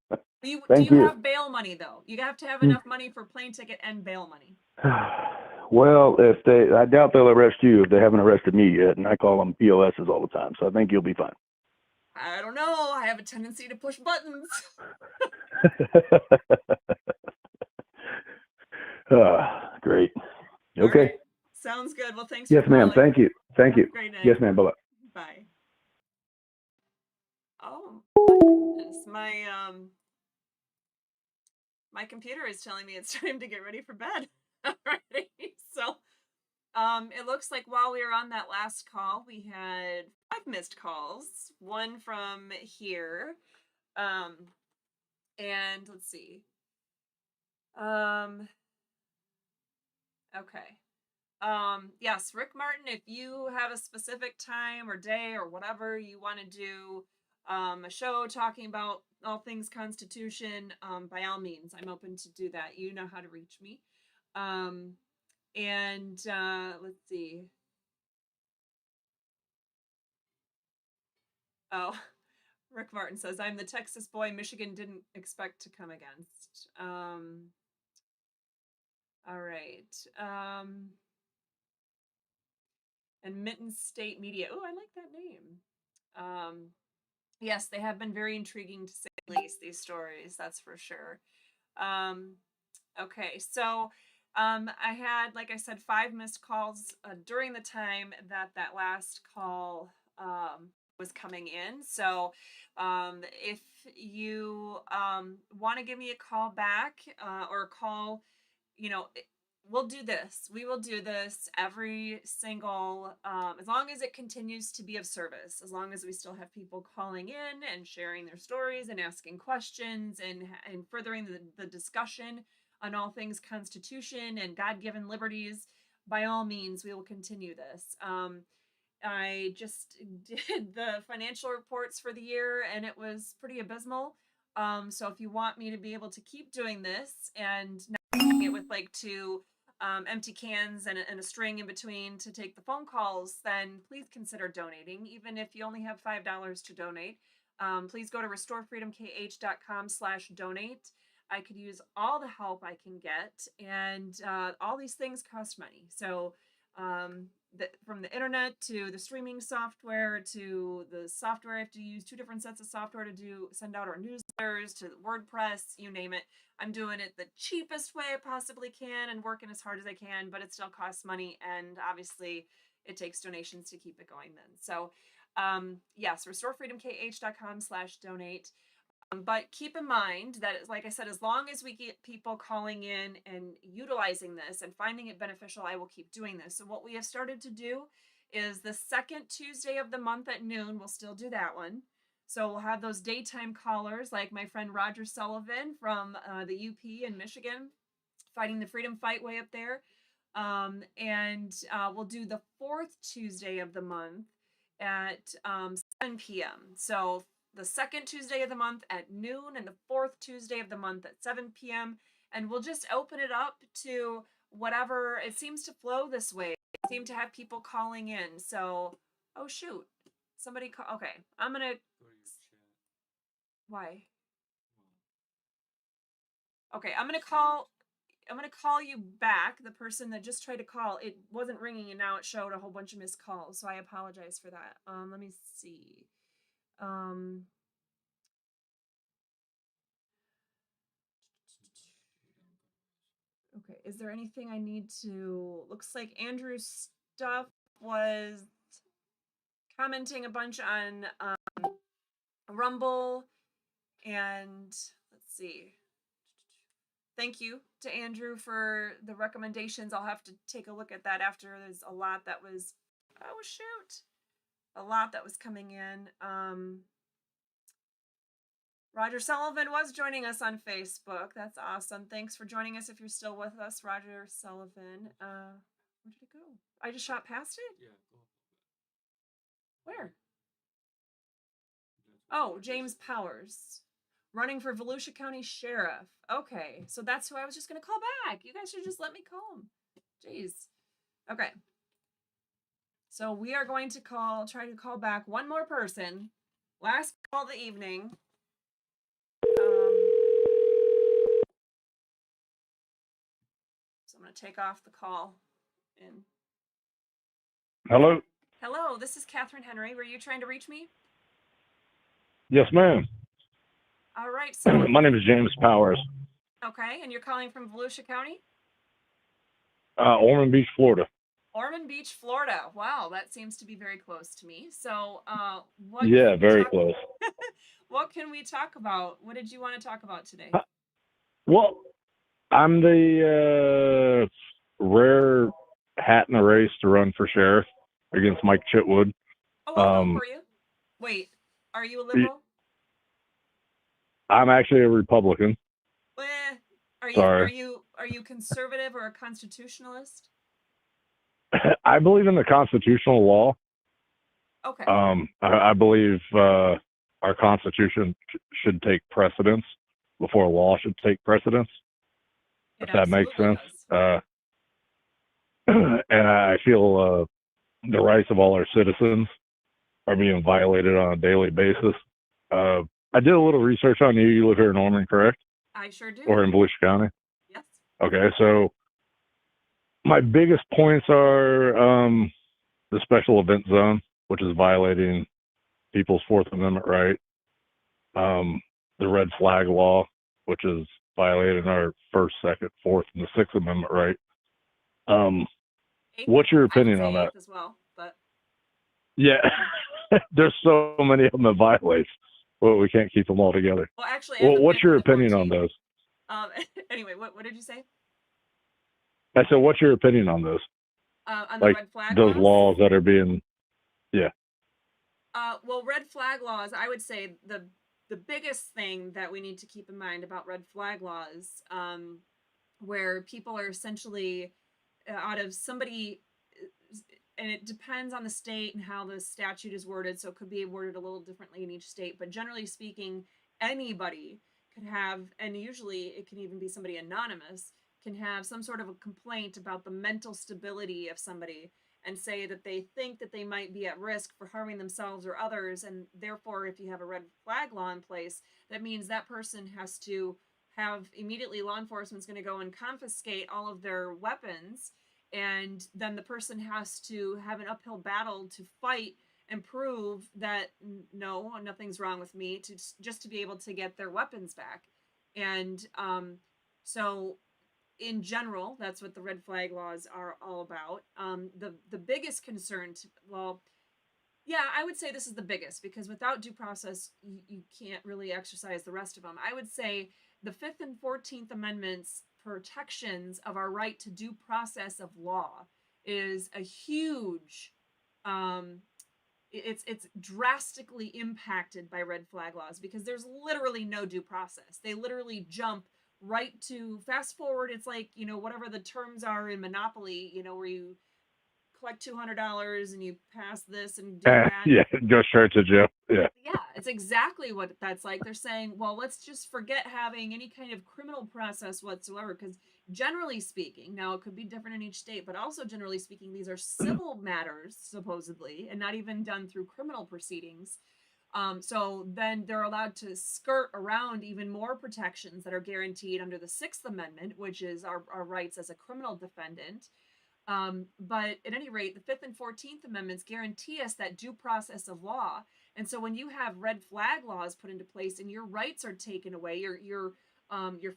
Do you have bail money though? You have to have enough money for plane ticket and bail money. Well, I doubt they'll arrest you if they haven't arrested me yet, and I call them POSs all the time. So I think you'll be fine. I don't know. I have a tendency to push buttons. Great. Okay. Right. Sounds good. Well, thanks. Yes, ma'am. Thank you. Thank you. Great night. Yes, ma'am. Bye-bye. Bye. Oh my goodness. My computer is telling me it's time to get ready for bed already. So it looks like while we were on that last call, we had 5 missed calls, one from here. And let's see. Okay. Yes, Rick Martin, if you have a specific time or day or whatever you want to do a show talking about all things Constitution, by all means, I'm open to do that. You know how to reach me. And let's see. Oh, Rick Martin says, I'm the Texas boy Michigan didn't expect to come against. All right. And Mitten State Media. Oh, I like that name. Yes, they have been very intriguing to say the least, these stories, that's for sure. Okay, so I had, like I said, 5 missed calls during the time that last call was coming in. So if you want to give me a call back or call, we'll do this. We will do this every single, as long as it continues to be of service, as long as we still have people calling in and sharing their stories and asking questions and furthering the discussion on all things Constitution and God-given liberties. By all means, we will continue this. I just did the financial reports for the year and it was pretty abysmal. So if you want me to be able to keep doing this and not doing it with like 2 empty cans and a string in between to take the phone calls, then please consider donating. Even if you only have $5 to donate, please go to restorefreedomkh.com/donate. I could use all the help I can get, and all these things cost money. So from the internet to the streaming software to the software I have to use 2 different sets of software to send out our newsletters, to WordPress, you name it. I'm doing it the cheapest way I possibly can and working as hard as I can, but it still costs money, and obviously it takes donations to keep it going then. So yes, restorefreedomkh.com/donate. But keep in mind that, like I said, as long as we get people calling in and utilizing this and finding it beneficial, I will keep doing this. So what we have started to do is the second Tuesday of the month at noon, we'll still do that one. So we'll have those daytime callers like my friend Roger Sullivan from the UP in Michigan, fighting the freedom fight way up there. And we'll do the fourth Tuesday of the month at 7 p.m. So the second Tuesday of the month at noon and the fourth Tuesday of the month at 7 p.m. And we'll just open it up to whatever. It seems to flow this way. I seem to have people calling in. So, oh shoot, somebody call. Okay, I'm gonna. Go to your chat. Why? Well, Okay, I'm gonna call you back. The person that just tried to call, it wasn't ringing and now it showed a whole bunch of missed calls. So I apologize for that. Let me see. Okay, is there anything I need to, looks like Andrew's stuff was commenting a bunch on Rumble, and let's see. Thank you to Andrew for the recommendations. I'll have to take a look at that after. There's a lot that was, oh shoot, a lot that was coming in. Roger Sullivan was joining us on Facebook. That's awesome. Thanks for joining us if you're still with us, Roger Sullivan. Where did it go? I just shot past it? yeah, go up a bit. Where? That's what Oh, I James just- Powers. Running for Volusia County Sheriff. Okay, so that's who I was just going to call back. You guys should just let me call him. Jeez. Okay. So we are going to try to call back one more person. Last call of the evening. So I'm going to take off the call. And Hello? hello, this is Catherine Henry. Were you trying to reach me? Yes, ma'am. All right. So, My name is James Powers. okay. And you're calling from Volusia County? Ormond Beach, Florida. Ormond Beach, Florida. Wow, that seems to be very close to me. So, what? Yeah, can we very talk- close. What can we talk about? What did you want to talk about today? Well, I'm the rare hat in the race to run for sheriff against Mike Chitwood. Oh, I'll vote for you. Wait, are you a liberal? I'm actually a Republican. Are you Sorry. are you conservative or a constitutionalist? I believe in the constitutional law. Okay. I believe our Constitution should take precedence before law should take precedence, It if that makes absolutely sense. does. And I feel the rights of all our citizens are being violated on a daily basis. I did a little research on you. You live here in Ormond, correct? I sure do. Or in Volusia County? Yes. Okay, so my biggest points are the special event zone, which is violating people's Fourth Amendment right. The red flag law, which is violating our First, Second, Fourth, and the Sixth Amendment right. Eighth, What's your I would opinion say on that? eighth as well, but Yeah, there's so many of them that violate. Well, we can't keep them all together. well, actually, Well, and the what's fifth your and the opinion on 14th. those? Anyway, what did you say? I said, what's your opinion on those? On the Like, red flag those laws? laws that are being, Well, red flag laws, I would say the biggest thing that we need to keep in mind about red flag laws, where people are essentially out of somebody, and it depends on the state and how the statute is worded, so it could be worded a little differently in each state, but generally speaking, anybody could have, and usually it can even be somebody anonymous, can have some sort of a complaint about the mental stability of somebody and say that they think that they might be at risk for harming themselves or others, and therefore if you have a red flag law in place, that means that person has to have immediately, law enforcement's going to go and confiscate all of their weapons, and then the person has to have an uphill battle to fight and prove that no, nothing's wrong with me, to just to be able to get their weapons back. And so in general, that's what the red flag laws are all about. The biggest concern, I would say this is the biggest, because without due process, you can't really exercise the rest of them. I would say the 5th and 14th Amendments protections of our right to due process of law is a huge, it's drastically impacted by red flag laws, because there's literally no due process. They literally jump right to fast forward. It's like, whatever the terms are in Monopoly, where you collect $200 and you pass this and do that. Yeah, go straight to jail. Yeah. Yeah, it's exactly what that's like. They're saying, well, let's just forget having any kind of criminal process whatsoever, because generally speaking, now it could be different in each state, but also generally speaking, these are civil matters, supposedly, and not even done through criminal proceedings. So then they're allowed to skirt around even more protections that are guaranteed under the Sixth Amendment, which is our rights as a criminal defendant. But at any rate, the Fifth and 14th Amendments guarantee us that due process of law. And so when you have red flag laws put into place and your rights are taken away, your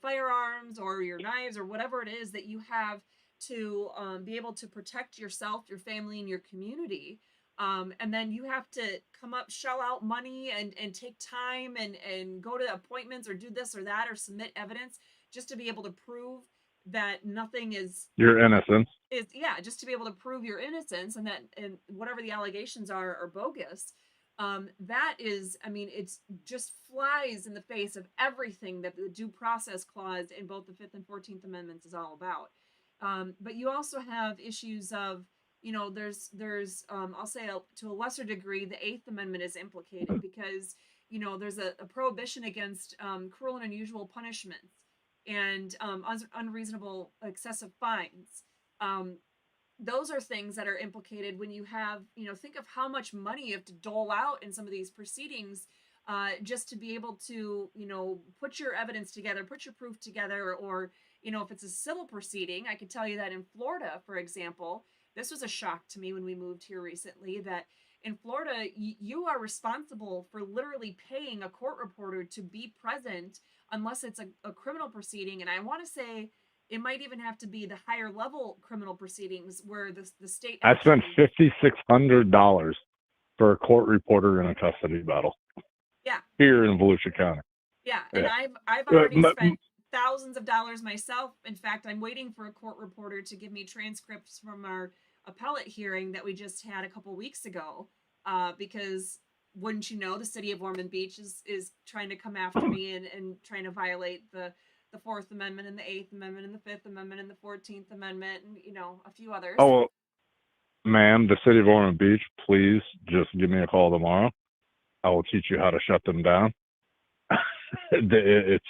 firearms or your knives or whatever it is that you have to be able to protect yourself, your family, and your community. And then you have to come up, shell out money and take time and go to appointments or do this or that or submit evidence just to be able to prove that nothing is Your innocence. just to be able to prove your innocence and that and whatever the allegations are bogus. That is, it's just flies in the face of everything that the due process clause in both the Fifth and 14th Amendments is all about. But you also have issues of, there's I'll say to a lesser degree, the Eighth Amendment is implicated because, there's a prohibition against cruel and unusual punishments and unreasonable excessive fines. Those are things that are implicated when you have, think of how much money you have to dole out in some of these proceedings just to be able to, put your evidence together, put your proof together, or, if it's a civil proceeding. I could tell you that in Florida, for example, this was a shock to me when we moved here recently, that in Florida, you are responsible for literally paying a court reporter to be present unless it's a criminal proceeding. And I want to say it might even have to be the higher level criminal proceedings where the state. I spent $5,600 for a court reporter in a custody battle. Yeah. Here in Volusia County. Yeah, and I've already spent thousands of dollars myself. In fact, I'm waiting for a court reporter to give me transcripts from our appellate hearing that we just had a couple weeks ago, because wouldn't you know, the city of Ormond Beach is trying to come after me and trying to violate the Fourth Amendment and the Eighth Amendment and the Fifth Amendment and the 14th Amendment and, a few others. Oh, well, ma'am, the city of Ormond Beach, please just give me a call tomorrow. I will teach you how to shut them down. It's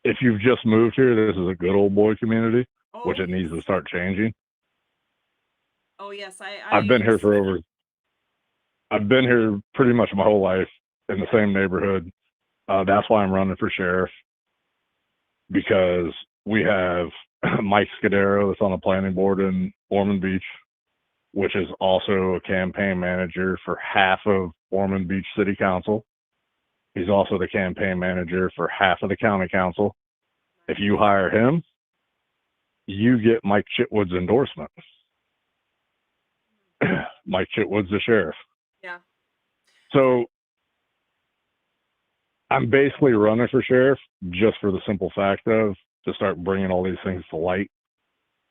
if you've just moved here, this is a good old boy community, which it needs to start changing. Oh yes, I've been here I've been here pretty much my whole life in the same neighborhood. That's why I'm running for sheriff, because we have Mike Scudero that's on the planning board in Ormond Beach, which is also a campaign manager for half of Ormond Beach City Council. He's also the campaign manager for half of the county council. If you hire him, you get Mike Chitwood's endorsement. Mike Chitwood's the sheriff. Yeah. So I'm basically running for sheriff just for the simple fact of to start bringing all these things to light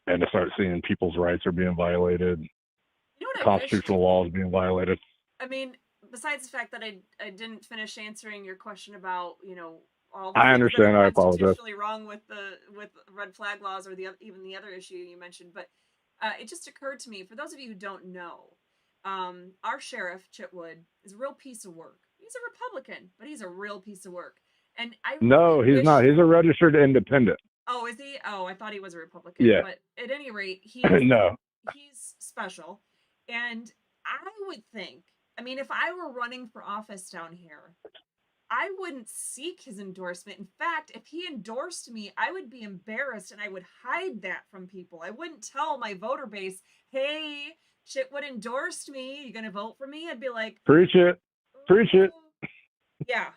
and to start seeing people's rights are being violated, constitutional laws being violated. Besides the fact that I didn't finish answering your question about, all the things that are constitutionally wrong with red flag laws or even the other issue you mentioned, but it just occurred to me, for those of you who don't know, our sheriff Chitwood is a real piece of work. He's a Republican, but he's a real piece of work. And No, he's not. He's a registered independent. Oh, is he? Oh, I thought he was a Republican. Yeah. But at any rate, he's special. And I would think, if I were running for office down here, I wouldn't seek his endorsement. In fact, if he endorsed me, I would be embarrassed and I would hide that from people. I wouldn't tell my voter base, hey, Chitwood endorsed me. You going to vote for me? I'd be like, preach it. Preach it. Yeah.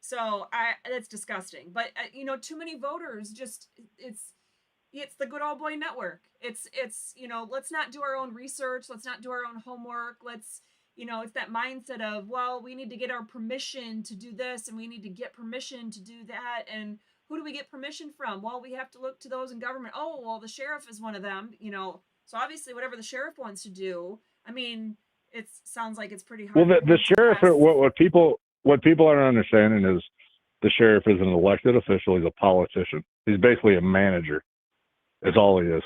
So that's disgusting. But, too many voters it's the good old boy network. It's let's not do our own research. Let's not do our own homework. It's that mindset of, well, we need to get our permission to do this and we need to get permission to do that. And who do we get permission from? Well, we have to look to those in government. Oh, well, the sheriff is one of them, So obviously whatever the sheriff wants to do, it sounds like it's pretty hard. Well, the sheriff, what people are understanding is The sheriff is an elected official. He's a politician. He's basically a manager. Is all he is.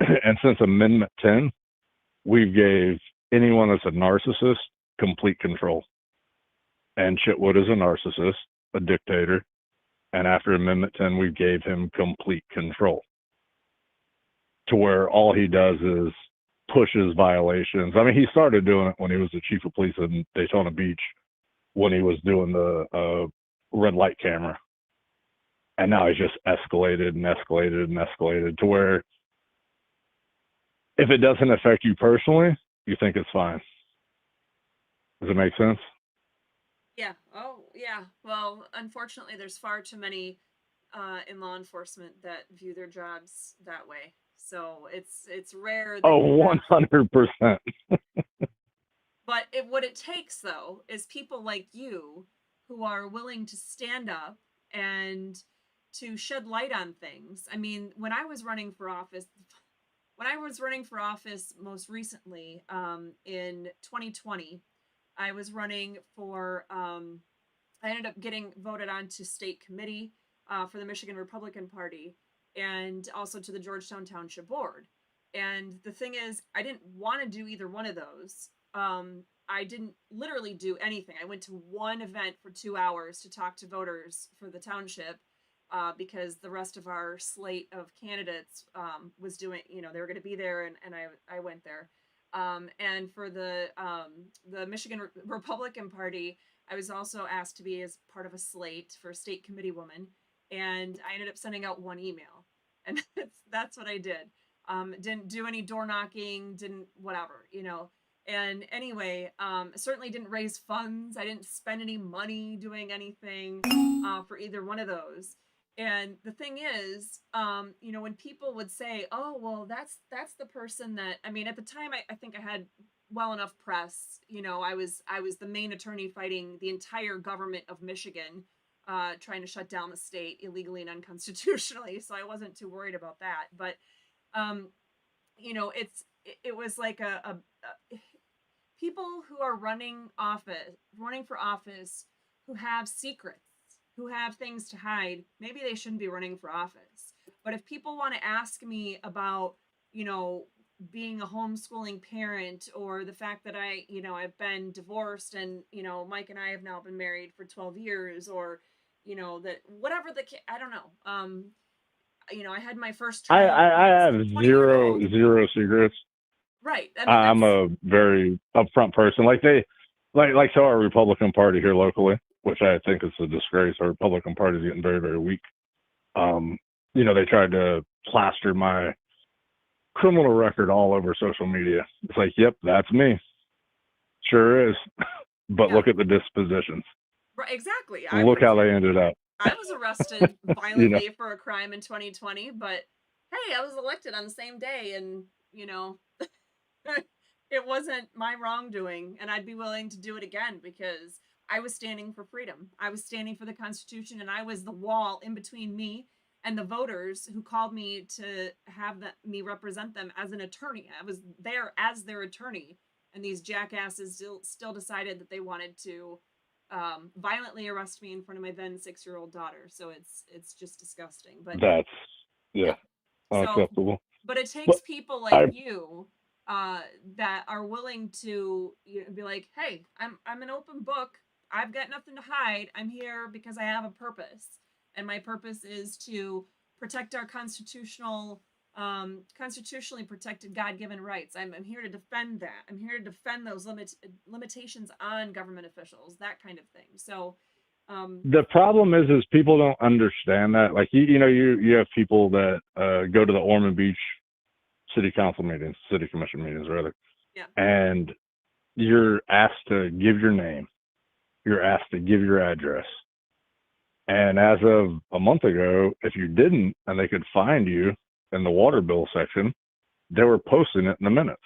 And since Amendment 10, we gave anyone that's a narcissist complete control. And Chitwood is a narcissist, a dictator. And after Amendment 10, we gave him complete control to where all he does is pushes violations. I mean, he started doing it when he was the chief of police in Daytona Beach, when he was doing the red light camera. And now he's just escalated and escalated and escalated to where if it doesn't affect you personally, you think it's fine. Does it make sense? Yeah. Oh, yeah. Well, unfortunately, there's far too many in law enforcement that view their jobs that way. So it's rare. That Oh, 100%. But what it takes, though, is people like you who are willing to stand up and to shed light on things. I mean, when I was running for office most recently in 2020, I was running for, I ended up getting voted onto state committee for the Michigan Republican Party and also to the Georgetown Township Board. And the thing is, I didn't want to do either one of those. I didn't literally do anything. I went to one event for 2 hours to talk to voters for the township because the rest of our slate of candidates was doing, they were going to be there, and I went there. And for the Michigan Republican Party, I was also asked to be as part of a slate for state committee woman, and I ended up sending out one email, and that's what I did. Didn't do any door knocking, didn't whatever, And anyway, certainly didn't raise funds. I didn't spend any money doing anything for either one of those. And the thing is, when people would say, "Oh, well, that's the person that," I mean, at the time, I think I had well enough press. I was the main attorney fighting the entire government of Michigan, trying to shut down the state illegally and unconstitutionally. So I wasn't too worried about that. But it was like a people who are running for office, who have secrets, who have things to hide, maybe they shouldn't be running for office. But if people want to ask me about, being a homeschooling parent, or the fact that I've been divorced and, Mike and I have now been married for 12 years, or, that whatever I don't know. I had my first child. I have zero secrets. Right. I mean, I'm a very upfront person. So our Republican Party here locally, which I think is a disgrace. Our Republican Party is getting very, very weak. They tried to plaster my criminal record all over social media. It's like, yep, that's me. Sure is. But look at the dispositions. Right, exactly. Look how they ended up. I was arrested violently for a crime in 2020, but hey, I was elected on the same day, and it wasn't my wrongdoing, and I'd be willing to do it again because I was standing for freedom. I was standing for the Constitution, and I was the wall in between me and the voters who called me to have me represent them as an attorney. I was there as their attorney, and these jackasses still decided that they wanted to violently arrest me in front of my then 6-year-old daughter. So it's just disgusting. But that's unacceptable. But it takes people like you that are willing to be like, hey, I'm an open book. I've got nothing to hide. I'm here because I have a purpose. And my purpose is to protect our constitutionally protected God-given rights. I'm here to defend that. I'm here to defend those limitations on government officials, that kind of thing. So the problem is people don't understand that. Like you have people that go to the Ormond Beach city council meetings, city commission meetings rather. Yeah. And you're asked to give your name. You're asked to give your address. And as of a month ago, if you didn't, and they could find you in the water bill section, they were posting it in the minutes.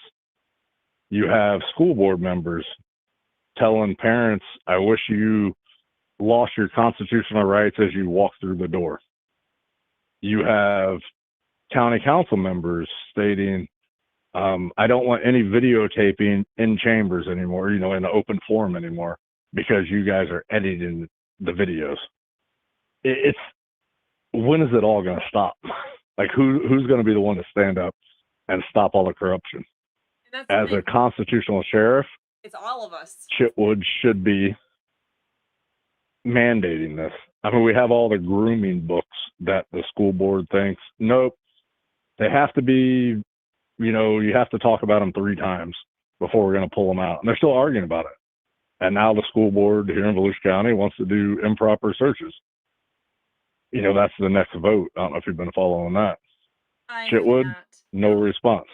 You have school board members telling parents, I wish you lost your constitutional rights as you walk through the door. You have county council members stating, I don't want any videotaping in chambers anymore, in the open forum anymore, because you guys are editing the videos. it's when is it all going to stop? Like who's going to be the one to stand up and stop all the corruption? And that's the As a thing. constitutional sheriff, It's all of us. Chitwood should be mandating this. I mean, we have all the grooming books that the school board thinks, nope, they have to be, you have to talk about them 3 times before we're going to pull them out. And they're still arguing about it. And now the school board here in Volusia County wants to do improper searches. That's the next vote. I don't know if you've been following that. I have Chitwood, not. no response.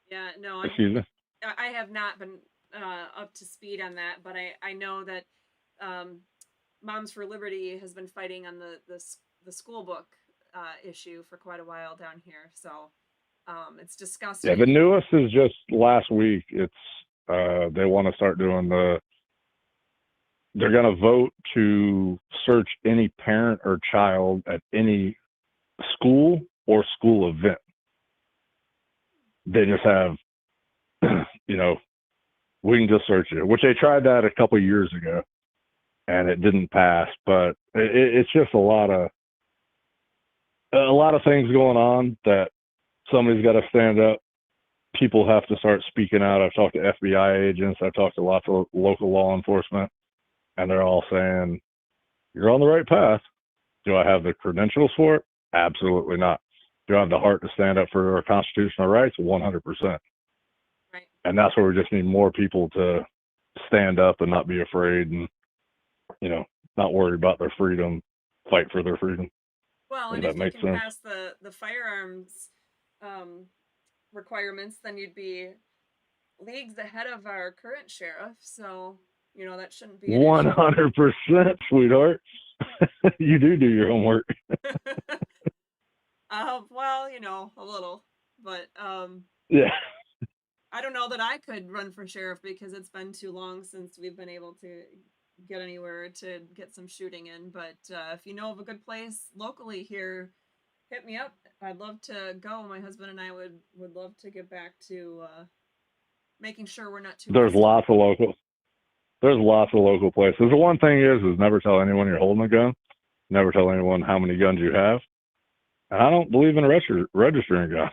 Yeah, no, Excuse me? I have not been up to speed on that, but I know that Moms for Liberty has been fighting on the school book issue for quite a while down here. So it's disgusting. Yeah, the newest is just last week. It's they want to start doing they're going to vote to search any parent or child at any school or school event. They just have, we can just search it, which they tried that a couple of years ago and it didn't pass, but it's just a lot of things going on that somebody's got to stand up. People have to start speaking out. I've talked to FBI agents. I've talked to lots of local law enforcement, and they're all saying, you're on the right path. Do I have the credentials for it? Absolutely not. Do I have the heart to stand up for our constitutional rights? 100%. Right. And that's where we just need more people to stand up and not be afraid and, not worry about their freedom, fight for their freedom. Well, and if you can pass the firearms requirements, then you'd be leagues ahead of our current sheriff. So, that shouldn't be 100%, sweetheart. You do your homework. Well, a little, but yeah. I don't know that I could run for sheriff because it's been too long since we've been able to get anywhere to get some shooting in. But if you know of a good place locally here, hit me up. I'd love to go. My husband and I would love to get back to making sure we're not too. There's lots of local places. The one thing is never tell anyone you're holding a gun. Never tell anyone how many guns you have. And I don't believe in registering guns.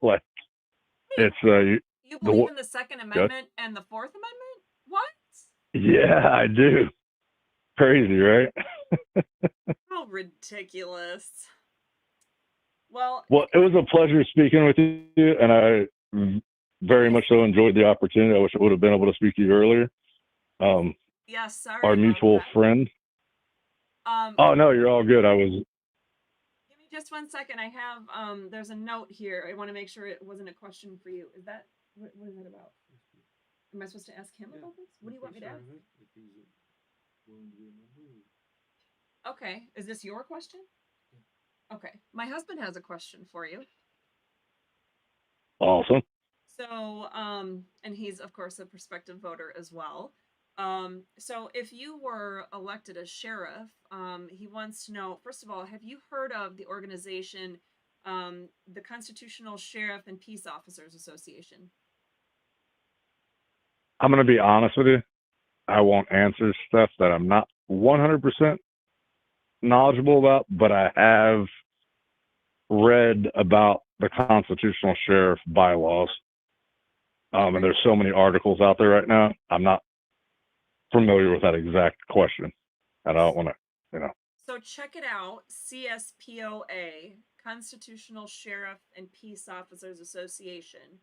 Like, it's you believe in the Second Amendment and the Fourth Amendment? What? Yeah, I do. Crazy, right? How ridiculous. Well, it was a pleasure speaking with you, and I very much so enjoyed the opportunity. I wish I would have been able to speak to you earlier. Yes, sorry. Our mutual friend. Oh no, you're all good. Give me just 1 second. I have there's a note here. I want to make sure it wasn't a question for you. Is that what is that about? Am I supposed to ask him about this? What do you want me to ask? Okay, is this your question? Okay, my husband has a question for you. Awesome. So, and he's of course a prospective voter as well. So if you were elected as sheriff, he wants to know, first of all, have you heard of the organization, the Constitutional Sheriff and Peace Officers Association? I'm going to be honest with you. I won't answer stuff that I'm not 100% knowledgeable about, but I have read about the Constitutional Sheriff bylaws. And there's so many articles out there right now. I'm not familiar with that exact question. And I don't want to, So check it out. CSPOA, Constitutional Sheriff and Peace Officers Association.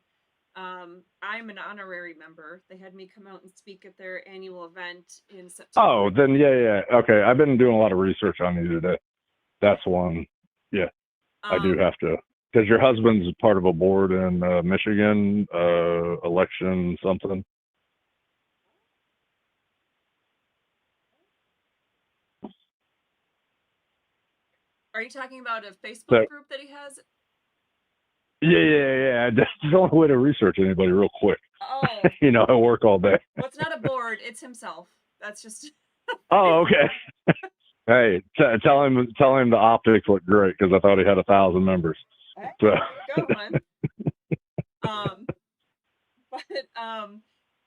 I'm an honorary member. They had me come out and speak at their annual event in September. Oh, then yeah. Okay. I've been doing a lot of research on you today. That's one. Yeah. I do have to, because your husband's part of a board in Michigan, election something. Are you talking about a Facebook group that he has? Yeah. That's the only way to research anybody real quick. Oh. I work all day. Well, it's not a board. It's himself. That's just. Oh, okay. Hey, tell him the optics look great because I thought he had 1,000 members. Hey, so. Good one. But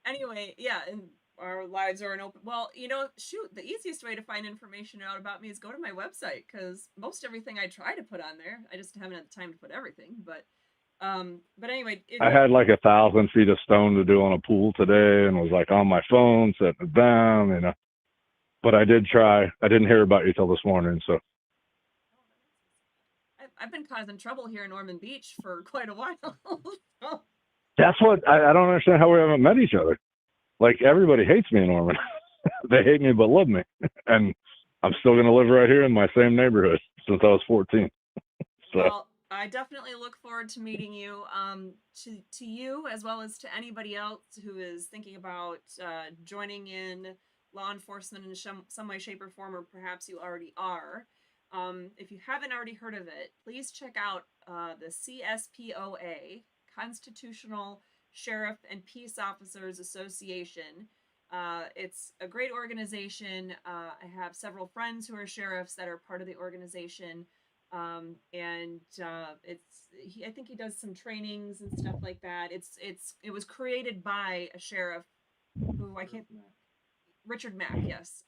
anyway, yeah, and our lives are an open. Well, shoot, the easiest way to find information out about me is go to my website, because most everything I try to put on there, I just haven't had the time to put everything. But anyway, I had like 1,000 feet of stone to do on a pool today, and was like on my phone setting it down, But I did try. I didn't hear about you till this morning, so. I've been causing trouble here in Ormond Beach for quite a while. So, That's what I don't understand how we haven't met each other. Like, everybody hates me in Ormond. They hate me but love me, and I'm still gonna live right here in my same neighborhood since I was 14. So. Well, I definitely look forward to meeting you. To you, as well as to anybody else who is thinking about joining in law enforcement in some way, shape, or form, or perhaps you already are. If you haven't already heard of it, please check out the CSPOA, Constitutional Sheriff and Peace Officers Association. It's a great organization. I have several friends who are sheriffs that are part of the organization. I think he does some trainings and stuff like that. It was created by a sheriff who Richard Mack, yes.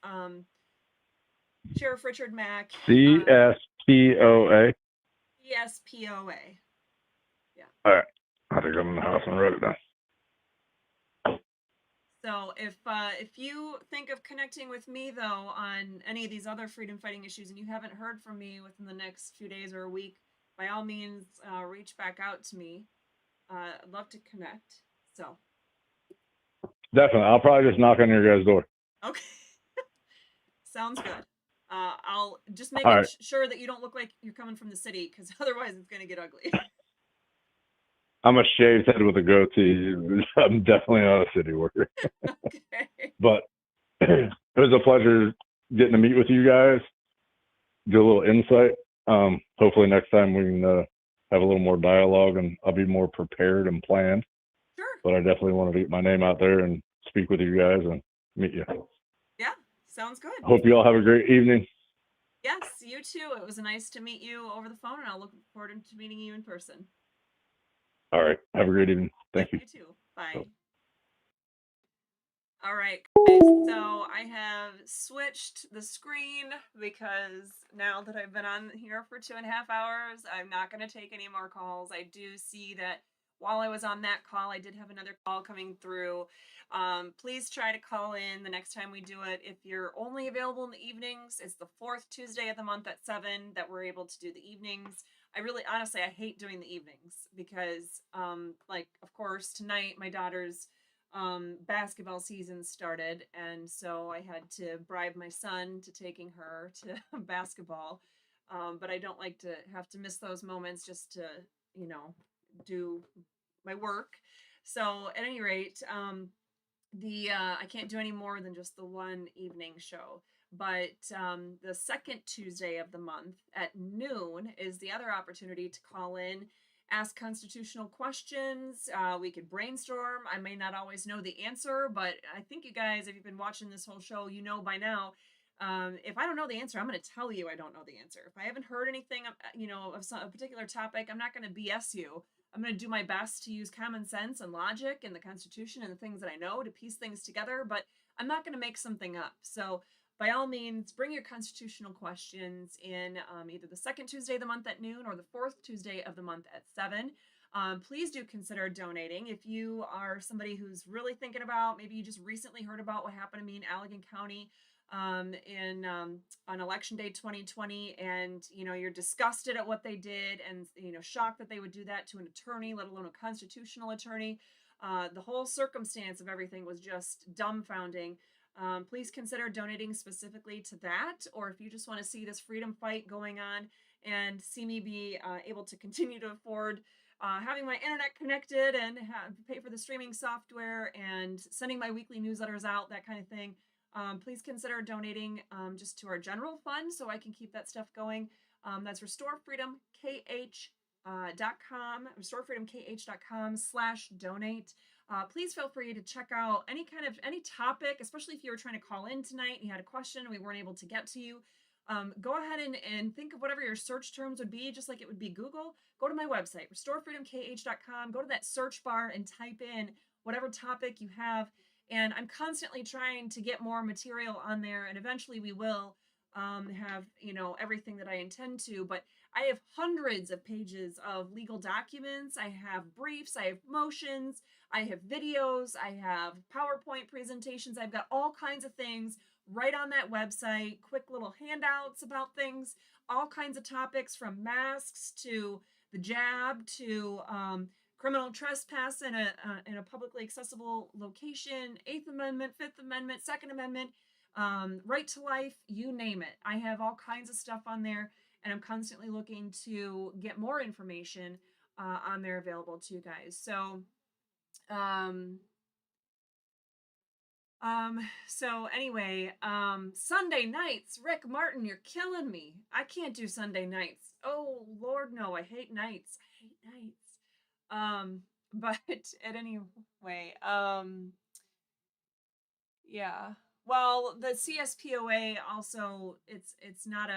Sheriff Richard Mack. CSPOA. CSPOA. Yeah. All right. I think I'm in the house and wrote it down. So if you think of connecting with me, though, on any of these other freedom fighting issues, and you haven't heard from me within the next few days or a week, by all means, reach back out to me. I'd love to connect. So Definitely. I'll probably just knock on your guys' door. okay. Sounds good. I'll just make sure that you don't look like you're coming from the city, because otherwise it's going to get ugly. I'm a shaved head with a goatee. I'm definitely not a city worker. Okay. But it was a pleasure getting to meet with you guys, do a little insight. Hopefully next time we can have a little more dialogue, and I'll be more prepared and planned. Sure. But I definitely wanted to get my name out there and speak with you guys and meet you. Yeah, sounds good. Hope you all have a great evening. Yes, you too. It was nice to meet you over the phone, and I'll look forward to meeting you in person. All right. Have a great evening. Thank you. You too. Bye. All right, guys. So I have switched the screen because now that I've been on here for 2.5 hours, I'm not going to take any more calls. I do see that while I was on that call, I did have another call coming through. Please try to call in the next time we do it. If you're only available in the evenings, it's the 4th Tuesday of the month at 7 that we're able to do the evenings. Honestly, I hate doing the evenings because, of course, tonight my daughter's basketball season started, and so I had to bribe my son to taking her to basketball. But I don't like to have to miss those moments just to, do my work. So at any rate, I can't do any more than just the one evening show. But the second Tuesday of the month at noon is the other opportunity to call in, ask constitutional questions. We could brainstorm. I may not always know the answer, but I think you guys, if you've been watching this whole show, you know by now, if I don't know the answer, I'm going to tell you I don't know the answer. If I haven't heard anything, of a particular topic, I'm not going to BS you. I'm going to do my best to use common sense and logic and the Constitution and the things that I know to piece things together, but I'm not going to make something up. So by all means, bring your constitutional questions in either the second Tuesday of the month at noon or the 4th Tuesday of the month at 7. Please do consider donating. If you are somebody who's really thinking about, maybe you just recently heard about what happened to me in Allegan County on election day 2020, and you're disgusted at what they did, and shocked that they would do that to an attorney, let alone a constitutional attorney. The whole circumstance of everything was just dumbfounding. Please consider donating specifically to that, or if you just want to see this freedom fight going on and see me be able to continue to afford having my internet connected and pay for the streaming software and sending my weekly newsletters out, that kind of thing. Please consider donating just to our general fund so I can keep that stuff going. That's restorefreedomkh.com, restorefreedomkh.com/donate. Please feel free to check out any topic, especially if you were trying to call in tonight and you had a question and we weren't able to get to you. Go ahead and think of whatever your search terms would be, just like it would be Google. Go to my website, restorefreedomkh.com, go to that search bar and type in whatever topic you have, And I'm constantly trying to get more material on there, and eventually we will have, you know, everything that I intend to. But I have hundreds of pages of legal documents. I have briefs, I have motions, I have videos, I have PowerPoint presentations. I've got all kinds of things right on that website, quick little handouts about things, all kinds of topics from masks to the jab to criminal trespass in a publicly accessible location, 8th Amendment, 5th Amendment, 2nd Amendment, right to life, you name it. I have all kinds of stuff on there, and I'm constantly looking to get more information on there available to you guys. So, so anyway, Sunday nights, Rick Martin, you're killing me. I can't do Sunday nights. Oh, Lord, no, I hate nights. I hate nights. But at any way, yeah. Well, the CSPOA also, it's not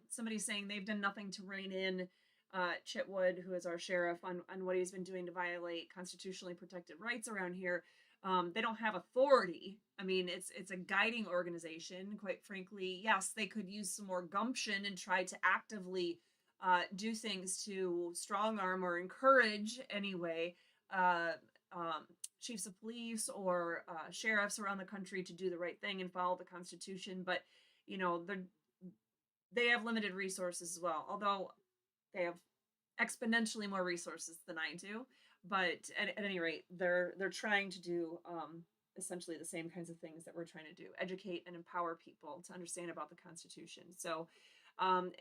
somebody's saying they've done nothing to rein in Chitwood, who is our sheriff, on what he's been doing to violate constitutionally protected rights around here. They don't have authority. I mean, it's a guiding organization. Quite frankly, yes, they could use some more gumption and try to actively do things to strong arm or encourage, anyway, chiefs of police or sheriffs around the country to do the right thing and follow the Constitution. But, you know, they have limited resources as well, although they have exponentially more resources than I do. But at any rate, they're trying to do essentially the same kinds of things that we're trying to do: educate and empower people to understand about the Constitution. So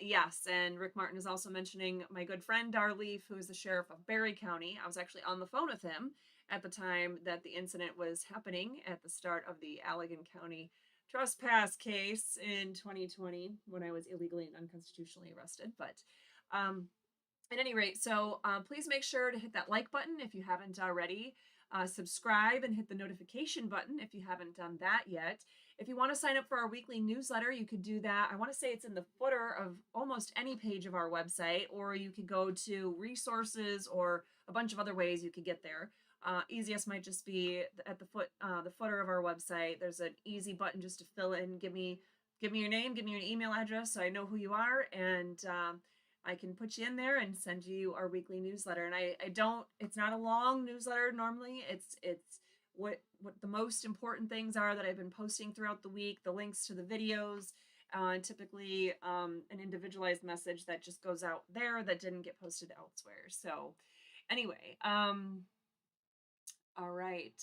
yes, and Rick Martin is also mentioning my good friend Darleaf, who is the sheriff of Berry County. I was actually on the phone with him at the time that the incident was happening at the start of the Allegan County trespass case in 2020, when I was illegally and unconstitutionally arrested. But at any rate, so please make sure to hit that like button if you haven't already. Subscribe and hit the notification button if you haven't done that yet. If you want to sign up for our weekly newsletter, you could do that. I want to say it's in the footer of almost any page of our website, or you could go to resources, or a bunch of other ways you could get there. Easiest might just be at the footer of our website. There's an easy button just to fill in. Give me your name, give me your email address so I know who you are, and I can put you in there and send you our weekly newsletter. And it's not a long newsletter normally. It's what the most important things are that I've been posting throughout the week, the links to the videos, typically an individualized message that just goes out there that didn't get posted elsewhere. So anyway, all right.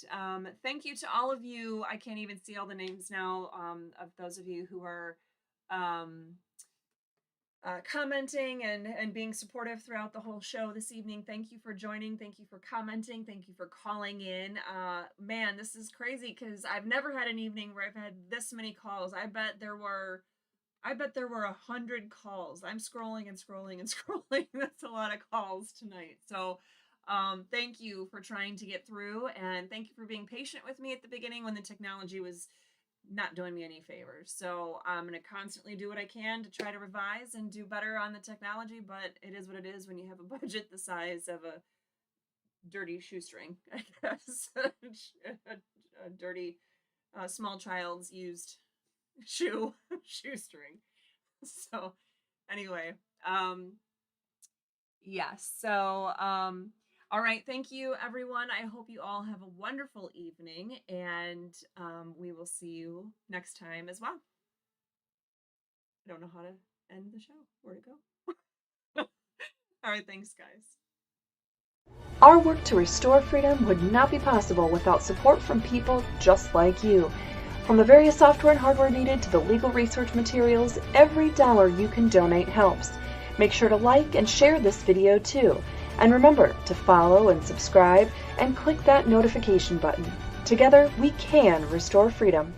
Thank you to all of you. I can't even see all the names now of those of you who are commenting and being supportive throughout the whole show this evening. Thank you for joining. Thank you for commenting. Thank you for calling in. Man, this is crazy because I've never had an evening where I've had this many calls. I bet there were 100 calls. I'm scrolling and scrolling and scrolling. That's a lot of calls tonight. So thank you for trying to get through, and thank you for being patient with me at the beginning when the technology was not doing me any favors. So I'm going to constantly do what I can to try to revise and do better on the technology, but it is what it is when you have a budget the size of a dirty shoestring, I guess. a dirty small child's used shoestring. So anyway, yes. So all right, thank you, everyone. I hope you all have a wonderful evening, and we will see you next time as well. I don't know how to end the show. Where to go? All right, thanks, guys. Our work to restore freedom would not be possible without support from people just like you. From the various software and hardware needed to the legal research materials, every dollar you can donate helps. Make sure to like and share this video too. And remember to follow and subscribe and click that notification button. Together, we can restore freedom.